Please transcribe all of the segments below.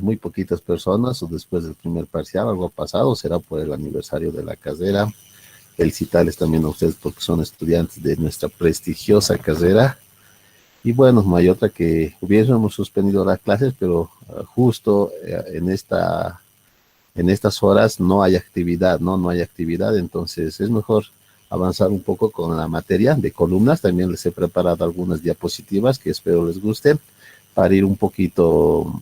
muy poquitas personas, o después del primer parcial, algo pasado, será por el aniversario de la carrera. Felicitarles también a ustedes porque son estudiantes de nuestra prestigiosa carrera. Y bueno, no hay otra que hubiésemos suspendido las clases, pero justo en estas horas no hay actividad, ¿no? No hay actividad, entonces es mejor avanzar un poco con la materia de columnas. También les he preparado algunas diapositivas que espero les gusten para ir un poquito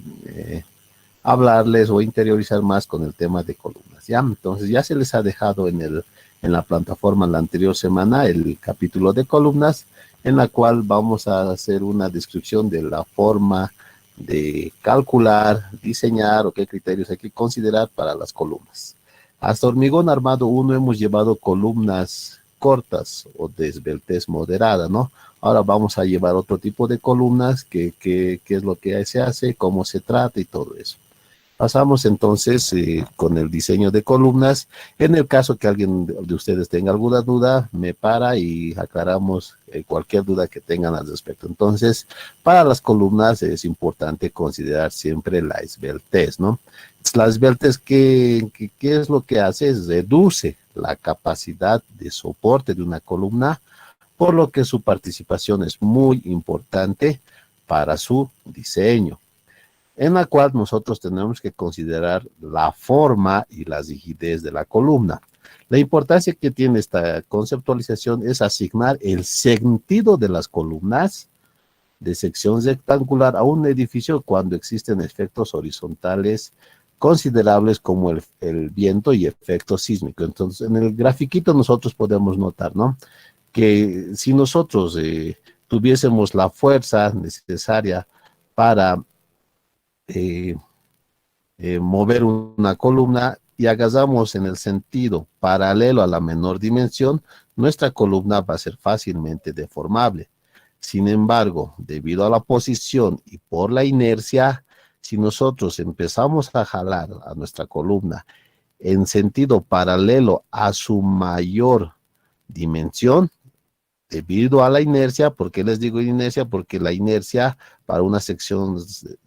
hablarles o interiorizar más con el tema de columnas, ¿ya? Entonces ya se les ha dejado en la plataforma la anterior semana el capítulo de columnas, en la cual vamos a hacer una descripción de la forma de calcular, diseñar o qué criterios hay que considerar para las columnas. Hasta hormigón armado 1 hemos llevado columnas cortas o de esbeltez moderada, ¿no? Ahora vamos a llevar otro tipo de columnas, qué es lo que se hace, cómo se trata y todo eso. Pasamos entonces con el diseño de columnas. En el caso que alguien de ustedes tenga alguna duda, me para y aclaramos cualquier duda que tengan al respecto. Entonces, para las columnas es importante considerar siempre la esbeltez, ¿no? La esbeltez, ¿qué es lo que hace? Es reduce la capacidad de soporte de una columna, por lo que su participación es muy importante para su diseño, en la cual nosotros tenemos que considerar la forma y la rigidez de la columna. La importancia que tiene esta conceptualización es asignar el sentido de las columnas de sección rectangular a un edificio cuando existen efectos horizontales considerables como el viento y efecto sísmico. Entonces, en el grafiquito nosotros podemos notar, ¿no?, que si nosotros tuviésemos la fuerza necesaria para eh, mover una columna y agarramos en el sentido paralelo a la menor dimensión, nuestra columna va a ser fácilmente deformable. Sin embargo, debido a la posición y por la inercia, si nosotros empezamos a jalar a nuestra columna en sentido paralelo a su mayor dimensión, debido a la inercia, ¿por qué les digo inercia? Porque la inercia para una sección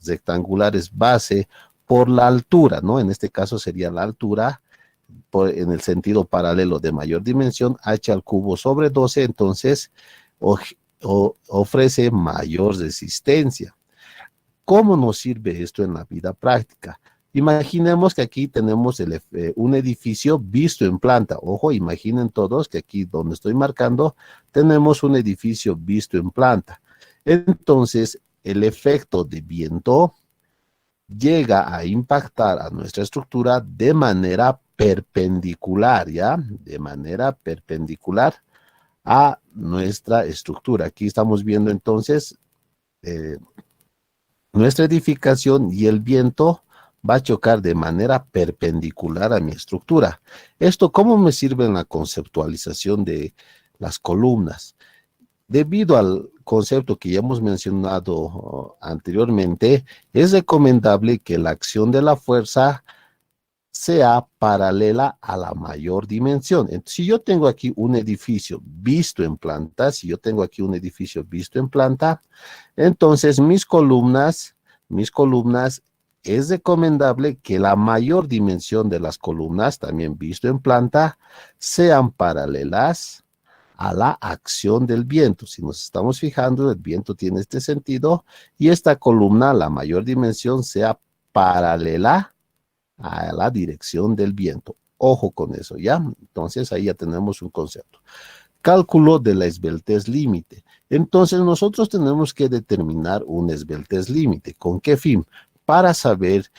rectangular es base por la altura, ¿no? En este caso sería la altura en el sentido paralelo de mayor dimensión, h al cubo sobre 12, entonces ofrece mayor resistencia. ¿Cómo nos sirve esto en la vida práctica? Imaginemos que aquí tenemos un edificio visto en planta. Ojo, imaginen todos que aquí donde estoy marcando tenemos un edificio visto en planta. Entonces, el efecto de viento llega a impactar a nuestra estructura de manera perpendicular, ¿ya? De manera perpendicular a nuestra estructura. Aquí estamos viendo entonces nuestra edificación y el viento va a chocar de manera perpendicular a mi estructura. ¿Esto cómo me sirve en la conceptualización de las columnas? Debido al concepto que ya hemos mencionado anteriormente, es recomendable que la acción de la fuerza sea paralela a la mayor dimensión. Entonces, si yo tengo aquí un edificio visto en planta, entonces mis columnas, es recomendable que la mayor dimensión de las columnas, también visto en planta, sean paralelas a la acción del viento. Si nos estamos fijando, el viento tiene este sentido y esta columna, la mayor dimensión, sea paralela a la dirección del viento. Ojo con eso, ¿ya? Entonces ahí ya tenemos un concepto. Cálculo de la esbeltez límite. Entonces nosotros tenemos que determinar un esbeltez límite. ¿Con qué fin? Para saber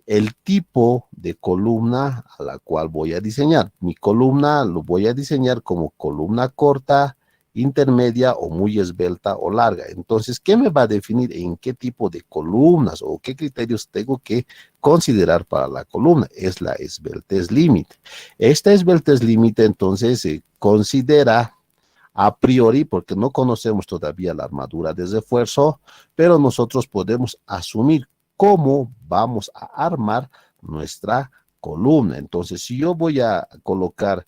el tipo de columna a la cual voy a diseñar. Mi columna lo voy a diseñar como columna corta, intermedia o muy esbelta o larga. Entonces, ¿qué me va a definir en qué tipo de columnas o qué criterios tengo que considerar para la columna? Es la esbeltez límite. Esta esbeltez límite entonces se considera a priori, porque no conocemos todavía la armadura de refuerzo, pero nosotros podemos asumir cómo vamos a armar nuestra columna. Entonces, si yo voy a colocar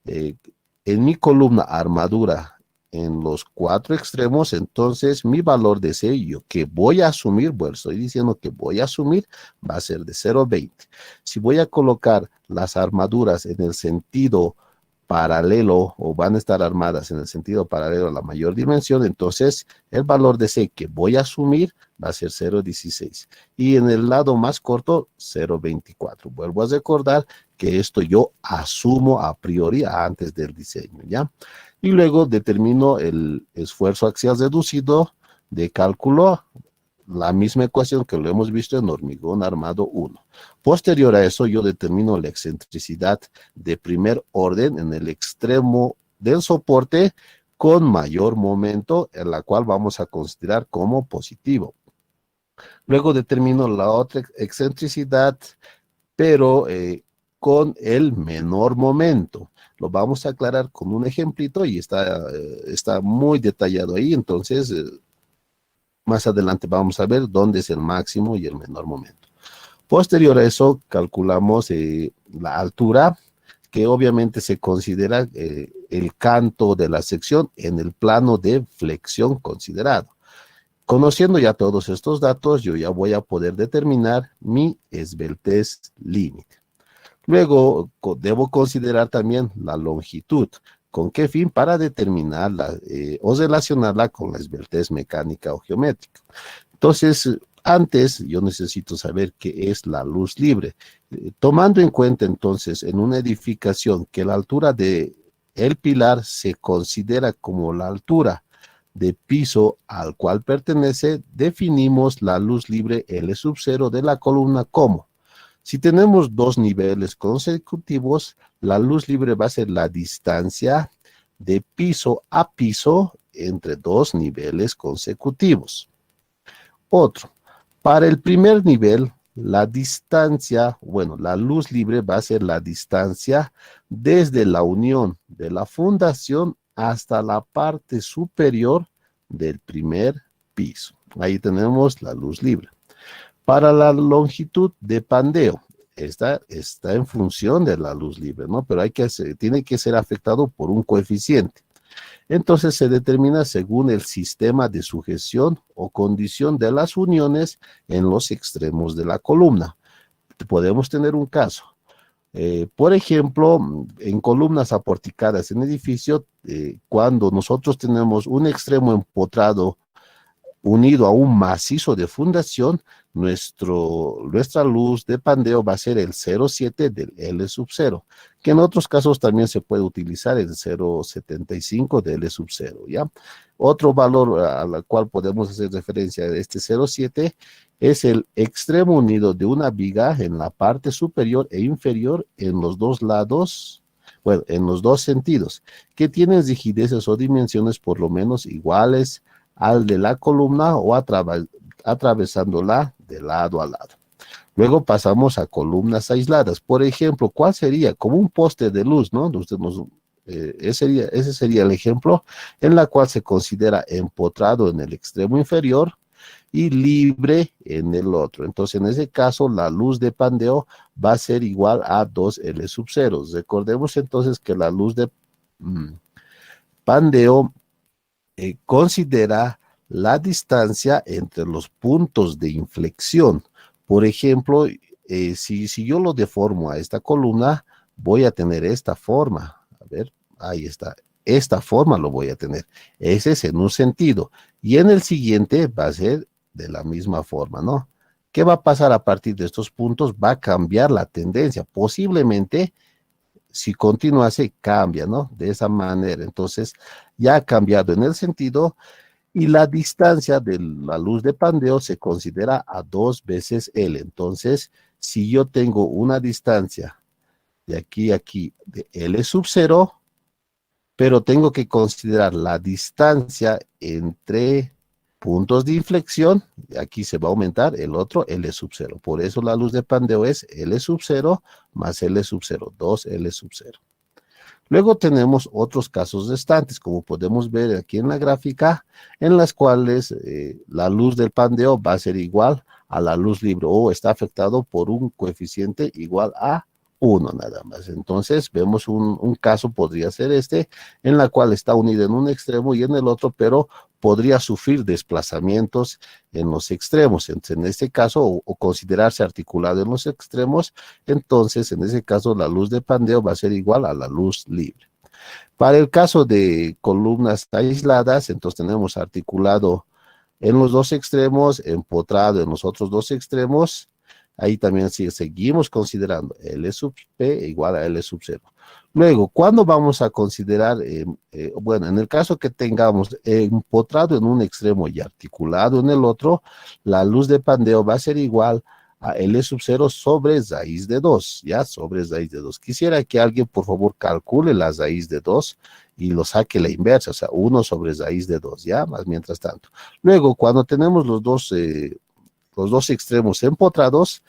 en mi columna armadura en los cuatro extremos, entonces mi valor de C, yo que voy a asumir, bueno, estoy diciendo que voy a asumir, va a ser de 0,20. Si voy a colocar las armaduras en el sentido paralelo, o van a estar armadas en el sentido paralelo a la mayor dimensión, entonces el valor de C que voy a asumir va a ser 0,16. Y en el lado más corto, 0,24. Vuelvo a recordar que esto yo asumo a priori antes del diseño, ¿ya? Y luego determino el esfuerzo axial reducido de cálculo, la misma ecuación que lo hemos visto en hormigón armado 1. Posterior a eso, yo determino la excentricidad de primer orden en el extremo del soporte con mayor momento, en la cual vamos a considerar como positivo. Luego determino la otra excentricidad, pero con el menor momento. Lo vamos a aclarar con un ejemplito y está muy detallado ahí, entonces más adelante vamos a ver dónde es el máximo y el menor momento. Posterior a eso, calculamos la altura, que obviamente se considera el canto de la sección en el plano de flexión considerado. Conociendo ya todos estos datos, yo ya voy a poder determinar mi esbeltez límite. Luego, debo considerar también la longitud. ¿Con qué fin? Para determinarla o relacionarla con la esbeltez mecánica o geométrica. Entonces, antes yo necesito saber qué es la luz libre. Tomando en cuenta entonces en una edificación que la altura de el pilar se considera como la altura de piso al cual pertenece, definimos la luz libre L sub 0 de la columna como: si tenemos dos niveles consecutivos, la luz libre va a ser la distancia de piso a piso entre dos niveles consecutivos. Otro, para el primer nivel, la distancia, bueno, la luz libre va a ser la distancia desde la unión de la fundación hasta la parte superior del primer piso. Ahí tenemos la luz libre. Para la longitud de pandeo, esta está en función de la luz libre, ¿no? Pero tiene que ser afectado por un coeficiente. Entonces se determina según el sistema de sujeción o condición de las uniones en los extremos de la columna. Podemos tener un caso. Por ejemplo, en columnas aporticadas en edificio, cuando nosotros tenemos un extremo empotrado unido a un macizo de fundación, nuestra luz de pandeo va a ser el 0,7 del L sub 0, que en otros casos también se puede utilizar el 0,75 de L sub 0, ¿ya? Otro valor al cual podemos hacer referencia de este 0,7 es el extremo unido de una viga en la parte superior e inferior en los dos lados, bueno, en los dos sentidos, que tienen rigideces o dimensiones por lo menos iguales al de la columna o atravesándola de lado a lado. Luego pasamos a columnas aisladas. Por ejemplo, ¿cuál sería? Como un poste de luz, ¿no? Ese sería el ejemplo en la cual se considera empotrado en el extremo inferior y libre en el otro. Entonces, en ese caso, la luz de pandeo va a ser igual a 2L sub 0. Recordemos entonces que la luz de pandeo considera la distancia entre los puntos de inflexión. Por ejemplo, si yo lo deformo a esta columna, voy a tener esta forma. A ver, ahí está. Esta forma lo voy a tener. Ese es en un sentido. Y en el siguiente va a ser de la misma forma, ¿no? ¿Qué va a pasar a partir de estos puntos? Va a cambiar la tendencia. Posiblemente, si continuase, cambia, ¿no? De esa manera. Entonces, ya ha cambiado en el sentido y la distancia de la luz de pandeo se considera a 2 veces L. Entonces, si yo tengo una distancia de aquí a aquí de L sub 0, pero tengo que considerar la distancia entre puntos de inflexión, aquí se va a aumentar el otro L sub 0. Por eso la luz de pandeo es L sub 0 más L sub 0, 2L sub 0. Luego tenemos otros casos restantes, como podemos ver aquí en la gráfica, en las cuales la luz del pandeo va a ser igual a la luz libre o está afectado por un coeficiente igual a uno nada más. Entonces vemos un caso, podría ser este, en la cual está unida en un extremo y en el otro, pero podría sufrir desplazamientos en los extremos. Entonces, en este caso, o considerarse articulado en los extremos, entonces en ese caso la luz de pandeo va a ser igual a la luz libre. Para el caso de columnas aisladas, entonces tenemos articulado en los dos extremos, empotrado en los otros dos extremos. Ahí también seguimos considerando L sub P igual a L sub 0. Luego, ¿cuándo vamos a considerar? Bueno, en el caso que tengamos empotrado en un extremo y articulado en el otro, la luz de pandeo va a ser igual a L sub 0 sobre raíz de 2, ¿ya? Sobre raíz de 2. Quisiera que alguien, por favor, calcule la raíz de 2 y lo saque la inversa, o sea, 1 sobre raíz de 2, ¿ya? Más mientras tanto. Luego, cuando tenemos los dos extremos empotrados,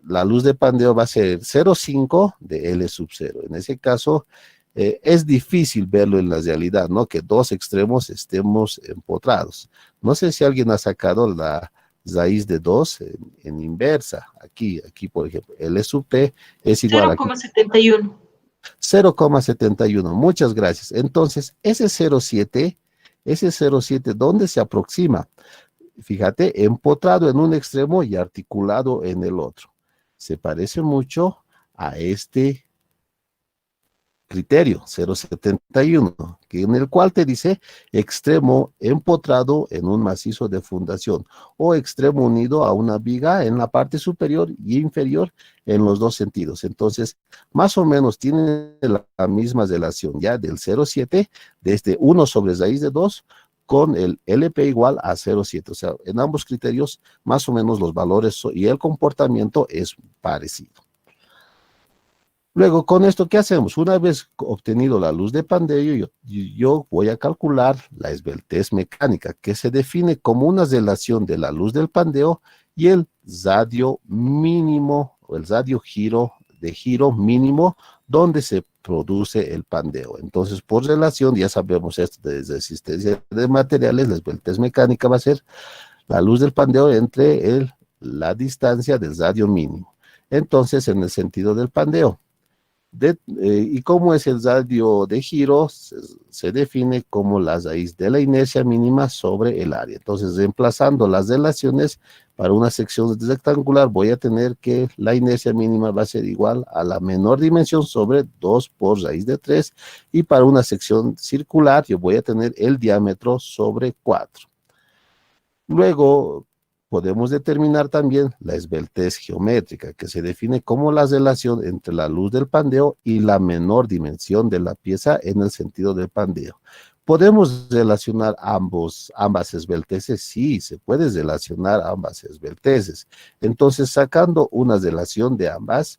la luz de pandeo va a ser 0,5 de L sub 0. En ese caso, es difícil verlo en la realidad, ¿no? Que dos extremos estemos empotrados. No sé si alguien ha sacado la raíz de 2 en inversa. Aquí, por ejemplo, L sub P es igual a 0,71. 0,71. Muchas gracias. Entonces, ese 0,7, ¿dónde se aproxima? Fíjate, empotrado en un extremo y articulado en el otro. Se parece mucho a este criterio 0,71, que en el cual te dice extremo empotrado en un macizo de fundación o extremo unido a una viga en la parte superior y inferior en los dos sentidos. Entonces, más o menos tiene la misma relación ya del 0,7 desde 1 sobre raíz de 2 con el LP igual a 0,7. O sea, en ambos criterios, más o menos los valores y el comportamiento es parecido. Luego, con esto, ¿qué hacemos? Una vez obtenido la luz de pandeo, yo voy a calcular la esbeltez mecánica, que se define como una relación de la luz del pandeo y el radio mínimo, o el radio de giro mínimo, donde se produce el pandeo. Entonces, por relación, ya sabemos esto de resistencia de materiales, la esbeltez mecánica va a ser la luz del pandeo entre la distancia del radio mínimo. Entonces, en el sentido del pandeo, ¿y cómo es el radio de giro? Se define como la raíz de la inercia mínima sobre el área. Entonces, reemplazando las relaciones para una sección rectangular, voy a tener que la inercia mínima va a ser igual a la menor dimensión sobre 2 por raíz de 3, y para una sección circular yo voy a tener el diámetro sobre 4. Luego, podemos determinar también la esbeltez geométrica, que se define como la relación entre la luz del pandeo y la menor dimensión de la pieza en el sentido del pandeo. ¿Podemos relacionar ambas esbelteces? Sí, se puede relacionar ambas esbelteces. Entonces, sacando una relación de ambas,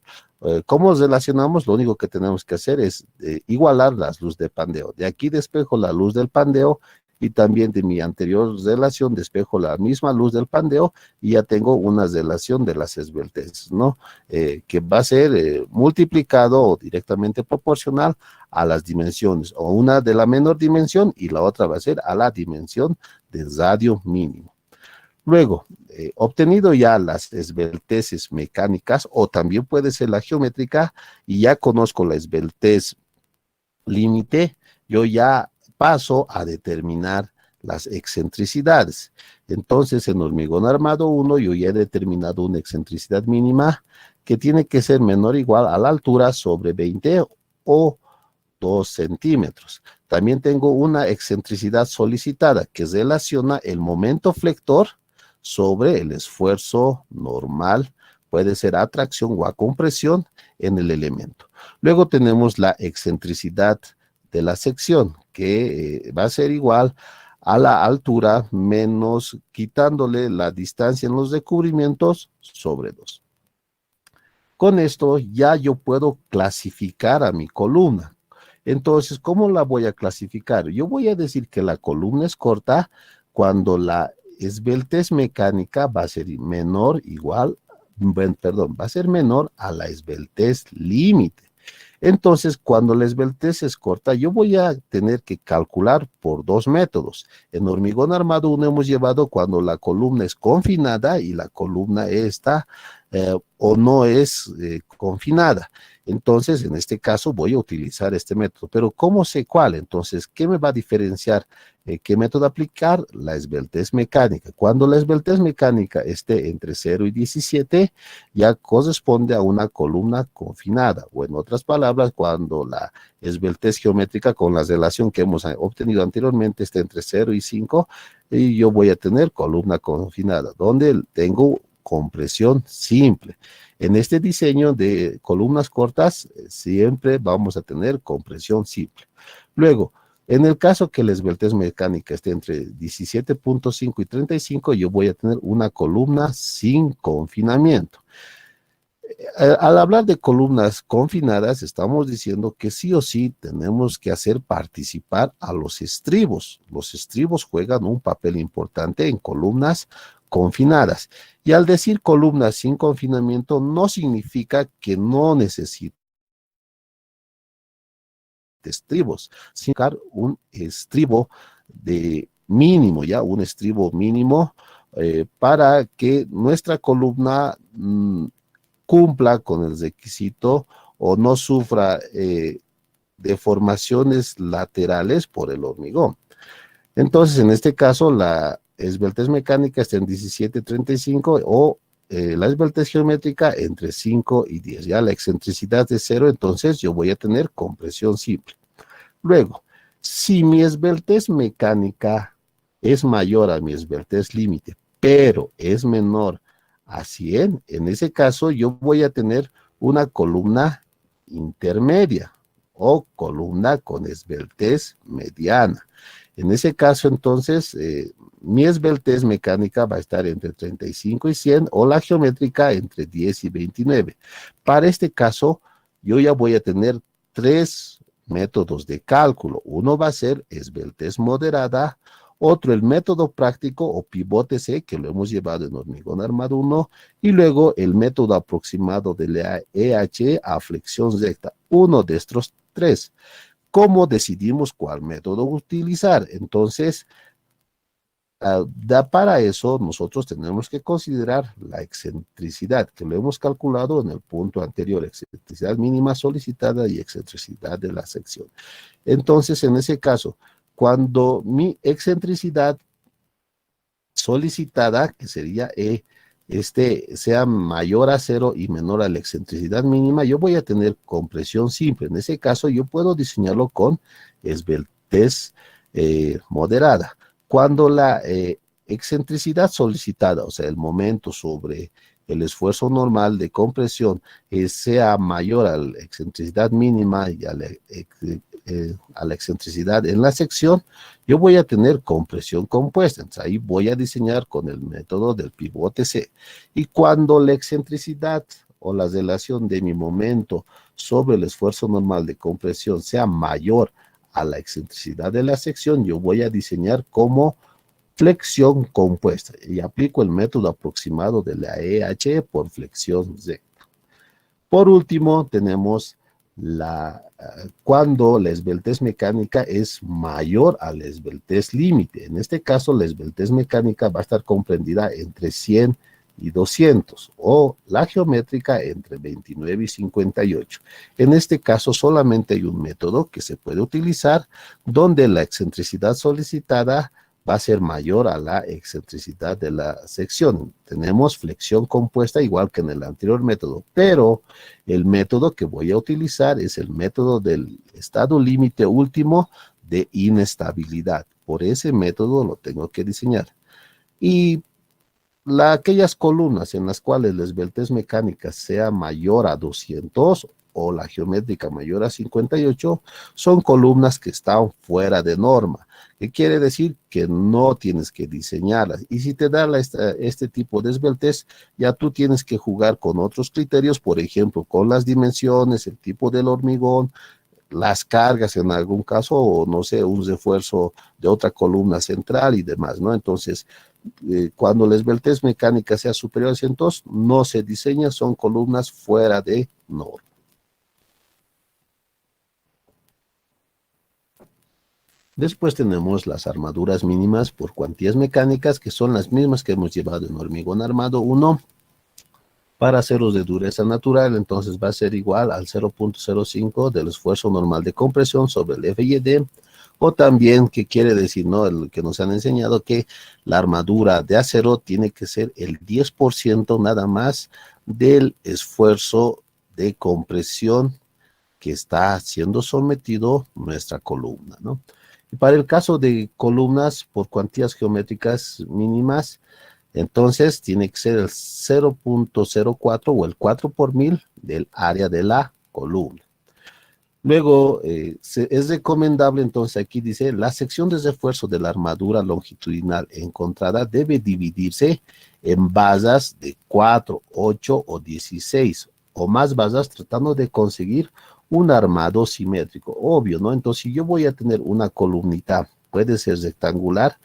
¿cómo relacionamos? Lo único que tenemos que hacer es igualar las luces de pandeo. De aquí despejo la luz del pandeo y también de mi anterior relación despejo la misma luz del pandeo y ya tengo una relación de las esbelteces, ¿no? Que va a ser multiplicado o directamente proporcional a las dimensiones, o una de la menor dimensión y la otra va a ser a la dimensión del radio mínimo. Luego, obtenido ya las esbelteces mecánicas, o también puede ser la geométrica, y ya conozco la esbeltez límite, yo ya paso a determinar las excentricidades. Entonces, en hormigón armado 1, yo ya he determinado una excentricidad mínima que tiene que ser menor o igual a la altura sobre 20 o 2 centímetros. También tengo una excentricidad solicitada que relaciona el momento flector sobre el esfuerzo normal, puede ser atracción o a compresión en el elemento. Luego tenemos la excentricidad de la sección, que va a ser igual a la altura menos quitándole la distancia en los recubrimientos sobre 2. Con esto ya yo puedo clasificar a mi columna. Entonces, ¿cómo la voy a clasificar? Yo voy a decir que la columna es corta cuando la esbeltez mecánica va a ser menor va a ser menor a la esbeltez límite. Entonces, cuando la esbeltez es corta, yo voy a tener que calcular por dos métodos. En hormigón armado 1 hemos llevado cuando la columna es confinada y la columna está o no es confinada. Entonces, en este caso voy a utilizar este método. Pero ¿cómo sé cuál? Entonces, ¿qué me va a diferenciar? ¿Qué método aplicar? La esbeltez mecánica. Cuando la esbeltez mecánica esté entre 0 y 17, ya corresponde a una columna confinada. O en otras palabras, cuando la esbeltez geométrica con la relación que hemos obtenido anteriormente esté entre 0 y 5, y yo voy a tener columna confinada, donde tengo compresión simple. En este diseño de columnas cortas, siempre vamos a tener compresión simple. Luego, en el caso que la esbeltez mecánica esté entre 17.5 y 35, yo voy a tener una columna sin confinamiento. Al hablar de columnas confinadas, estamos diciendo que sí o sí tenemos que hacer participar a los estribos. Los estribos juegan un papel importante en columnas confinadas. Y al decir columnas sin confinamiento, no significa que no necesite estribos, sino un estribo de mínimo, ya un estribo mínimo para que nuestra columna cumpla con el requisito o no sufra deformaciones laterales por el hormigón. Entonces, en este caso, la esbeltez mecánica está en 17.35 o la esbeltez geométrica entre 5 y 10. Ya la excentricidad de 0, entonces yo voy a tener compresión simple. Luego, si mi esbeltez mecánica es mayor a mi esbeltez límite, pero es menor a 100, en ese caso yo voy a tener una columna intermedia o columna con esbeltez mediana. En ese caso, entonces, mi esbeltez mecánica va a estar entre 35 y 100 o la geométrica entre 10 y 29. Para este caso, yo ya voy a tener tres métodos de cálculo. Uno va a ser esbeltez moderada, otro el método práctico o pivote C, que lo hemos llevado en hormigón armado 1, y luego el método aproximado de la EH a flexión recta. Uno de estos tres. ¿Cómo decidimos cuál método utilizar? Entonces, para eso nosotros tenemos que considerar la excentricidad, que lo hemos calculado en el punto anterior, excentricidad mínima solicitada y excentricidad de la sección. Entonces, en ese caso, cuando mi excentricidad solicitada, que sería E, sea mayor a 0 y menor a la excentricidad mínima, yo voy a tener compresión simple. En ese caso, yo puedo diseñarlo con esbeltez moderada. Cuando la excentricidad solicitada, o sea, el momento sobre el esfuerzo normal de compresión, sea mayor a la excentricidad mínima y a la excentricidad en la sección, yo voy a tener compresión compuesta. Entonces ahí voy a diseñar con el método del pivote C. Y cuando la excentricidad o la relación de mi momento sobre el esfuerzo normal de compresión sea mayor a la excentricidad de la sección, yo voy a diseñar como flexión compuesta y aplico el método aproximado de la EH por flexión Z. Por último, tenemos cuando la esbeltez mecánica es mayor a la esbeltez límite. En este caso, la esbeltez mecánica va a estar comprendida entre 100 y 200, o la geométrica entre 29 y 58. En este caso, solamente hay un método que se puede utilizar donde la excentricidad solicitada va a ser mayor a la excentricidad de la sección. Tenemos flexión compuesta igual que en el anterior método, pero el método que voy a utilizar es el método del estado límite último de inestabilidad. Por ese método lo tengo que diseñar. Y aquellas columnas en las cuales la esbeltez mecánica sea mayor a 200 o la geométrica mayor a 58 son columnas que están fuera de norma. ¿Qué quiere decir? Que no tienes que diseñarlas. Y si te da este tipo de esbeltez, ya tú tienes que jugar con otros criterios, por ejemplo, con las dimensiones, el tipo del hormigón, las cargas en algún caso, o no sé, un refuerzo de otra columna central y demás, ¿no? Entonces, cuando la esbeltez mecánica sea superior a 102, no se diseña, son columnas fuera de norma. Después tenemos las armaduras mínimas por cuantías mecánicas, que son las mismas que hemos llevado en hormigón armado 1. Para aceros de dureza natural, entonces va a ser igual al 0.05 del esfuerzo normal de compresión sobre el FYD, o también, ¿qué quiere decir? ¿No? El que nos han enseñado que la armadura de acero tiene que ser el 10% nada más del esfuerzo de compresión que está siendo sometido nuestra columna, ¿no? Y para el caso de columnas por cuantías geométricas mínimas, entonces tiene que ser el 0.04 o el 4 por mil del área de la columna. Luego, es recomendable, entonces aquí dice, la sección de refuerzo de la armadura longitudinal encontrada debe dividirse en basas de 4, 8 o 16 o más basas, tratando de conseguir un armado simétrico. Obvio, ¿no? Entonces, si yo voy a tener una columnita, puede ser rectangular,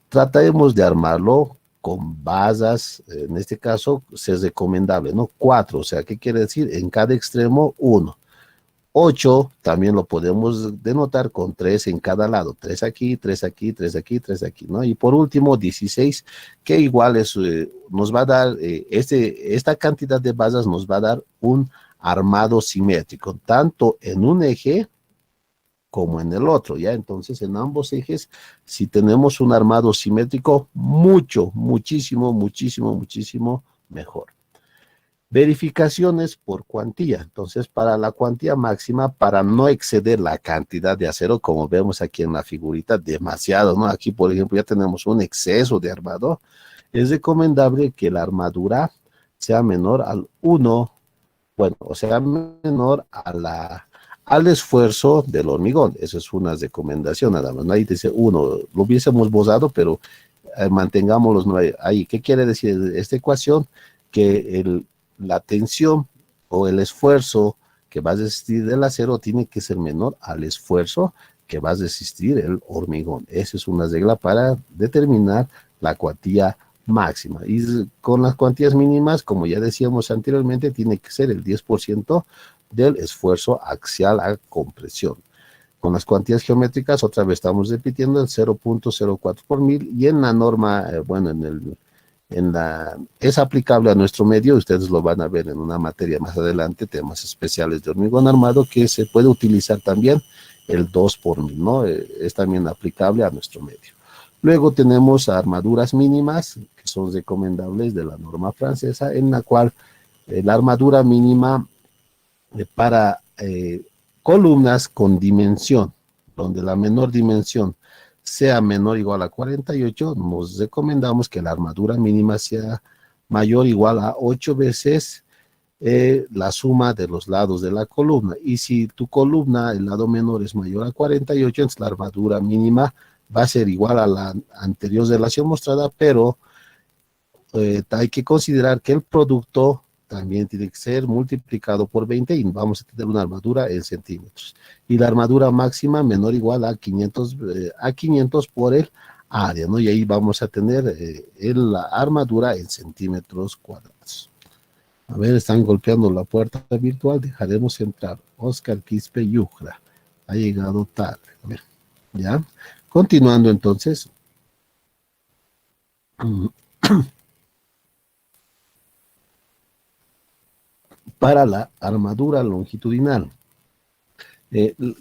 trataremos de armarlo con basas, en este caso es recomendable, ¿no? 4, o sea, ¿qué quiere decir? En cada extremo, 1. 8 también lo podemos denotar con 3 en cada lado, 3 aquí, 3 aquí, 3 aquí, 3 aquí, ¿no? Y por último, 16, que igual es, nos va a dar, esta cantidad de basas nos va a dar un armado simétrico, tanto en un eje como en el otro, ¿ya? Entonces, en ambos ejes, si tenemos un armado simétrico, muchísimo mejor. Verificaciones por cuantía. Entonces, para la cuantía máxima, para no exceder la cantidad de acero, como vemos aquí en la figurita, demasiado, ¿no? Aquí, por ejemplo, ya tenemos un exceso de armado. Es recomendable que la armadura sea menor al 1, bueno, o sea, menor a al esfuerzo del hormigón. Esa es una recomendación nada más. ¿No? Ahí dice 1, lo hubiésemos borrado, pero mantengámoslos ahí. ¿Qué quiere decir esta ecuación? Que la tensión o el esfuerzo que va a resistir el acero tiene que ser menor al esfuerzo que va a resistir el hormigón. Esa es una regla para determinar la cuantía máxima. Y con las cuantías mínimas, como ya decíamos anteriormente, tiene que ser el 10% del esfuerzo axial a compresión. Con las cuantías geométricas, otra vez estamos repitiendo el 0.04 por mil, y en la norma, bueno, es aplicable a nuestro medio, ustedes lo van a ver en una materia más adelante, temas especiales de hormigón armado, que se puede utilizar también el 2 por mil, ¿no? Es también aplicable a nuestro medio. Luego tenemos armaduras mínimas, que son recomendables de la norma francesa, en la cual la armadura mínima para columnas con dimensión, donde la menor dimensión sea menor o igual a 48, nos recomendamos que la armadura mínima sea mayor o igual a 8 veces la suma de los lados de la columna. Y si tu columna, el lado menor es mayor a 48, entonces la armadura mínima va a ser igual a la anterior relación mostrada, pero hay que considerar que el producto también tiene que ser multiplicado por 20 y vamos a tener una armadura en centímetros. Y la armadura máxima menor o igual a 500 por el área, ¿no? Y ahí vamos a tener la armadura en centímetros cuadrados. A ver, están golpeando la puerta virtual, dejaremos entrar. Oscar Quispe Yujra. Ha llegado tarde. A ver, ¿ya? Continuando entonces. Para la armadura longitudinal.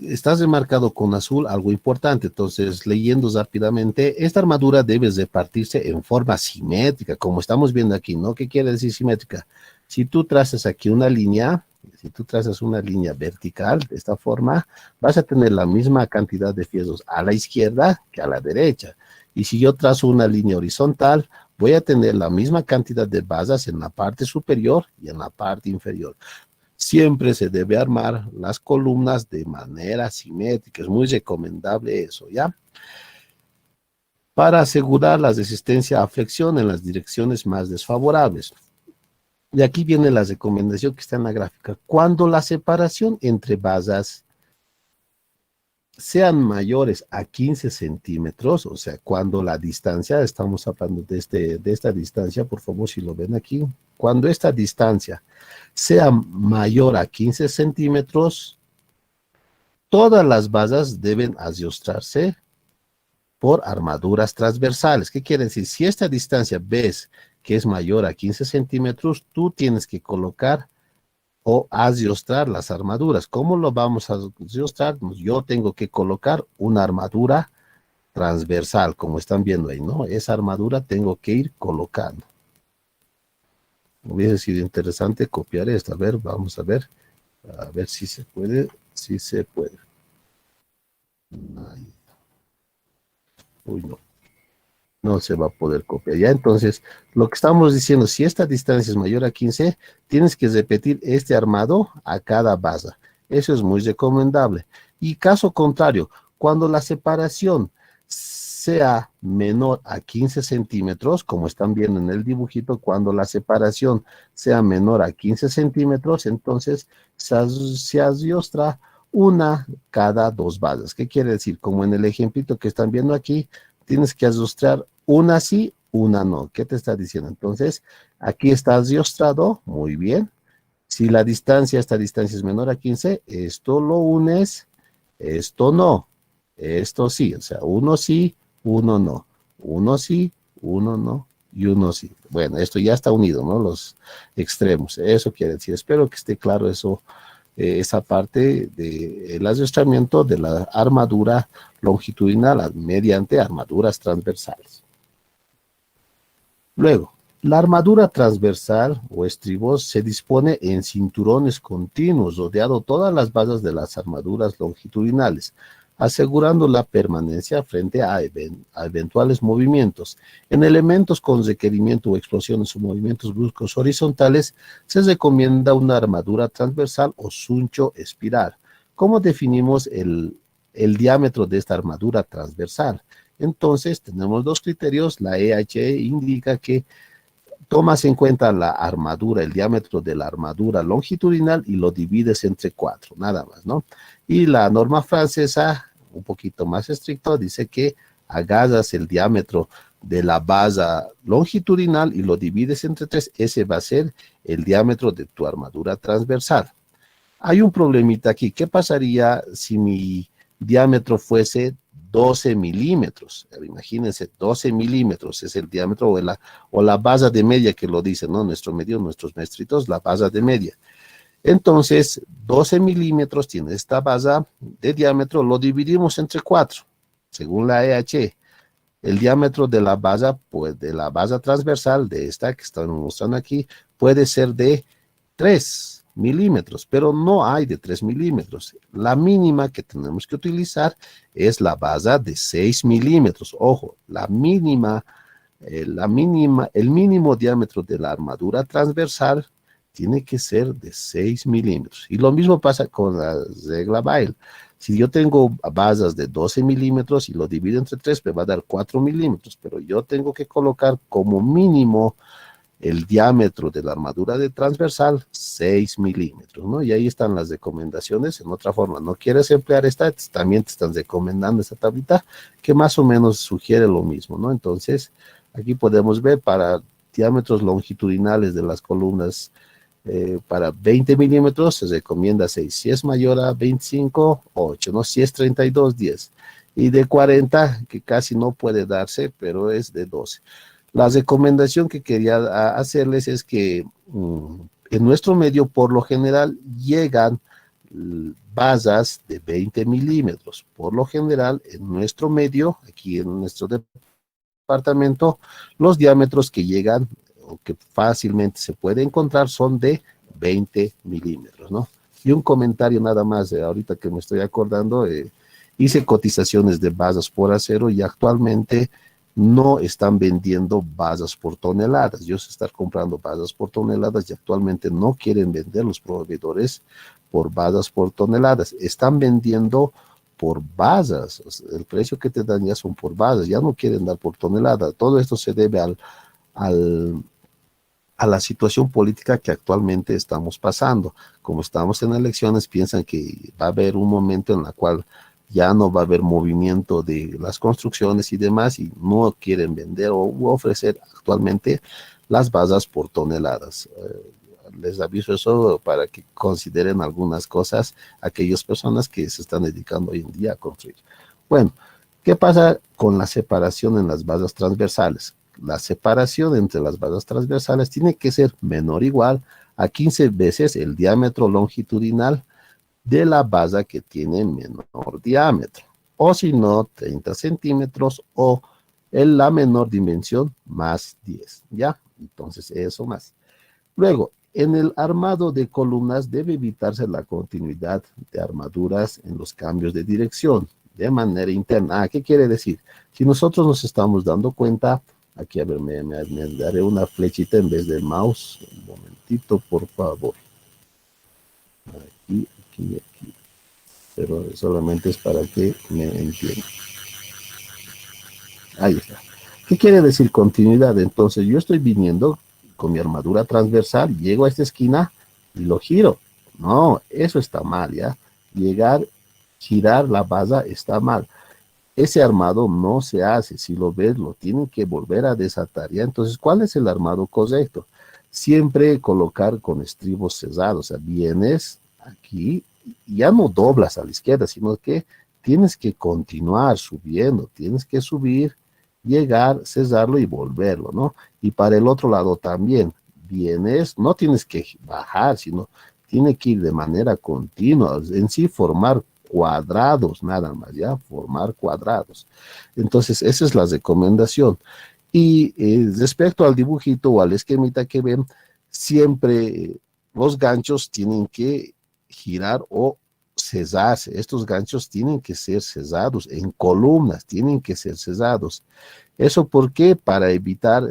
Está remarcado con azul algo importante, entonces leyendo rápidamente, esta armadura debe repartirse en forma simétrica, como estamos viendo aquí, ¿no? ¿Qué quiere decir simétrica? Si tú trazas aquí una línea, si tú trazas una línea vertical de esta forma, vas a tener la misma cantidad de fierros a la izquierda que a la derecha. Y si yo trazo una línea horizontal, voy a tener la misma cantidad de basas en la parte superior y en la parte inferior. Siempre se debe armar las columnas de manera simétrica, es muy recomendable eso, ¿ya? Para asegurar la resistencia a flexión en las direcciones más desfavorables. Y aquí viene la recomendación que está en la gráfica. Cuando la separación entre basas sean mayores a 15 centímetros, o sea, cuando la distancia, estamos hablando de esta distancia, por favor, si lo ven aquí, cuando esta distancia sea mayor a 15 centímetros, todas las basas deben adiestrarse por armaduras transversales. ¿Qué quiere decir? Si esta distancia ves que es mayor a 15 centímetros, tú tienes que colocar o adiostrar las armaduras. ¿Cómo lo vamos a adiostrar? Pues yo tengo que colocar una armadura transversal, como están viendo ahí, ¿no? Esa armadura tengo que ir colocando. Hubiese sido interesante copiar esto. A ver, vamos a ver si se puede, si se puede. Ay, uy, no. No se va a poder copiar. Ya entonces, lo que estamos diciendo, si esta distancia es mayor a 15, tienes que repetir este armado a cada baza. Eso es muy recomendable. Y caso contrario, cuando la separación sea menor a 15 centímetros, como están viendo en el dibujito, cuando la separación sea menor a 15 centímetros, entonces se adiostra una cada dos bazas. ¿Qué quiere decir? Como en el ejemplito que están viendo aquí, tienes que adiostrar una sí, una no. ¿Qué te está diciendo? Entonces, aquí está adiostrado, muy bien. Si la distancia, esta distancia es menor a 15, esto lo unes, esto no, esto sí, o sea, uno sí, uno no, uno sí, uno no y uno sí. Bueno, esto ya está unido, ¿no? Los extremos, eso quiere decir. Espero que esté claro eso, esa parte del adiestramiento de la armadura longitudinal mediante armaduras transversales. Luego, la armadura transversal o estribos se dispone en cinturones continuos, rodeando todas las bases de las armaduras longitudinales, asegurando la permanencia frente a eventuales movimientos. En elementos con requerimiento o explosiones o movimientos bruscos horizontales, se recomienda una armadura transversal o suncho espiral. ¿Cómo definimos el diámetro de esta armadura transversal? Entonces, tenemos dos criterios. La EHE indica que tomas en cuenta la armadura, el diámetro de la armadura longitudinal y lo divides entre 4, nada más, ¿no? Y la norma francesa, un poquito más estricto, dice que agarras el diámetro de la base longitudinal y lo divides entre 3, ese va a ser el diámetro de tu armadura transversal. Hay un problemita aquí. ¿Qué pasaría si mi diámetro fuese 12 milímetros? Imagínense, 12 milímetros es el diámetro o la base de media que lo dice, ¿no? Nuestros maestritos, la base de media. Entonces, 12 milímetros tiene esta base de diámetro, lo dividimos entre 4, según la EH. El diámetro de la base, pues de la base transversal, de esta que están mostrando aquí, puede ser de 3 milímetros, pero no hay de 3 milímetros. La mínima que tenemos que utilizar es la base de 6 milímetros. Ojo, el mínimo diámetro de la armadura transversal tiene que ser de 6 milímetros. Y lo mismo pasa con la regla Bayes. Si yo tengo bases de 12 milímetros y lo divido entre 3, me va a dar 4 milímetros, pero yo tengo que colocar como mínimo el diámetro de la armadura de transversal, 6 milímetros, ¿no? Y ahí están las recomendaciones. En otra forma, no quieres emplear esta, también te están recomendando esta tablita que más o menos sugiere lo mismo, ¿no? Entonces, aquí podemos ver para diámetros longitudinales de las columnas, para 20 milímetros se recomienda 6. Si es mayor a 25, 8, ¿no? Si es 32, 10. Y de 40, que casi no puede darse, pero es de 12. La recomendación que quería hacerles es que en nuestro medio, por lo general, llegan bases de 20 milímetros. Por lo general, en nuestro medio, aquí en nuestro departamento, los diámetros que llegan o que fácilmente se puede encontrar son de 20 milímetros, ¿no? Y un comentario nada más, ahorita que me estoy acordando, hice cotizaciones de bases por acero y actualmente no están vendiendo bases por toneladas. Yo sé estar comprando bases por toneladas y actualmente no quieren vender los proveedores por bases por toneladas. Están vendiendo por bases. El precio que te dan ya son por bases, ya no quieren dar por tonelada. Todo esto se debe a la situación política que actualmente estamos pasando. Como estamos en elecciones, piensan que va a haber un momento en el cual ya no va a haber movimiento de las construcciones y demás, y no quieren vender o ofrecer actualmente las bases por toneladas. Les aviso eso para que consideren algunas cosas aquellas personas que se están dedicando hoy en día a construir. Bueno, ¿qué pasa con la separación en las bases transversales? la separación entre las basas transversales tiene que ser menor o igual a 15 veces el diámetro longitudinal de la base que tiene menor diámetro, o si no, 30 centímetros o la menor dimensión más 10, ¿ya? Entonces, eso más. Luego, en el armado de columnas debe evitarse la continuidad de armaduras en los cambios de dirección de manera interna. ¿Qué quiere decir? Si nosotros nos estamos dando cuenta, aquí a ver, me daré una flechita en vez de mouse. Un momentito, por favor. Aquí. Pero solamente es para que me entiendan. Ahí está. ¿Qué quiere decir continuidad? Entonces yo estoy viniendo con mi armadura transversal, llego a esta esquina y lo giro. No, eso está mal, ¿ya? Girar la base está mal. Ese armado no se hace. Si lo ves, lo tienen que volver a desatar, ¿ya? Entonces, ¿cuál es el armado correcto? Siempre colocar con estribos cesados. O sea, vienes aquí, ya no doblas a la izquierda, sino que tienes que continuar subiendo, tienes que subir, llegar, cesarlo y volverlo, ¿no? Y para el otro lado también, vienes, no tienes que bajar, sino tiene que ir de manera continua, en sí formar cuadrados nada más, ¿ya? Formar cuadrados. Entonces, esa es la recomendación. Y respecto al dibujito o al esquemita que ven, siempre los ganchos tienen que girar o cesarse. Estos ganchos tienen que ser cesados en columnas, tienen que ser cesados. ¿Eso por qué? Para evitar,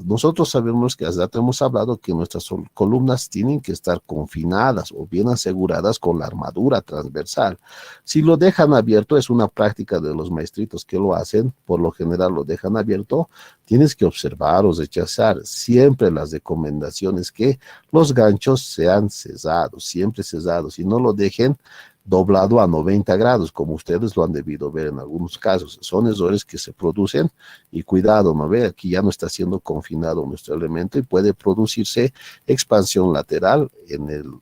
nosotros sabemos que hace rato hemos hablado que nuestras columnas tienen que estar confinadas o bien aseguradas con la armadura transversal. Si lo dejan abierto, es una práctica de los maestritos que lo hacen, por lo general lo dejan abierto, tienes que observar o rechazar siempre las recomendaciones que los ganchos sean cesados, siempre cesados, y no lo dejen doblado a 90 grados, como ustedes lo han debido ver en algunos casos. Son errores que se producen y cuidado, ¿no ve? Aquí ya no está siendo confinado nuestro elemento y puede producirse expansión lateral en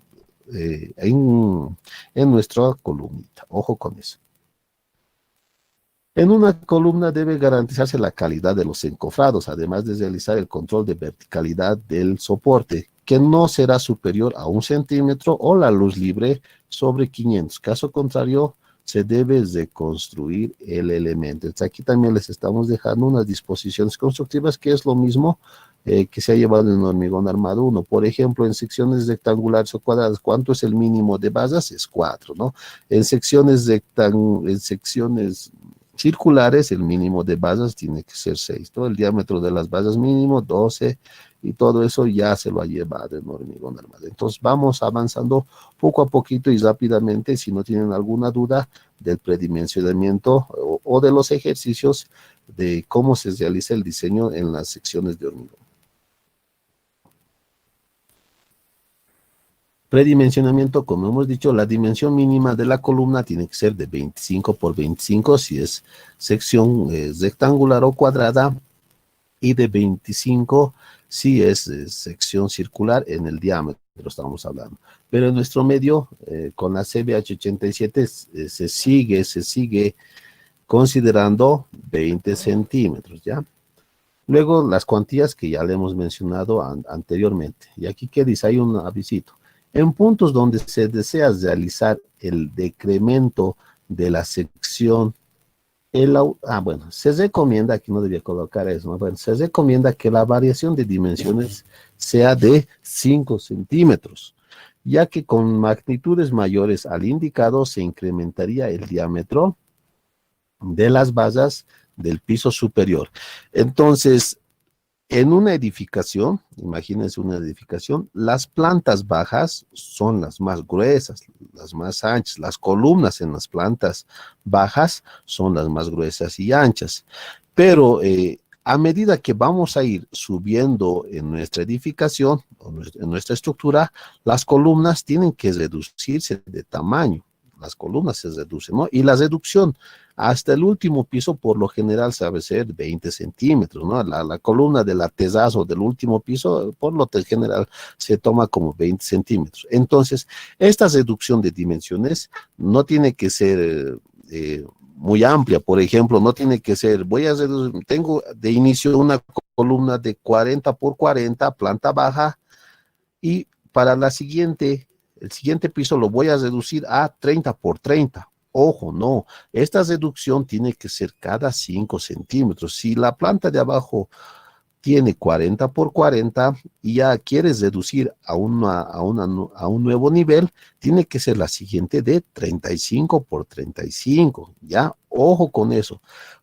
nuestra columnita. Ojo con eso. En una columna debe garantizarse la calidad de los encofrados, además de realizar el control de verticalidad del soporte, que no será superior a 1 centímetro o la luz libre sobre 500. Caso contrario, se debe reconstruir el elemento. Entonces, aquí también les estamos dejando unas disposiciones constructivas, que es lo mismo que se ha llevado en hormigón armado 1. Por ejemplo, en secciones rectangulares o cuadradas, ¿cuánto es el mínimo de basas? Es 4, ¿no? En secciones circulares, el mínimo de basas tiene que ser 6. Todo el diámetro de las basas mínimo, 12, y todo eso ya se lo ha llevado en hormigón armado. Entonces vamos avanzando poco a poquito y rápidamente. Si no tienen alguna duda del predimensionamiento o de los ejercicios de cómo se realiza el diseño en las secciones de hormigón. Predimensionamiento, como hemos dicho, la dimensión mínima de la columna tiene que ser de 25 por 25 si es sección rectangular o cuadrada, y de 25 si es sección circular en el diámetro, estamos hablando. Pero en nuestro medio, con la CBH 87, se sigue considerando 20 centímetros, ¿ya? Luego, las cuantías que ya le hemos mencionado anteriormente. Y aquí, ¿qué dice? Hay un avisito. En puntos donde se desea realizar el decremento de la sección, se recomienda, aquí no debía colocar eso, ¿no? Bueno, se recomienda que la variación de dimensiones sea de 5 centímetros, ya que con magnitudes mayores al indicado se incrementaría el diámetro de las basas del piso superior. Entonces, en una edificación, imagínense una edificación, las plantas bajas son las más gruesas, las más anchas. Las columnas en las plantas bajas son las más gruesas y anchas. Pero a medida que vamos a ir subiendo en nuestra edificación, en nuestra estructura, las columnas tienen que reducirse de tamaño. Las columnas se reducen, ¿no? Y la reducción hasta el último piso, por lo general, sabe ser 20 centímetros, ¿no? La columna del artesazo del último piso, por lo general, se toma como 20 centímetros. Entonces, esta reducción de dimensiones no tiene que ser muy amplia. Por ejemplo, no tiene que ser, tengo de inicio una columna de 40 por 40, planta baja, y para el siguiente piso lo voy a reducir a 30 por 30. Ojo, no, esta reducción tiene que ser cada 5 centímetros. Si la planta de abajo tiene 40 por 40 y ya quieres reducir a un nuevo nivel, tiene que ser la siguiente de 35 por 35, ¿ya? Ojo con eso.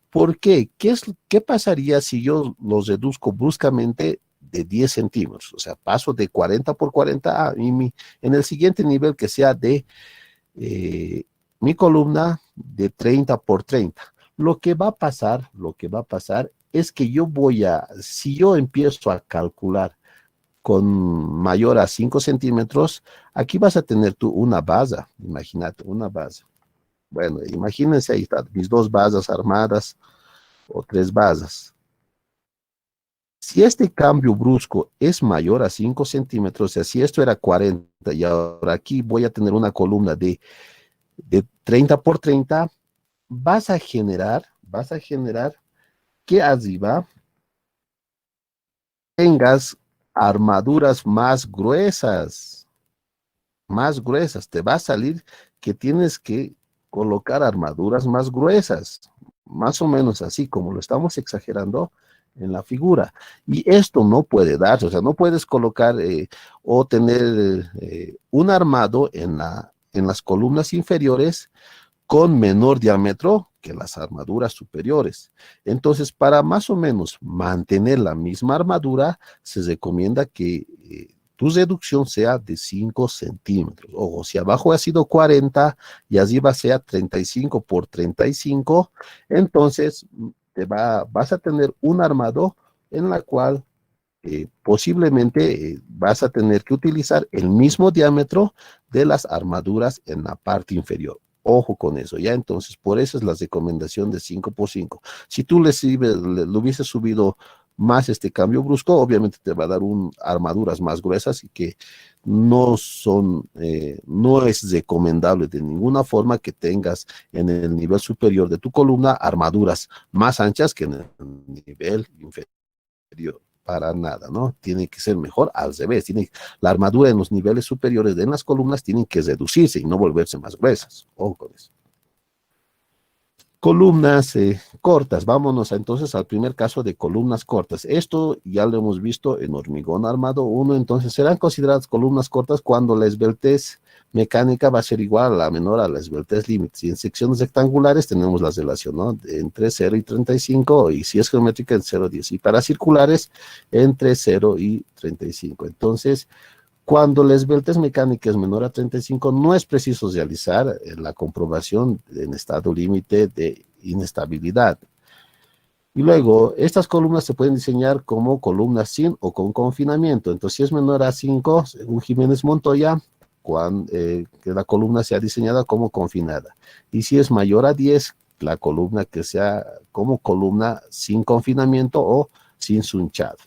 ¿Por qué? ¿Qué pasaría si yo los reduzco bruscamente de 10 centímetros? O sea, paso de 40 por 40 en el siguiente nivel que sea de eh, mi columna de 30 por 30. Lo que va a pasar es que si yo empiezo a calcular con mayor a 5 centímetros, aquí vas a tener tú una base, imagínate, una base. Bueno, imagínense, ahí están mis dos bases armadas o tres bases. Si este cambio brusco es mayor a 5 centímetros, o sea, si esto era 40 y ahora aquí voy a tener una columna de 30 por 30, vas a generar que arriba tengas armaduras más gruesas. Te va a salir que tienes que colocar armaduras más gruesas, más o menos así como lo estamos exagerando en la figura. Y esto no puede darse, o sea, no puedes colocar o tener un armado en las columnas inferiores con menor diámetro que las armaduras superiores. Entonces, para más o menos mantener la misma armadura, se recomienda que tu reducción sea de 5 centímetros. Ojo, si abajo ha sido 40 y arriba sea 35 por 35, entonces vas a tener un armado en la cual posiblemente vas a tener que utilizar el mismo diámetro de las armaduras en la parte inferior. Ojo con eso, ¿ya? Entonces, por eso es la recomendación de 5 por 5. Si tú le hubieses subido más este cambio brusco, obviamente te va a dar armaduras más gruesas y que no es recomendable de ninguna forma que tengas en el nivel superior de tu columna armaduras más anchas que en el nivel inferior. Para nada, ¿no? Tiene que ser mejor al revés. La armadura en los niveles superiores de las columnas tienen que reducirse y no volverse más gruesas. Ojo con eso. Columnas cortas. Vámonos entonces al primer caso de columnas cortas. Esto ya lo hemos visto en hormigón armado 1, entonces serán consideradas columnas cortas cuando la esbeltez mecánica va a ser igual a la menor a la esbeltez límite. Y en secciones rectangulares tenemos la relación, ¿no? Entre 0 y 35, y si es geométrica en 0 y 10. Y para circulares, entre 0 y 35. Entonces, cuando la esbeltez mecánica es menor a 35, no es preciso realizar la comprobación en estado límite de inestabilidad. Y luego, estas columnas se pueden diseñar como columnas sin o con confinamiento. Entonces, si es menor a 5, según Jiménez Montoya, que la columna sea diseñada como confinada. Y si es mayor a 10, la columna que sea como columna sin confinamiento o sin sunchado.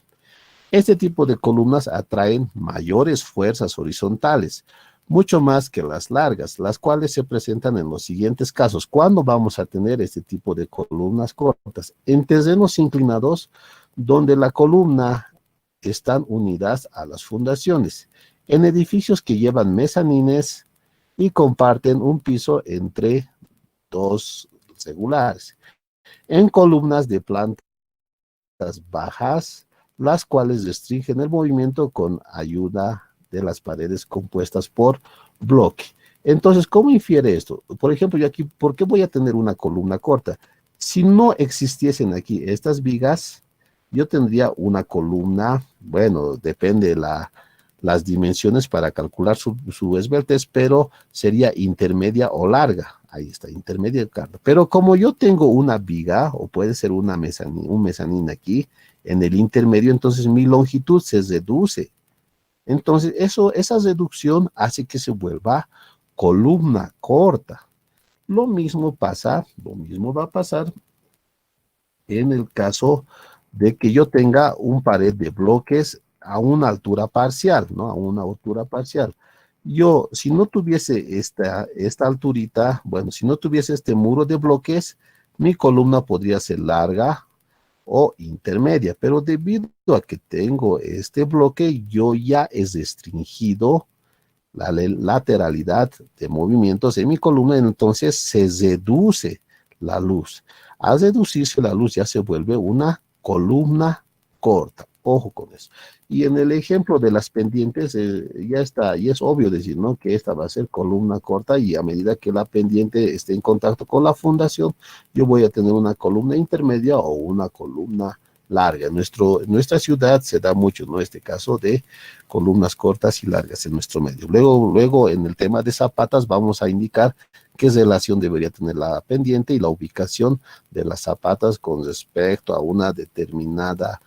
Este tipo de columnas atraen mayores fuerzas horizontales, mucho más que las largas, las cuales se presentan en los siguientes casos. ¿Cuándo vamos a tener este tipo de columnas cortas? En terrenos inclinados, donde la columna están unidas a las fundaciones, en edificios que llevan mezanines y comparten un piso entre dos regulares, en columnas de plantas bajas, las cuales restringen el movimiento con ayuda de las paredes compuestas por bloque. Entonces, ¿cómo infiere esto? Por ejemplo, yo aquí, ¿por qué voy a tener una columna corta? Si no existiesen aquí estas vigas, yo tendría una columna, bueno, depende las dimensiones para calcular su esbeltez, pero sería intermedia o larga. Ahí está, intermedia y larga. Pero como yo tengo una viga, o puede ser un mezanín aquí, en el intermedio, entonces mi longitud se reduce. Entonces, esa reducción hace que se vuelva columna corta. Lo mismo va a pasar en el caso de que yo tenga un pared de bloques a una altura parcial, ¿no? A una altura parcial. Yo, si no tuviese esta alturita, bueno, si no tuviese este muro de bloques, mi columna podría ser larga, o intermedia, pero debido a que tengo este bloque, yo ya he restringido la lateralidad de movimientos en mi columna, entonces se reduce la luz. Al reducirse la luz ya se vuelve una columna corta. Ojo con eso. Y en el ejemplo de las pendientes, ya está, y es obvio decir, ¿no? Que esta va a ser columna corta y a medida que la pendiente esté en contacto con la fundación, yo voy a tener una columna intermedia o una columna larga. En nuestra ciudad se da mucho, ¿no? Este caso de columnas cortas y largas en nuestro medio. Luego en el tema de zapatas vamos a indicar qué relación debería tener la pendiente y la ubicación de las zapatas con respecto a una determinada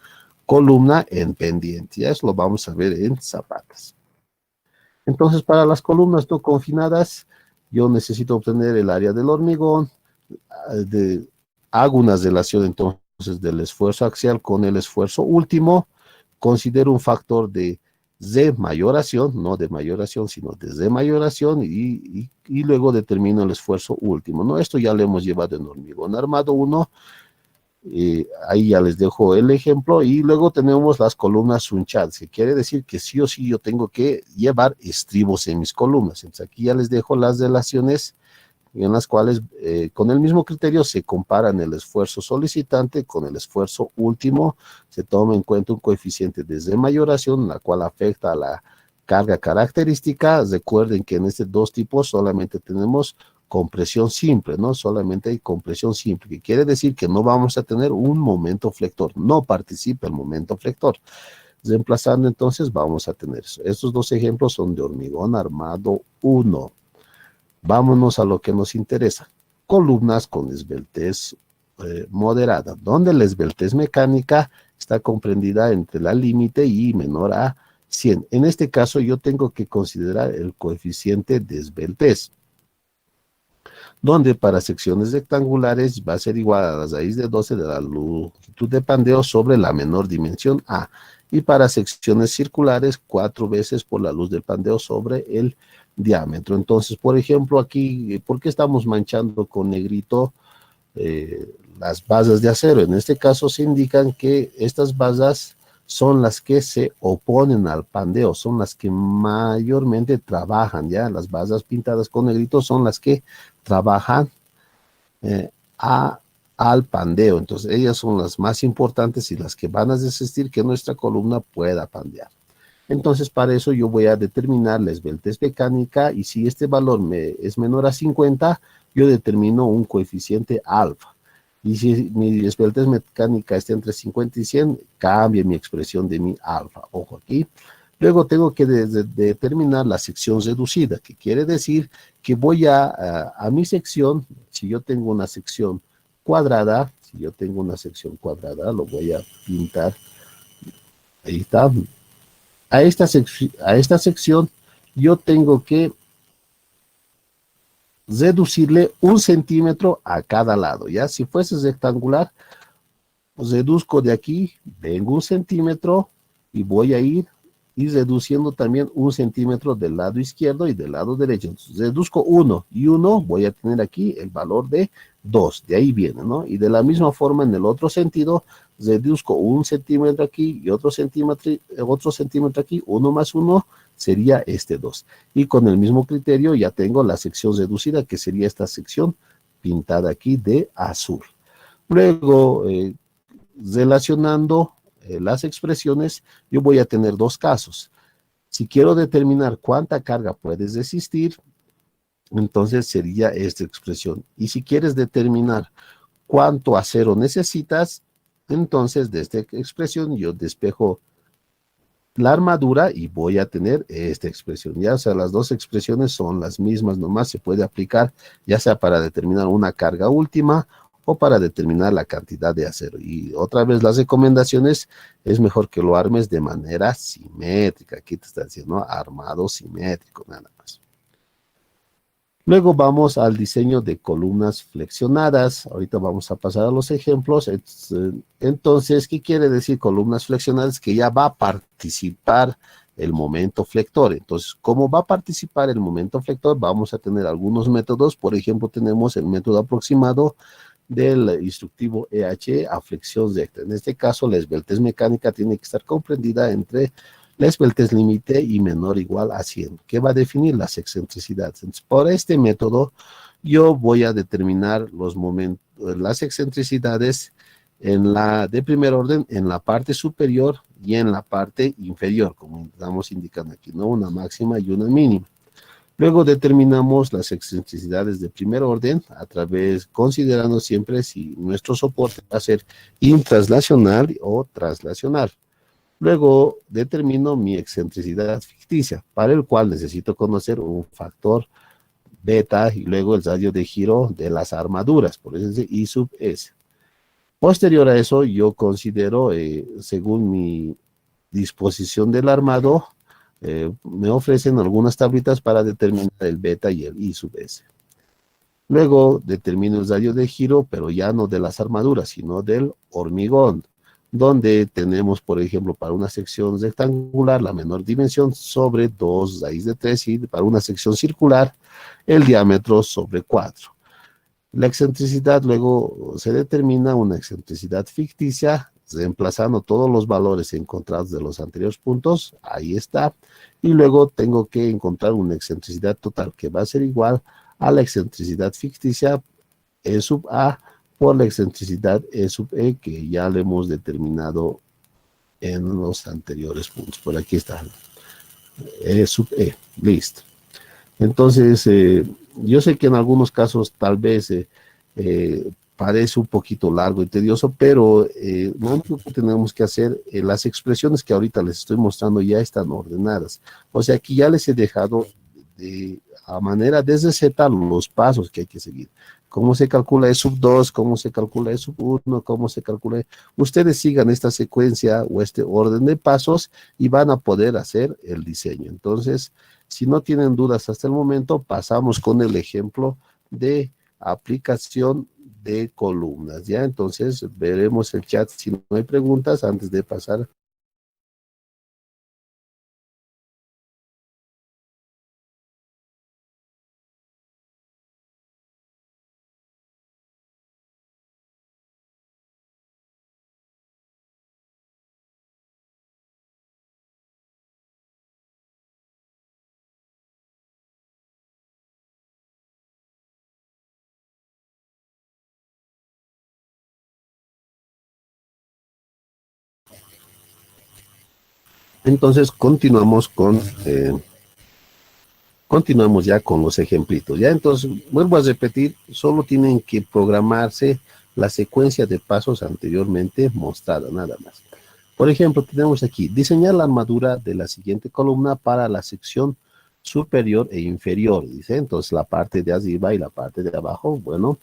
columna en pendiente. Ya eso lo vamos a ver en zapatas. Entonces, para las columnas no confinadas, yo necesito obtener el área del hormigón, hago una relación entonces del esfuerzo axial con el esfuerzo último, considero un factor de mayoración, no de mayoración, sino de mayoración, y luego determino el esfuerzo último, ¿no? Esto ya lo hemos llevado en hormigón armado 1, ahí ya les dejo el ejemplo, y luego tenemos las columnas sunchadas, que quiere decir que sí o sí yo tengo que llevar estribos en mis columnas. Entonces aquí ya les dejo las relaciones en las cuales con el mismo criterio se comparan el esfuerzo solicitante con el esfuerzo último, se toma en cuenta un coeficiente de mayoración, la cual afecta a la carga característica. Recuerden que en estos dos tipos solamente tenemos compresión simple, ¿no? Solamente hay compresión simple, que quiere decir que no vamos a tener un momento flector, no participa el momento flector. Reemplazando entonces vamos a tener eso. Estos dos ejemplos son de hormigón armado 1. Vámonos a lo que nos interesa. Columnas con esbeltez moderada, donde la esbeltez mecánica está comprendida entre la límite y menor a 100. En este caso yo tengo que considerar el coeficiente de esbeltez, donde para secciones rectangulares va a ser igual a la raíz de 12 de la longitud de pandeo sobre la menor dimensión A, y para secciones circulares 4 veces por la luz del pandeo sobre el diámetro. Entonces, por ejemplo, aquí, ¿por qué estamos manchando con negrito las basas de acero? En este caso se indican que estas basas son las que se oponen al pandeo, son las que mayormente trabajan, ¿ya? Las basas pintadas con negrito son las que trabajan eh, a, al pandeo. Entonces, ellas son las más importantes y las que van a resistir que nuestra columna pueda pandear. Entonces, para eso yo voy a determinar la esbeltez mecánica, y si este valor es menor a 50, yo determino un coeficiente alfa. Y si mi esbeltez mecánica está entre 50 y 100, cambia mi expresión de mi alfa. Ojo aquí. Luego tengo que determinar la sección reducida, que quiere decir que voy a mi sección, si yo tengo una sección cuadrada, lo voy a pintar. Ahí está. A esta sección yo tengo que reducirle 1 centímetro a cada lado, ¿ya? Si fuese rectangular, reduzco de aquí, vengo 1 centímetro y voy a ir reduciendo también 1 centímetro del lado izquierdo y del lado derecho. Entonces, reduzco 1 y 1, voy a tener aquí el valor de 2, de ahí viene, ¿no? Y de la misma forma en el otro sentido, reduzco 1 centímetro aquí y otro centímetro aquí, 1 más 1 sería este 2. Y con el mismo criterio ya tengo la sección reducida, que sería esta sección pintada aquí de azul. Luego, relacionando las expresiones, yo voy a tener dos casos. Si quiero determinar cuánta carga puedes resistir, entonces sería esta expresión. Y si quieres determinar cuánto acero necesitas, entonces de esta expresión yo despejo la armadura y voy a tener esta expresión. Ya, o sea, las dos expresiones son las mismas, nomás se puede aplicar ya sea para determinar una carga última o para determinar la cantidad de acero. Y otra vez las recomendaciones, es mejor que lo armes de manera simétrica. Aquí te está diciendo, ¿no? Armado simétrico, nada más. Luego vamos al diseño de columnas flexionadas. Ahorita vamos a pasar a los ejemplos. Entonces, ¿qué quiere decir columnas flexionadas? Que ya va a participar el momento flector. Entonces, ¿cómo va a participar el momento flector? Vamos a tener algunos métodos. Por ejemplo, tenemos el método aproximado del instructivo EHE a flexión recta. En este caso, la esbeltez mecánica tiene que estar comprendida entre la esbeltez límite y menor o igual a 100, que va a definir las excentricidades. Entonces, por este método, yo voy a determinar los momentos, las excentricidades de primer orden en la parte superior y en la parte inferior, como estamos indicando aquí, ¿no? Una máxima y una mínima. Luego determinamos las excentricidades de primer orden considerando siempre si nuestro soporte va a ser intranslacional o translacional. Luego determino mi excentricidad ficticia, para el cual necesito conocer un factor beta y luego el radio de giro de las armaduras, por eso es I sub S. Posterior a eso, yo considero, según mi disposición del armado, me ofrecen algunas tablitas para determinar el beta y el I sub S. Luego determino el radio de giro, pero ya no de las armaduras, sino del hormigón, donde tenemos, por ejemplo, para una sección rectangular, la menor dimensión sobre 2 raíz de 3, y para una sección circular, el diámetro sobre 4. La excentricidad luego se determina una excentricidad ficticia, reemplazando todos los valores encontrados de los anteriores puntos, ahí está, y luego tengo que encontrar una excentricidad total que va a ser igual a la excentricidad ficticia E sub A por la excentricidad E sub E que ya le hemos determinado en los anteriores puntos. Por aquí está, E sub E, listo. Entonces, yo sé que en algunos casos tal vez parece un poquito largo y tedioso, pero lo único que tenemos que hacer, las expresiones que ahorita les estoy mostrando ya están ordenadas. O sea, aquí ya les he dejado a manera de recetar los pasos que hay que seguir. Cómo se calcula E sub 2, cómo se calcula E sub 1, cómo se calcula. Ustedes sigan esta secuencia o este orden de pasos y van a poder hacer el diseño. Entonces, si no tienen dudas hasta el momento, pasamos con el ejemplo de aplicación de columnas, ¿ya? Entonces, veremos el chat si no hay preguntas antes de pasar. Entonces, continuamos ya con los ejemplitos, ¿ya? Entonces, vuelvo a repetir, solo tienen que programarse la secuencia de pasos anteriormente mostrada, nada más. Por ejemplo, tenemos aquí, diseñar la armadura de la siguiente columna para la sección superior e inferior, dice. Entonces, la parte de arriba y la parte de abajo, bueno,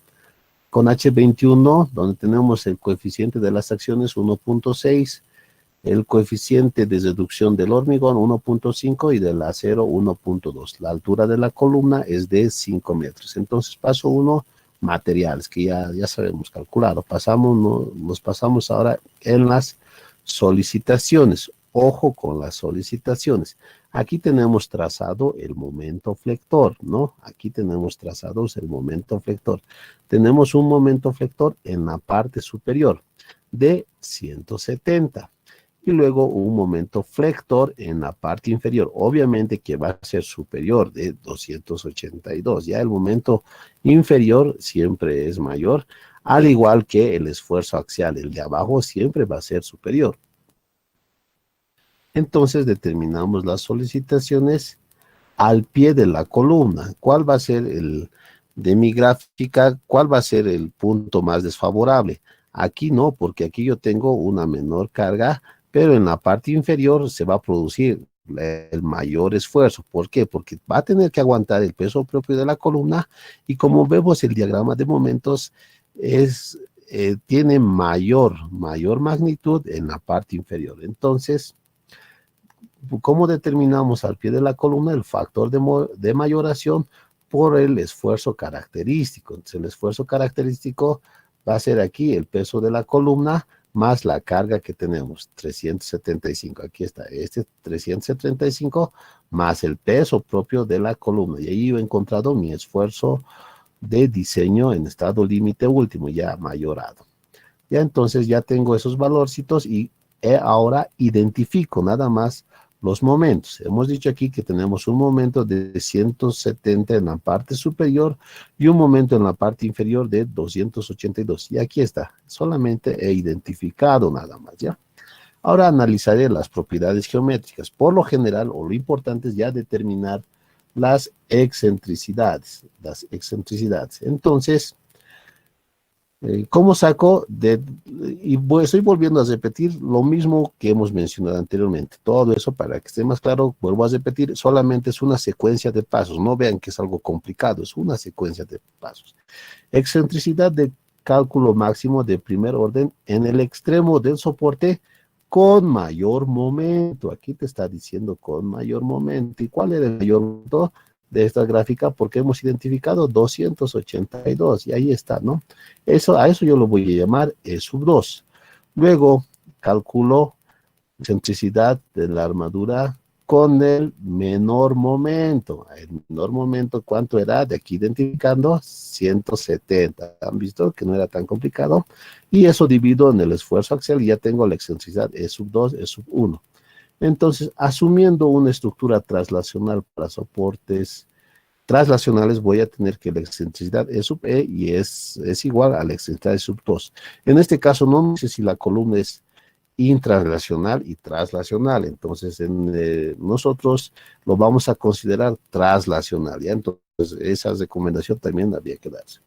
con H21, donde tenemos el coeficiente de las acciones 1.6, el coeficiente de reducción del hormigón 1.5 y del acero 1.2. La altura de la columna es de 5 metros. Entonces, paso 1, materiales, que ya sabemos calcular. Nos pasamos ahora en las solicitaciones. Ojo con las solicitaciones. Aquí tenemos trazado el momento flector, ¿no? Aquí tenemos trazados el momento flector. Tenemos un momento flector en la parte superior de 170. Y luego un momento flector en la parte inferior, obviamente que va a ser superior de 282, ya el momento inferior siempre es mayor, al igual que el esfuerzo axial, el de abajo siempre va a ser superior. Entonces determinamos las solicitaciones al pie de la columna. ¿Cuál va a ser de mi gráfica, cuál va a ser el punto más desfavorable? Aquí no, porque aquí yo tengo una menor carga, pero en la parte inferior se va a producir el mayor esfuerzo. ¿Por qué? Porque va a tener que aguantar el peso propio de la columna y como vemos el diagrama de momentos tiene mayor magnitud en la parte inferior. Entonces, ¿cómo determinamos al pie de la columna el factor de mayoración? Por el esfuerzo característico. Entonces, el esfuerzo característico va a ser aquí el peso de la columna más la carga que tenemos, 375. Aquí está, 375 más el peso propio de la columna. Y ahí yo he encontrado mi esfuerzo de diseño en estado límite último, ya mayorado. Ya entonces ya tengo esos valorcitos y ahora identifico nada más los momentos. Hemos dicho aquí que tenemos un momento de 170 en la parte superior y un momento en la parte inferior de 282. Y aquí está, solamente he identificado nada más, ¿ya? Ahora analizaré las propiedades geométricas. Por lo general, o lo importante es ya determinar las excentricidades. Entonces, ¿cómo saco? Estoy volviendo a repetir lo mismo que hemos mencionado anteriormente. Todo eso, para que esté más claro, vuelvo a repetir, solamente es una secuencia de pasos. No vean que es algo complicado, es una secuencia de pasos. Excentricidad de cálculo máximo de primer orden en el extremo del soporte con mayor momento. Aquí te está diciendo con mayor momento. ¿Y cuál era el mayor momento de esta gráfica? Porque hemos identificado 282 y ahí está, ¿no? A eso yo lo voy a llamar E sub 2. Luego calculo excentricidad de la armadura con el menor momento. El menor momento, ¿cuánto era? De aquí identificando 170. ¿Han visto que no era tan complicado? Y eso divido en el esfuerzo axial y ya tengo la excentricidad E sub 2, E sub 1. Entonces, asumiendo una estructura traslacional para soportes traslacionales, voy a tener que la excentricidad E sub E y es igual a la excentricidad E sub 2. En este caso, no sé si la columna es intranslacional y traslacional. Entonces, nosotros lo vamos a considerar traslacional, ¿ya? Entonces, esa recomendación también había que darse.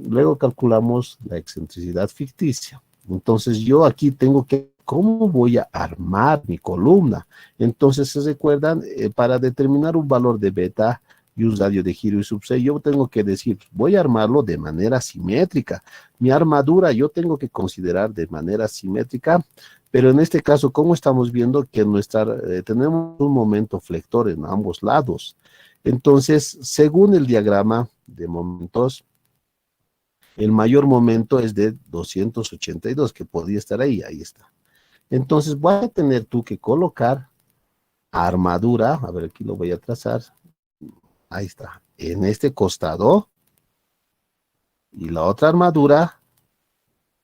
Luego calculamos la excentricidad ficticia. Entonces, yo aquí tengo que, ¿cómo voy a armar mi columna? Entonces, ¿se recuerdan? Para determinar un valor de beta y un radio de giro y sub C, yo tengo que decir, voy a armarlo de manera simétrica. Mi armadura yo tengo que considerar de manera simétrica, pero en este caso, como estamos viendo que tenemos un momento flector en ambos lados. Entonces, según el diagrama de momentos, el mayor momento es de 282, que podría estar ahí está. Entonces, voy a tener tú que colocar armadura, a ver, aquí lo voy a trazar, ahí está, en este costado, y la otra armadura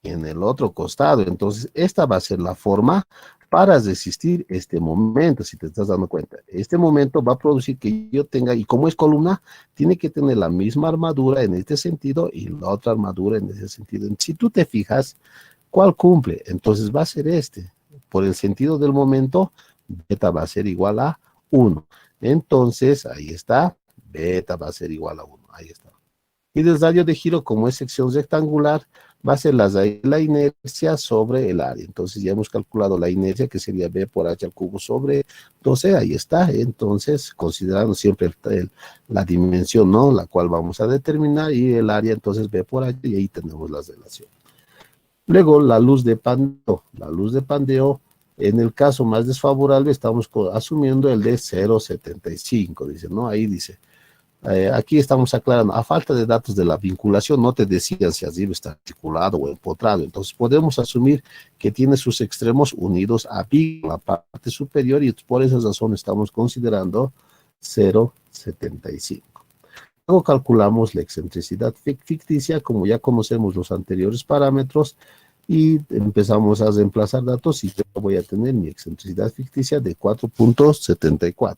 en el otro costado. Entonces, esta va a ser la forma para resistir este momento, si te estás dando cuenta. Este momento va a producir que yo tenga, y como es columna, tiene que tener la misma armadura en este sentido y la otra armadura en ese sentido. Si tú te fijas, ¿cuál cumple? Entonces va a ser este. Por el sentido del momento, beta va a ser igual a 1. Entonces, ahí está, beta va a ser igual a 1. Ahí está. Y el radio de giro, como es sección rectangular, va a ser la inercia sobre el área. Entonces ya hemos calculado la inercia, que sería B por H al cubo sobre 12, ahí está. Entonces, considerando siempre la dimensión, ¿no? La cual vamos a determinar, y el área, entonces B por H, y ahí tenemos la relación. Luego, la luz de pandeo. La luz de pandeo, en el caso más desfavorable, estamos asumiendo el de 0,75, dice, ¿no? Ahí dice. Aquí estamos aclarando, a falta de datos de la vinculación, no te decían si arriba está articulado o empotrado. Entonces podemos asumir que tiene sus extremos unidos a pi, la parte superior, y por esa razón estamos considerando 0,75. Luego calculamos la excentricidad ficticia, como ya conocemos los anteriores parámetros, y empezamos a reemplazar datos, y yo voy a tener mi excentricidad ficticia de 4,74.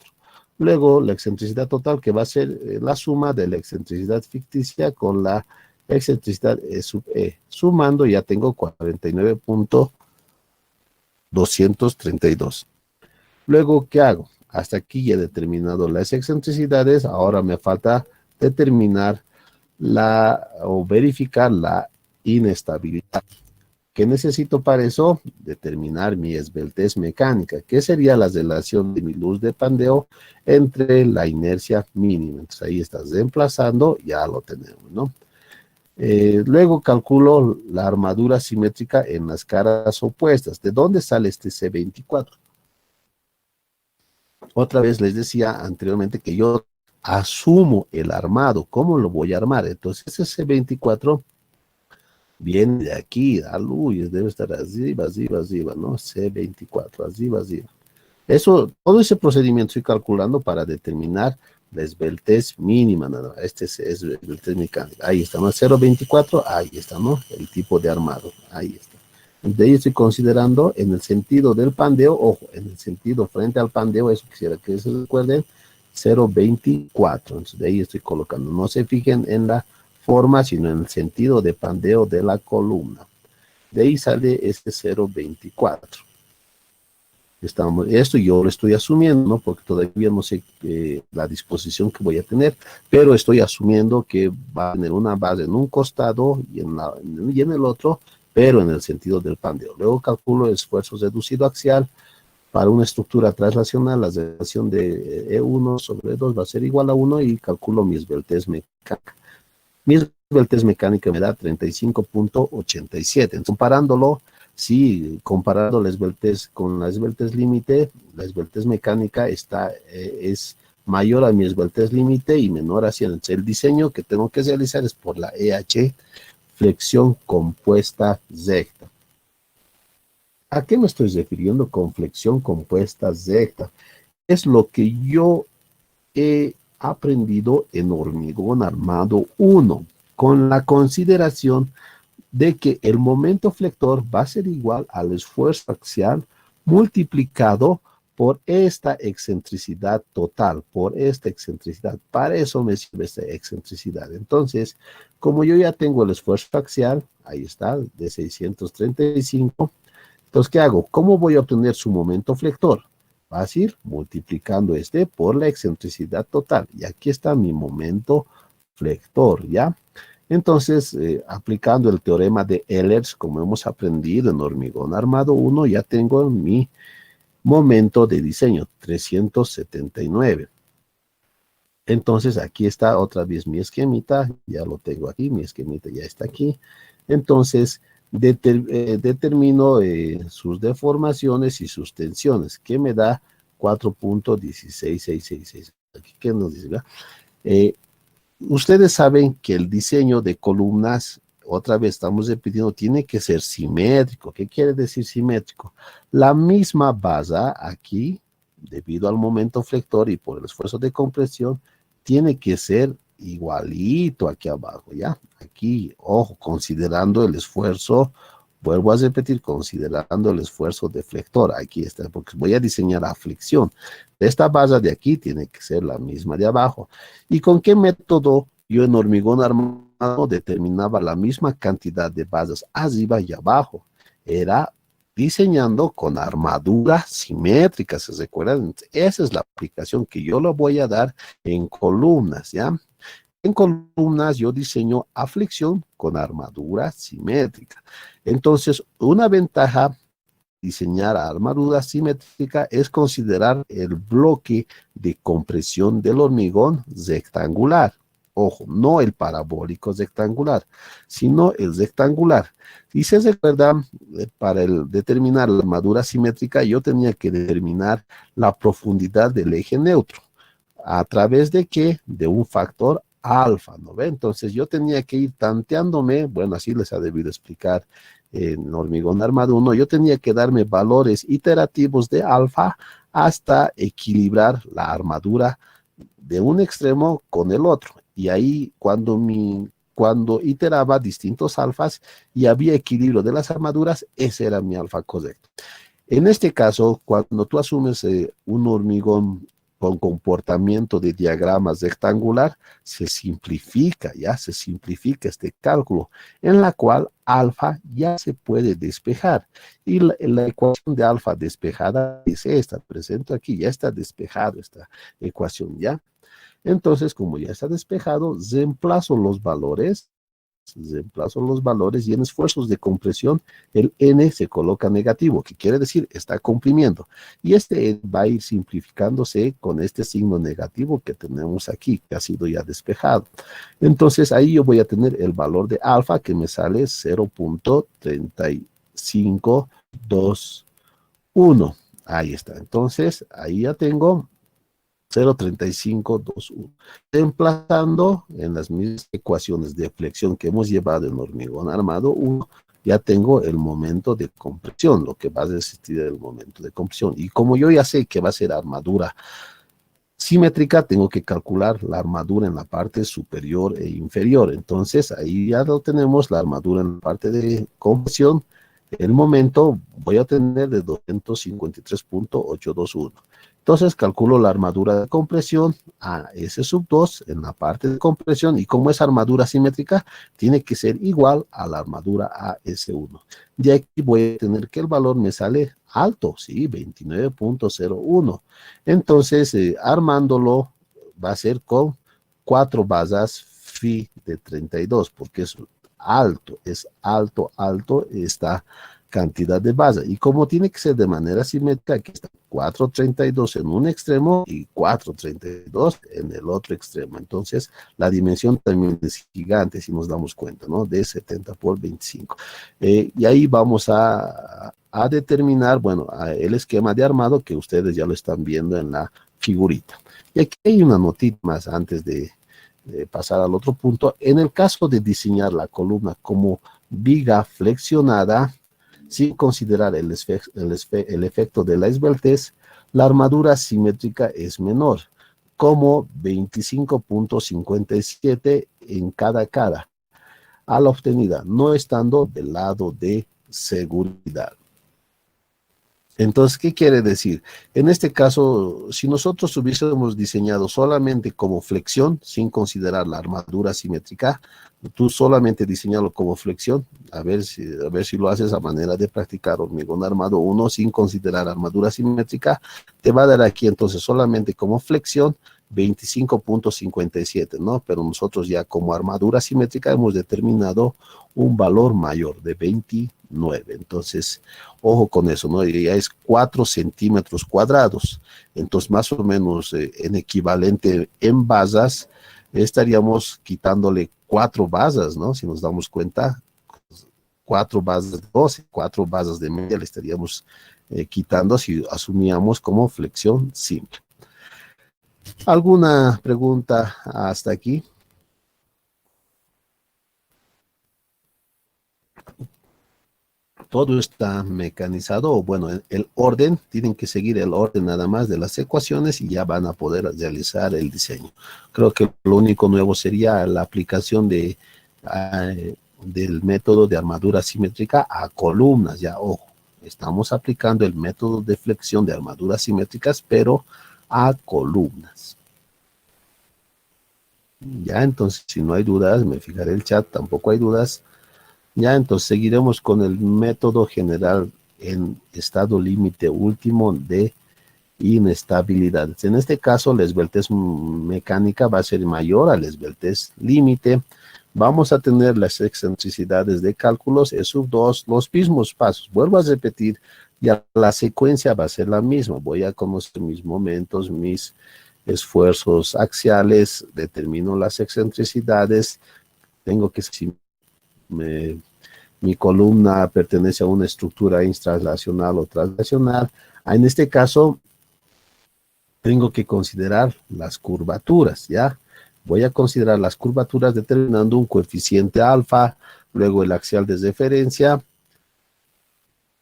Luego, la excentricidad total, que va a ser la suma de la excentricidad ficticia con la excentricidad E sub E. Sumando, ya tengo 49,232. Luego, ¿qué hago? Hasta aquí ya he determinado las excentricidades. Ahora me falta determinar o verificar la inestabilidad. ¿Qué necesito para eso? Determinar mi esbeltez mecánica. ¿Qué sería la relación de mi luz de pandeo entre la inercia mínima? Entonces ahí estás reemplazando, ya lo tenemos, ¿no? Luego calculo la armadura simétrica en las caras opuestas. ¿De dónde sale este C24? Otra vez les decía anteriormente que yo asumo el armado. ¿Cómo lo voy a armar? Entonces ese C24 viene de aquí, da luz, debe estar arriba, ¿no? C24, arriba. Todo ese procedimiento estoy calculando para determinar la esbeltez mínima, nada más. Este es esbeltez mecánica. Ahí está, ¿no? 0.24, ahí está, ¿no? El tipo de armado, ahí está. De ahí estoy considerando en el sentido del pandeo, ojo, en el sentido frente al pandeo, eso quisiera que se recuerden, 0.24. Entonces de ahí estoy colocando. No se fijen en la forma, sino en el sentido de pandeo de la columna. De ahí sale este 0.24. Esto yo lo estoy asumiendo, ¿no? Porque todavía no sé la disposición que voy a tener, pero estoy asumiendo que va a tener una base en un costado y en el otro, pero en el sentido del pandeo. Luego calculo esfuerzo reducido axial para una estructura traslacional. La relación de E1 sobre E2 va a ser igual a 1 y calculo mi esbeltez mecánica. Mi esbeltez mecánica me da 35.87. Comparándolo, sí, comparando la esbeltez con la esbeltez límite, la esbeltez mecánica es mayor a mi esbeltez límite y menor hacia el diseño que tengo que realizar es por la EH, flexión compuesta recta. ¿A qué me estoy refiriendo con flexión compuesta recta? Es lo que yo he aprendido en hormigón armado 1, con la consideración de que el momento flector va a ser igual al esfuerzo axial multiplicado por esta excentricidad total, por esta excentricidad. Para eso me sirve esta excentricidad. Entonces, como yo ya tengo el esfuerzo axial, ahí está, de 635, entonces, ¿qué hago? ¿Cómo voy a obtener su momento flector? Fácil, multiplicando este por la excentricidad total. Y aquí está mi momento flector, ¿ya? Entonces, aplicando el teorema de Ehlers, como hemos aprendido en hormigón armado 1, ya tengo mi momento de diseño, 379. Entonces, aquí está otra vez mi esquemita, ya lo tengo aquí, mi esquemita ya está aquí. Entonces, determino sus deformaciones y sus tensiones, que me da 4.16666. Aquí, ¿qué nos dice? Ustedes saben que el diseño de columnas, otra vez estamos repitiendo, tiene que ser simétrico. ¿Qué quiere decir simétrico? La misma base aquí, debido al momento flector y por el esfuerzo de compresión, tiene que ser igualito aquí abajo, ¿ya? Aquí, ojo, considerando el esfuerzo, vuelvo a repetir, considerando el esfuerzo deflector, aquí está, porque voy a diseñar la flexión. Esta base de aquí tiene que ser la misma de abajo. ¿Y con qué método yo en hormigón armado determinaba la misma cantidad de bases arriba y abajo? Era diseñando con armadura simétrica, ¿se recuerdan? Esa es la aplicación que yo lo voy a dar en columnas, ¿ya? En columnas yo diseño aflexión con armadura simétrica. Entonces, una ventaja diseñar armadura simétrica es considerar el bloque de compresión del hormigón rectangular. Ojo, no el parabólico rectangular, sino el rectangular. Y se recuerda, para determinar la armadura simétrica, yo tenía que determinar la profundidad del eje neutro. ¿A través de qué? De un factor alfa, ¿no ve? Entonces yo tenía que ir tanteándome, bueno, así les ha debido explicar en hormigón armado 1, yo tenía que darme valores iterativos de alfa hasta equilibrar la armadura de un extremo con el otro. Y ahí cuando iteraba distintos alfas y había equilibrio de las armaduras, ese era mi alfa correcto. En este caso, cuando tú asumes un hormigón con comportamiento de diagramas rectangular, se simplifica, ya se simplifica este cálculo, en la cual alfa ya se puede despejar. Y la ecuación de alfa despejada es esta, presento aquí, ya está despejado esta ecuación, ¿ya? Entonces, como ya está despejado, reemplazo los valores y en esfuerzos de compresión el n se coloca negativo, que quiere decir está comprimiendo. Y este va a ir simplificándose con este signo negativo que tenemos aquí, que ha sido ya despejado. Entonces ahí yo voy a tener el valor de alfa que me sale 0.3521. Ahí está. Entonces ahí ya tengo 0.3521. Reemplazando en las mismas ecuaciones de flexión que hemos llevado en hormigón armado 1, ya tengo el momento de compresión, lo que va a resistir el momento de compresión. Y como yo ya sé que va a ser armadura simétrica, tengo que calcular la armadura en la parte superior e inferior. Entonces, ahí ya lo tenemos, la armadura en la parte de compresión. El momento voy a tener de 253.821. Entonces, calculo la armadura de compresión a S sub 2 en la parte de compresión, y como es armadura simétrica, tiene que ser igual a la armadura a S1. De aquí voy a tener que el valor me sale alto, ¿sí? 29.01. Entonces, armándolo va a ser con 4 basas phi de 32, porque es alto esta cantidad de basas. Y como tiene que ser de manera simétrica, aquí está 432 en un extremo y 432 en el otro extremo. Entonces, la dimensión también es gigante, si nos damos cuenta, ¿no? De 70 por 25. Y ahí vamos a determinar, bueno, el esquema de armado que ustedes ya lo están viendo en la figurita. Y aquí hay una notita más antes de pasar al otro punto. En el caso de diseñar la columna como viga flexionada, sin considerar el efecto de la esbeltez, la armadura simétrica es menor, como 25.57 en cada cara, a la obtenida, no estando del lado de seguridad. Entonces, ¿qué quiere decir? En este caso, si nosotros hubiésemos diseñado solamente como flexión, sin considerar la armadura simétrica, tú solamente diseñarlo como flexión, a ver si lo haces a manera de practicar hormigón armado 1 sin considerar armadura simétrica, te va a dar aquí entonces solamente como flexión 25.57, ¿no? Pero nosotros ya como armadura simétrica hemos determinado un valor mayor de 29. Entonces, ojo con eso, ¿no? Y ya es 4 centímetros cuadrados. Entonces, más o menos en equivalente en basas, estaríamos quitándole 4 basas, ¿no? Si nos damos cuenta, 4 basas de 12, 4 basas de media le estaríamos quitando si asumíamos como flexión simple. ¿Alguna pregunta hasta aquí? Todo está mecanizado, o bueno, el orden, tienen que seguir el orden nada más de las ecuaciones y ya van a poder realizar el diseño. Creo que lo único nuevo sería la aplicación del método de armadura simétrica a columnas. Ya, ojo, estamos aplicando el método de flexión de armaduras simétricas, pero a columnas. Ya, entonces, si no hay dudas, me fijaré el chat, tampoco hay dudas. Ya, entonces seguiremos con el método general en estado límite último de inestabilidad. En este caso, la esbeltez mecánica va a ser mayor a la esbeltez límite. Vamos a tener las excentricidades de cálculos, E sub 2, los mismos pasos. Vuelvo a repetir, ya la secuencia va a ser la misma. Voy a conocer mis momentos, mis esfuerzos axiales, determino las excentricidades, tengo que si mi columna pertenece a una estructura instranslacional o translacional. En este caso, tengo que considerar las curvaturas, ¿ya? Voy a considerar las curvaturas determinando un coeficiente alfa, luego el axial de referencia,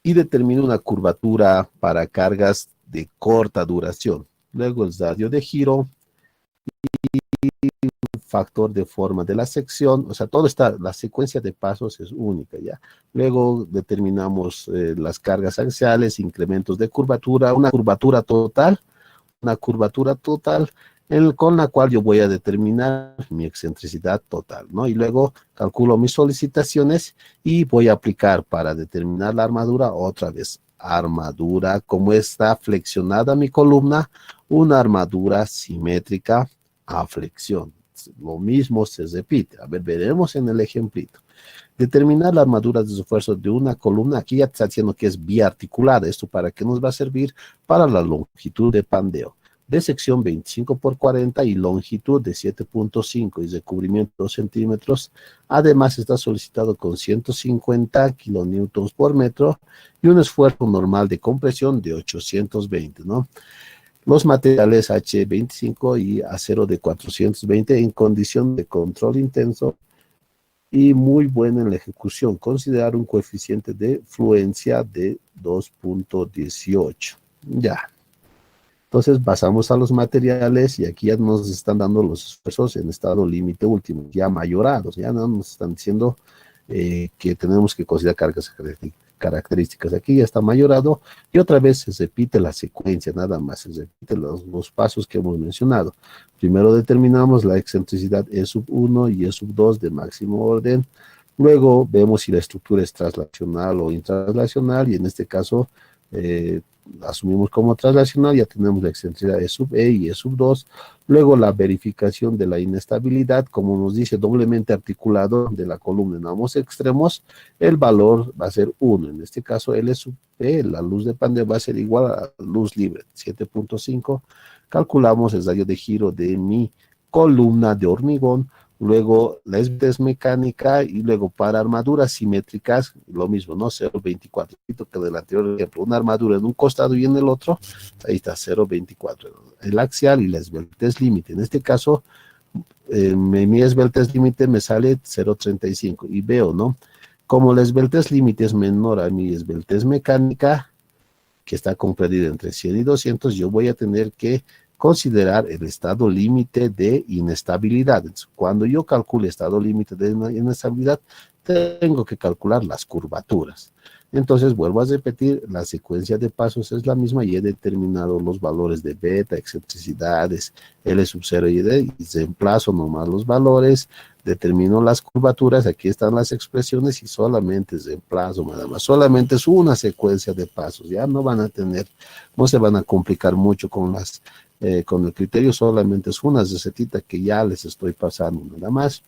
y determino una curvatura para cargas de corta duración. Luego el radio de giro, factor de forma de la sección, o sea, todo está, la secuencia de pasos es única, ¿ya? Luego determinamos las cargas axiales, incrementos de curvatura, una curvatura total con la cual yo voy a determinar mi excentricidad total, ¿no? Y luego calculo mis solicitaciones y voy a aplicar para determinar la armadura otra vez. Armadura, como está flexionada mi columna, una armadura simétrica a flexión. Lo mismo se repite. A ver, veremos en el ejemplito. Determinar la armadura de esfuerzo de una columna. Aquí ya está diciendo que es biarticulada. ¿Esto para qué nos va a servir? Para la longitud de pandeo. De sección 25 por 40 y longitud de 7.5 y recubrimiento 2 centímetros. Además está solicitado con 150 kilonewtons por metro y un esfuerzo normal de compresión de 820, ¿no? Los materiales H25 y acero de 420 en condición de control intenso y muy buena en la ejecución. Considerar un coeficiente de fluencia de 2.18. Ya. Entonces pasamos a los materiales y aquí ya nos están dando los esfuerzos en estado límite último, ya mayorados, ya no nos están diciendo que tenemos que considerar características. Aquí ya está mayorado y otra vez se repite la secuencia, nada más, se repite los pasos que hemos mencionado. Primero determinamos la excentricidad E sub 1 y E sub 2 de máximo orden. Luego vemos si la estructura es translacional o intranslacional y en este caso asumimos como translacional, ya tenemos la excentricidad E sub E y E sub 2. Luego la verificación de la inestabilidad, como nos dice doblemente articulado de la columna en ambos extremos, el valor va a ser 1. En este caso L sub P, la luz de Pandé, va a ser igual a luz libre, 7.5. Calculamos el radio de giro de mi columna de hormigón. Luego la esbeltez mecánica y luego para armaduras simétricas, lo mismo, ¿no? 0.24, que del anterior ejemplo, una armadura en un costado y en el otro, ahí está 0.24, el axial y la esbeltez límite. En este caso, mi esbeltez límite me sale 0.35 y veo, ¿no? Como la esbeltez límite es menor a mi esbeltez mecánica, que está comprendida entre 100 y 200, yo voy a tener que considerar el estado límite de inestabilidad. Entonces, cuando yo calcule estado límite de inestabilidad, tengo que calcular las curvaturas. Entonces, vuelvo a repetir, la secuencia de pasos es la misma y he determinado los valores de beta, excentricidades, L sub 0 y D, y reemplazo nomás los valores, determino las curvaturas, aquí están las expresiones y solamente reemplazo nada más. Solamente es una secuencia de pasos, ya no van a tener, no se van a complicar mucho con con el criterio, solamente es una recetita que ya les estoy pasando nada más.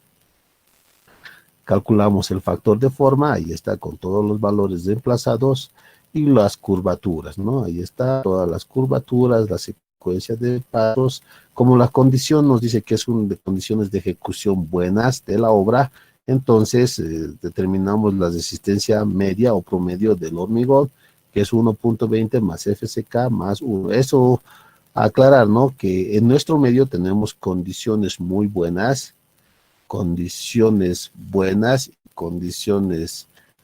Calculamos el factor de forma, ahí está con todos los valores reemplazados y las curvaturas, ¿no? Ahí está todas las curvaturas, la secuencia de pasos, como la condición nos dice que es de condiciones de ejecución buenas de la obra, entonces determinamos la resistencia media o promedio del hormigón, que es 1.20 más FCK más 1. Eso aclarar, ¿no? Que en nuestro medio tenemos condiciones muy buenas, condiciones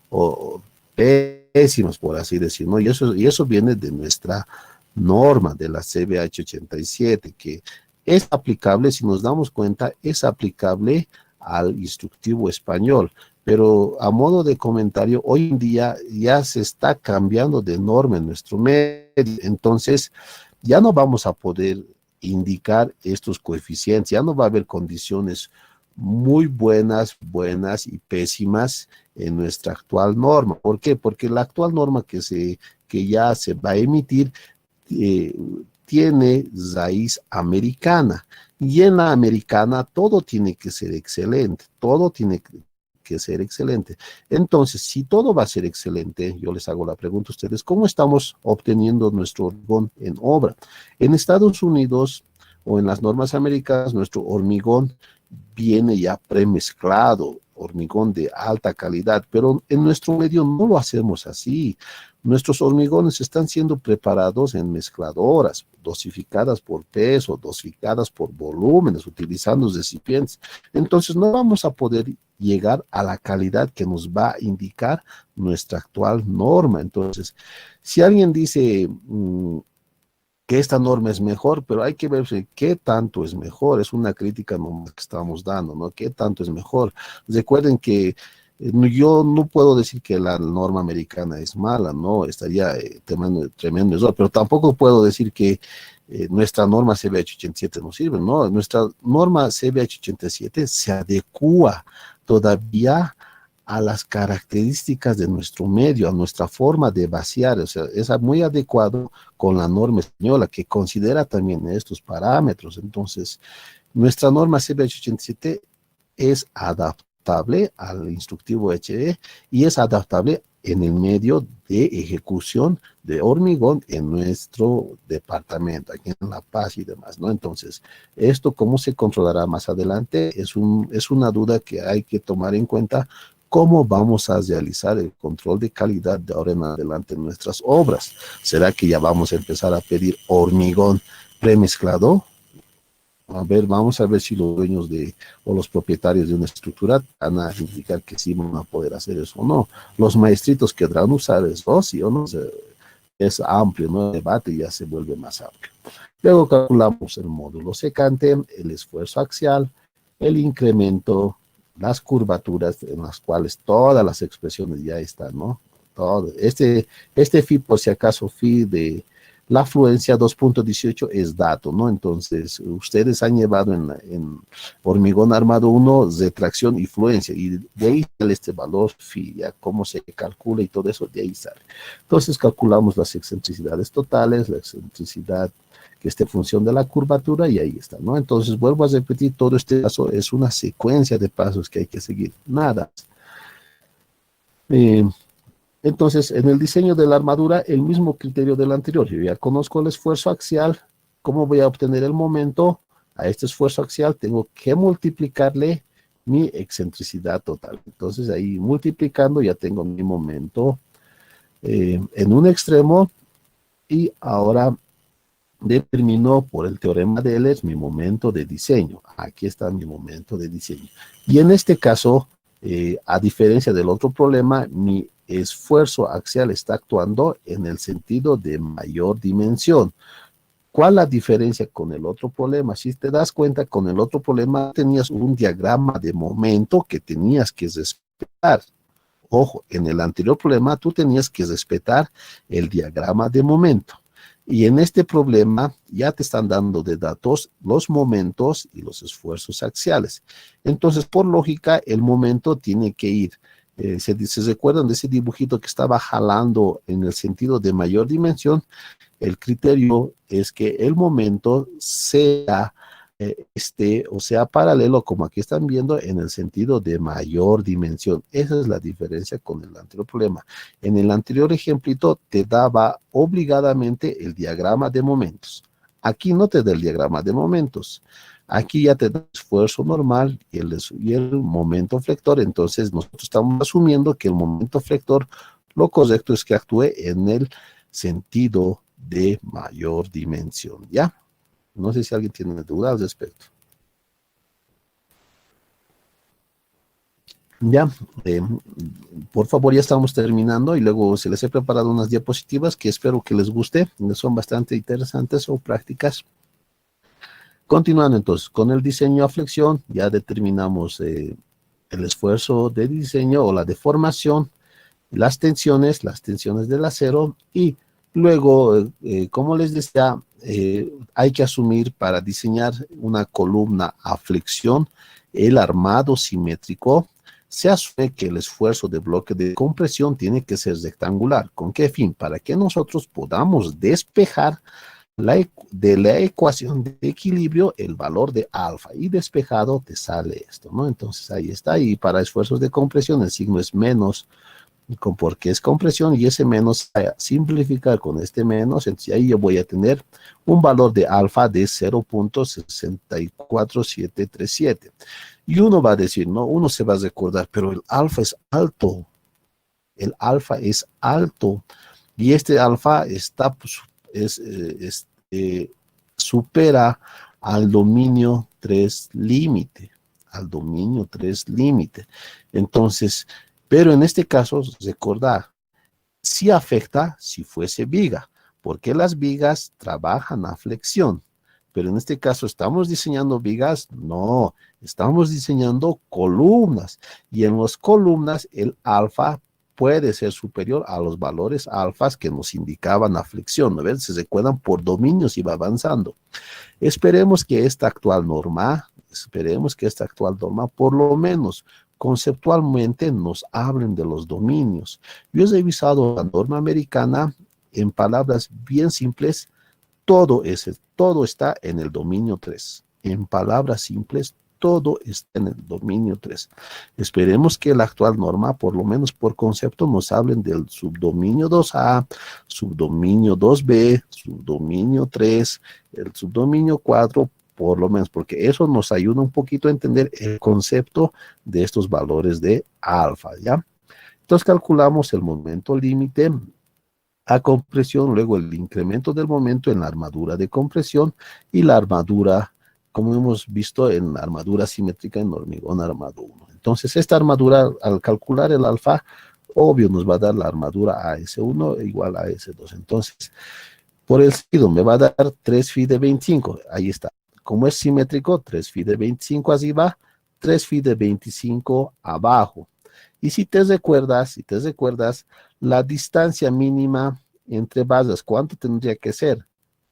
o pésimas, por así decirlo, ¿no? Y eso viene de nuestra norma, de la CBH 87, que es aplicable, si nos damos cuenta, es aplicable al instructivo español. Pero a modo de comentario, hoy en día ya se está cambiando de norma en nuestro medio, entonces ya no vamos a poder indicar estos coeficientes, ya no va a haber condiciones muy buenas y pésimas en nuestra actual norma. ¿Por qué? Porque la actual norma que ya se va a emitir tiene raíz americana, y en la americana todo tiene que ser excelente, todo tiene que ser excelente. Entonces, si todo va a ser excelente, yo les hago la pregunta a ustedes, ¿cómo estamos obteniendo nuestro hormigón en obra? En Estados Unidos o en las normas americanas, nuestro hormigón viene ya premezclado, hormigón de alta calidad, pero en nuestro medio no lo hacemos así. Nuestros hormigones están siendo preparados en mezcladoras, dosificadas por peso, dosificadas por volúmenes, utilizando recipientes. Entonces no vamos a poder llegar a la calidad que nos va a indicar nuestra actual norma. Entonces, si alguien dice que esta norma es mejor, pero hay que ver qué tanto es mejor, es una crítica nomás que estamos dando, ¿no? ¿Qué tanto es mejor? Recuerden que yo no puedo decir que la norma americana es mala, ¿no? Estaría tremendo error, pero tampoco puedo decir que nuestra norma CBH 87 no sirve, ¿no? Nuestra norma CBH 87 se adecua todavía a las características de nuestro medio, a nuestra forma de vaciar, o sea, es muy adecuado con la norma española que considera también estos parámetros. Entonces, nuestra norma CBH 87 es adaptable al instructivo HE y es adaptable en el medio de ejecución de hormigón en nuestro departamento, aquí en La Paz y demás, ¿no? Entonces, esto cómo se controlará más adelante es una duda que hay que tomar en cuenta. ¿Cómo vamos a realizar el control de calidad de ahora en adelante en nuestras obras? ¿Será que ya vamos a empezar a pedir hormigón premezclado? A ver, vamos a ver si los dueños o los propietarios de una estructura van a indicar que sí van a poder hacer eso o no. Los maestritos querrán usar eso, sí o no. Es amplio, ¿no? El debate ya se vuelve más amplio. Luego calculamos el módulo secante, el esfuerzo axial, el incremento, las curvaturas en las cuales todas las expresiones ya están, ¿no? Todo. Este phi, por si acaso, phi de la fluencia 2.18 es dato, ¿no? Entonces, ustedes han llevado en hormigón armado 1 de tracción y fluencia, y de ahí sale este valor phi, ya cómo se calcula y todo eso, de ahí sale. Entonces, calculamos las excentricidades totales, la excentricidad que esté en función de la curvatura, y ahí está, ¿no? Entonces, vuelvo a repetir, todo este paso es una secuencia de pasos que hay que seguir, nada. Eh, entonces, en el diseño de la armadura, el mismo criterio del anterior. Yo ya conozco el esfuerzo axial. ¿Cómo voy a obtener el momento? A este esfuerzo axial tengo que multiplicarle mi excentricidad total. Entonces, ahí multiplicando ya tengo mi momento en un extremo, y ahora determino por el teorema de Ehlers mi momento de diseño. Aquí está mi momento de diseño. Y en este caso, a diferencia del otro problema, mi esfuerzo axial está actuando en el sentido de mayor dimensión. ¿Cuál la diferencia con el otro problema? Si te das cuenta, con el otro problema tenías un diagrama de momento que tenías que respetar. Ojo, en el anterior problema tú tenías que respetar el diagrama de momento. Y en este problema ya te están dando de datos los momentos y los esfuerzos axiales. Entonces, por lógica, el momento tiene que ir. ¿Se recuerdan de ese dibujito que estaba jalando en el sentido de mayor dimensión? El criterio es que el momento sea o sea paralelo, como aquí están viendo, en el sentido de mayor dimensión. Esa es la diferencia con el anterior problema. En el anterior ejemplito te daba obligadamente el diagrama de momentos. Aquí no te da el diagrama de momentos. Aquí ya te da el esfuerzo normal y el momento flector. Entonces nosotros estamos asumiendo que el momento flector, lo correcto es que actúe en el sentido de mayor dimensión, ¿ya? No sé si alguien tiene dudas al respecto. Ya, por favor, ya estamos terminando, y luego se les he preparado unas diapositivas que espero que les guste, son bastante interesantes o prácticas. Continuando entonces, con el diseño a flexión, ya determinamos el esfuerzo de diseño o la deformación, las tensiones del acero, y luego, como les decía, hay que asumir para diseñar una columna a flexión el armado simétrico. Se asume que el esfuerzo de bloque de compresión tiene que ser rectangular. ¿Con qué fin? Para que nosotros podamos despejar de la ecuación de equilibrio el valor de alfa, y despejado te sale esto, ¿no? Entonces ahí está, y para esfuerzos de compresión el signo es menos, porque es compresión, y ese menos a simplificar con este menos, entonces ahí yo voy a tener un valor de alfa de 0.64737. Y uno va a decir, no, uno se va a recordar, pero el alfa es alto, y este alfa está, pues, supera al dominio 3 límite, Entonces, pero en este caso, recordar, sí afecta si fuese viga, porque las vigas trabajan a flexión. Pero en este caso, ¿estamos diseñando vigas? No, estamos diseñando columnas. Y en las columnas, el alfa puede ser superior a los valores alfas que nos indicaban a flexión, ¿no ven? Se recuerdan, por dominios y va avanzando. Esperemos que esta actual norma, por lo menos conceptualmente, nos hablen de los dominios. Yo he revisado la norma americana. En palabras bien simples, todo está en el dominio 3. En palabras simples, todo está en el dominio 3. Esperemos que la actual norma, por lo menos por concepto, nos hablen del subdominio 2A, subdominio 2B, subdominio 3, el subdominio 4, por lo menos, porque eso nos ayuda un poquito a entender el concepto de estos valores de alfa, ¿ya? Entonces calculamos el momento límite a compresión, luego el incremento del momento en la armadura de compresión, y la armadura, como hemos visto en la armadura simétrica en hormigón armado 1. Entonces, esta armadura, al calcular el alfa, obvio nos va a dar la armadura AS1 igual a AS2. Entonces, Por el sentido me va a dar 3 phi de 25, ahí está. Como es simétrico, 3 phi de 25 arriba, 3 phi de 25 abajo. Y si te recuerdas, la distancia mínima entre bases, ¿cuánto tendría que ser?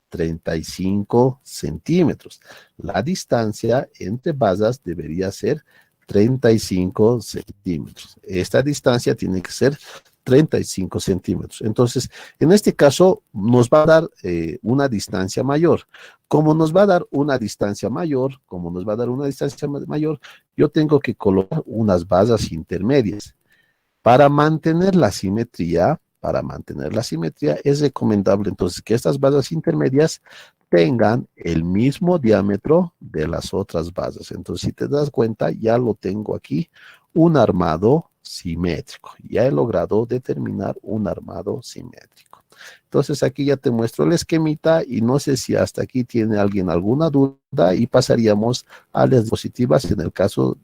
35 centímetros. La distancia entre bases debería ser 35 centímetros. Esta distancia tiene que ser 35 centímetros. Entonces, en este caso, nos va a dar una distancia mayor. Como nos va a dar una distancia mayor, yo tengo que colocar unas bases intermedias. Para mantener la simetría, es recomendable entonces que estas bases intermedias tengan el mismo diámetro de las otras bases. Entonces, si te das cuenta, ya lo tengo aquí, un armado simétrico. Ya he logrado determinar un armado simétrico. Entonces, aquí ya te muestro el esquemita y no sé si hasta aquí tiene alguien alguna duda y pasaríamos a las diapositivas en el caso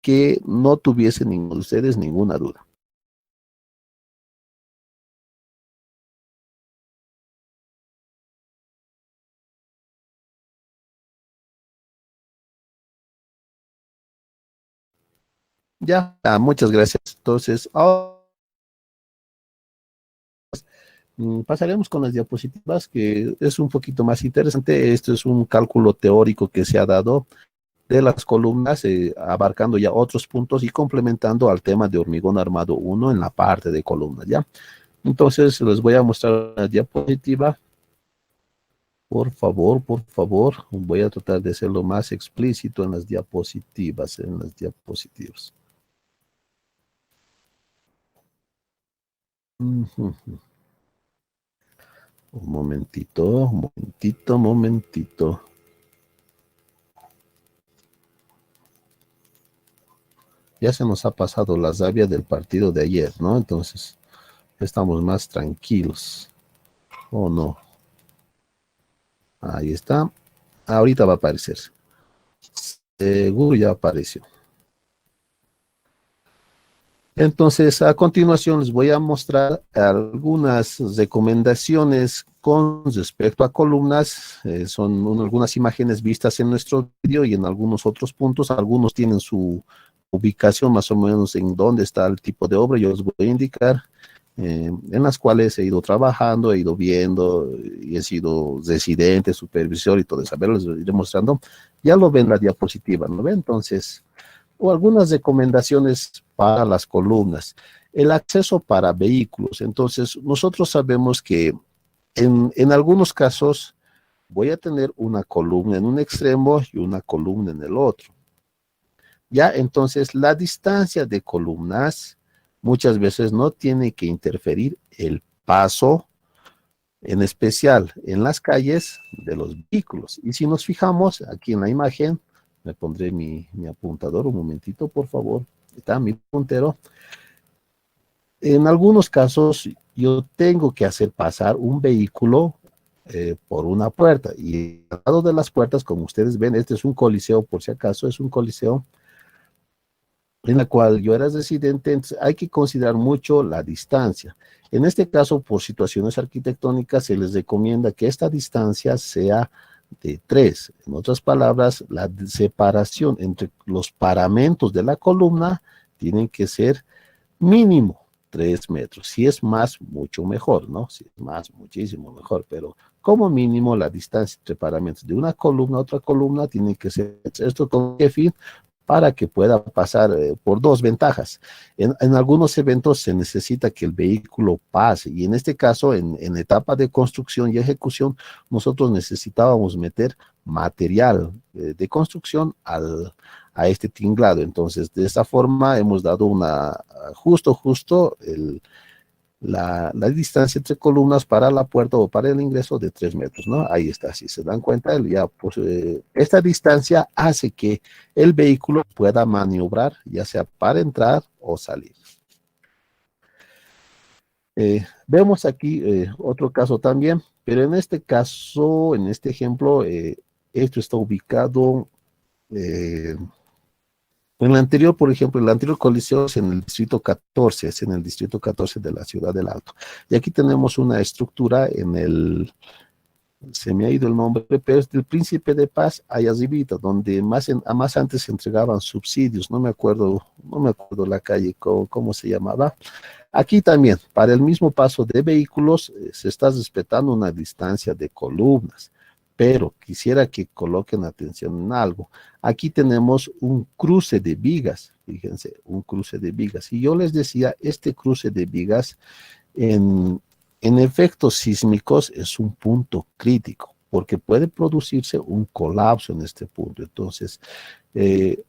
que no tuviese ninguno de ustedes ninguna duda. Ya, muchas gracias. Entonces, ahora pasaremos con las diapositivas, que es un poquito más interesante. Esto es un cálculo teórico que se ha dado de las columnas, abarcando ya otros puntos y complementando al tema de hormigón armado uno en la parte de columnas, ¿ya? Entonces, les voy a mostrar la diapositiva. Por favor, voy a tratar de hacerlo más explícito en las diapositivas. Ujú. Un momentito. Ya se nos ha pasado la rabia del partido de ayer, ¿no? Entonces, estamos más tranquilos. ¿O no? Ahí está. Ahorita va a aparecer. Seguro ya apareció. Entonces, a continuación les voy a mostrar algunas recomendaciones con respecto a columnas. Son algunas imágenes vistas en nuestro vídeo y en algunos otros puntos. Algunos tienen su ubicación más o menos en dónde está el tipo de obra. Yo les voy a indicar, en las cuales he ido trabajando, he ido viendo y he sido residente, supervisor y todo eso. A ver, les iré mostrando. Ya lo ven la diapositiva, ¿no ven? Entonces, o algunas recomendaciones para las columnas. El acceso para vehículos. Entonces, nosotros sabemos que en algunos casos voy a tener una columna en un extremo y una columna en el otro. Ya, entonces la distancia de columnas muchas veces no tiene que interferir el paso, en especial en las calles de los vehículos. Y si nos fijamos aquí en la imagen, me pondré mi apuntador un momentito, por favor. Está mi puntero. En algunos casos yo tengo que hacer pasar un vehículo por una puerta. Y al lado de las puertas, como ustedes ven, este es un coliseo, por si acaso, es un coliseo en la cual yo era residente. Entonces hay que considerar mucho la distancia. En este caso, por situaciones arquitectónicas, se les recomienda que esta distancia sea de 3. En otras palabras, la separación entre los paramentos de la columna tienen que ser mínimo 3 metros. Si es más, mucho mejor, ¿no? Si es más, muchísimo mejor, pero como mínimo la distancia entre paramentos de una columna a otra columna tiene que ser esto. ¿Con qué fin? Para que pueda pasar por dos ventajas. En algunos eventos se necesita que el vehículo pase, y en este caso, en etapa de construcción y ejecución, nosotros necesitábamos meter material de construcción a este tinglado. Entonces, de esta forma hemos dado justo la distancia entre columnas para la puerta o para el ingreso de 3 metros, ¿no? Ahí está, si se dan cuenta, ya, pues, esta distancia hace que el vehículo pueda maniobrar, ya sea para entrar o salir. Vemos aquí otro caso también, pero en este caso, en este ejemplo, esto está ubicado, eh, En la anterior, por ejemplo, en la anterior colisión es en el distrito 14, es en el distrito 14 de la ciudad del Alto. Y aquí tenemos una estructura en el, se me ha ido el nombre, pero es del Príncipe de Paz, allá arribita, donde más antes se entregaban subsidios, no me acuerdo la calle, cómo se llamaba. Aquí también, para el mismo paso de vehículos, se está respetando una distancia de columnas, pero quisiera que coloquen atención en algo. Aquí tenemos un cruce de vigas, fíjense, un cruce de vigas. Y yo les decía, este cruce de vigas en, en efectos sísmicos es un punto crítico, porque puede producirse un colapso en este punto. Entonces, eh,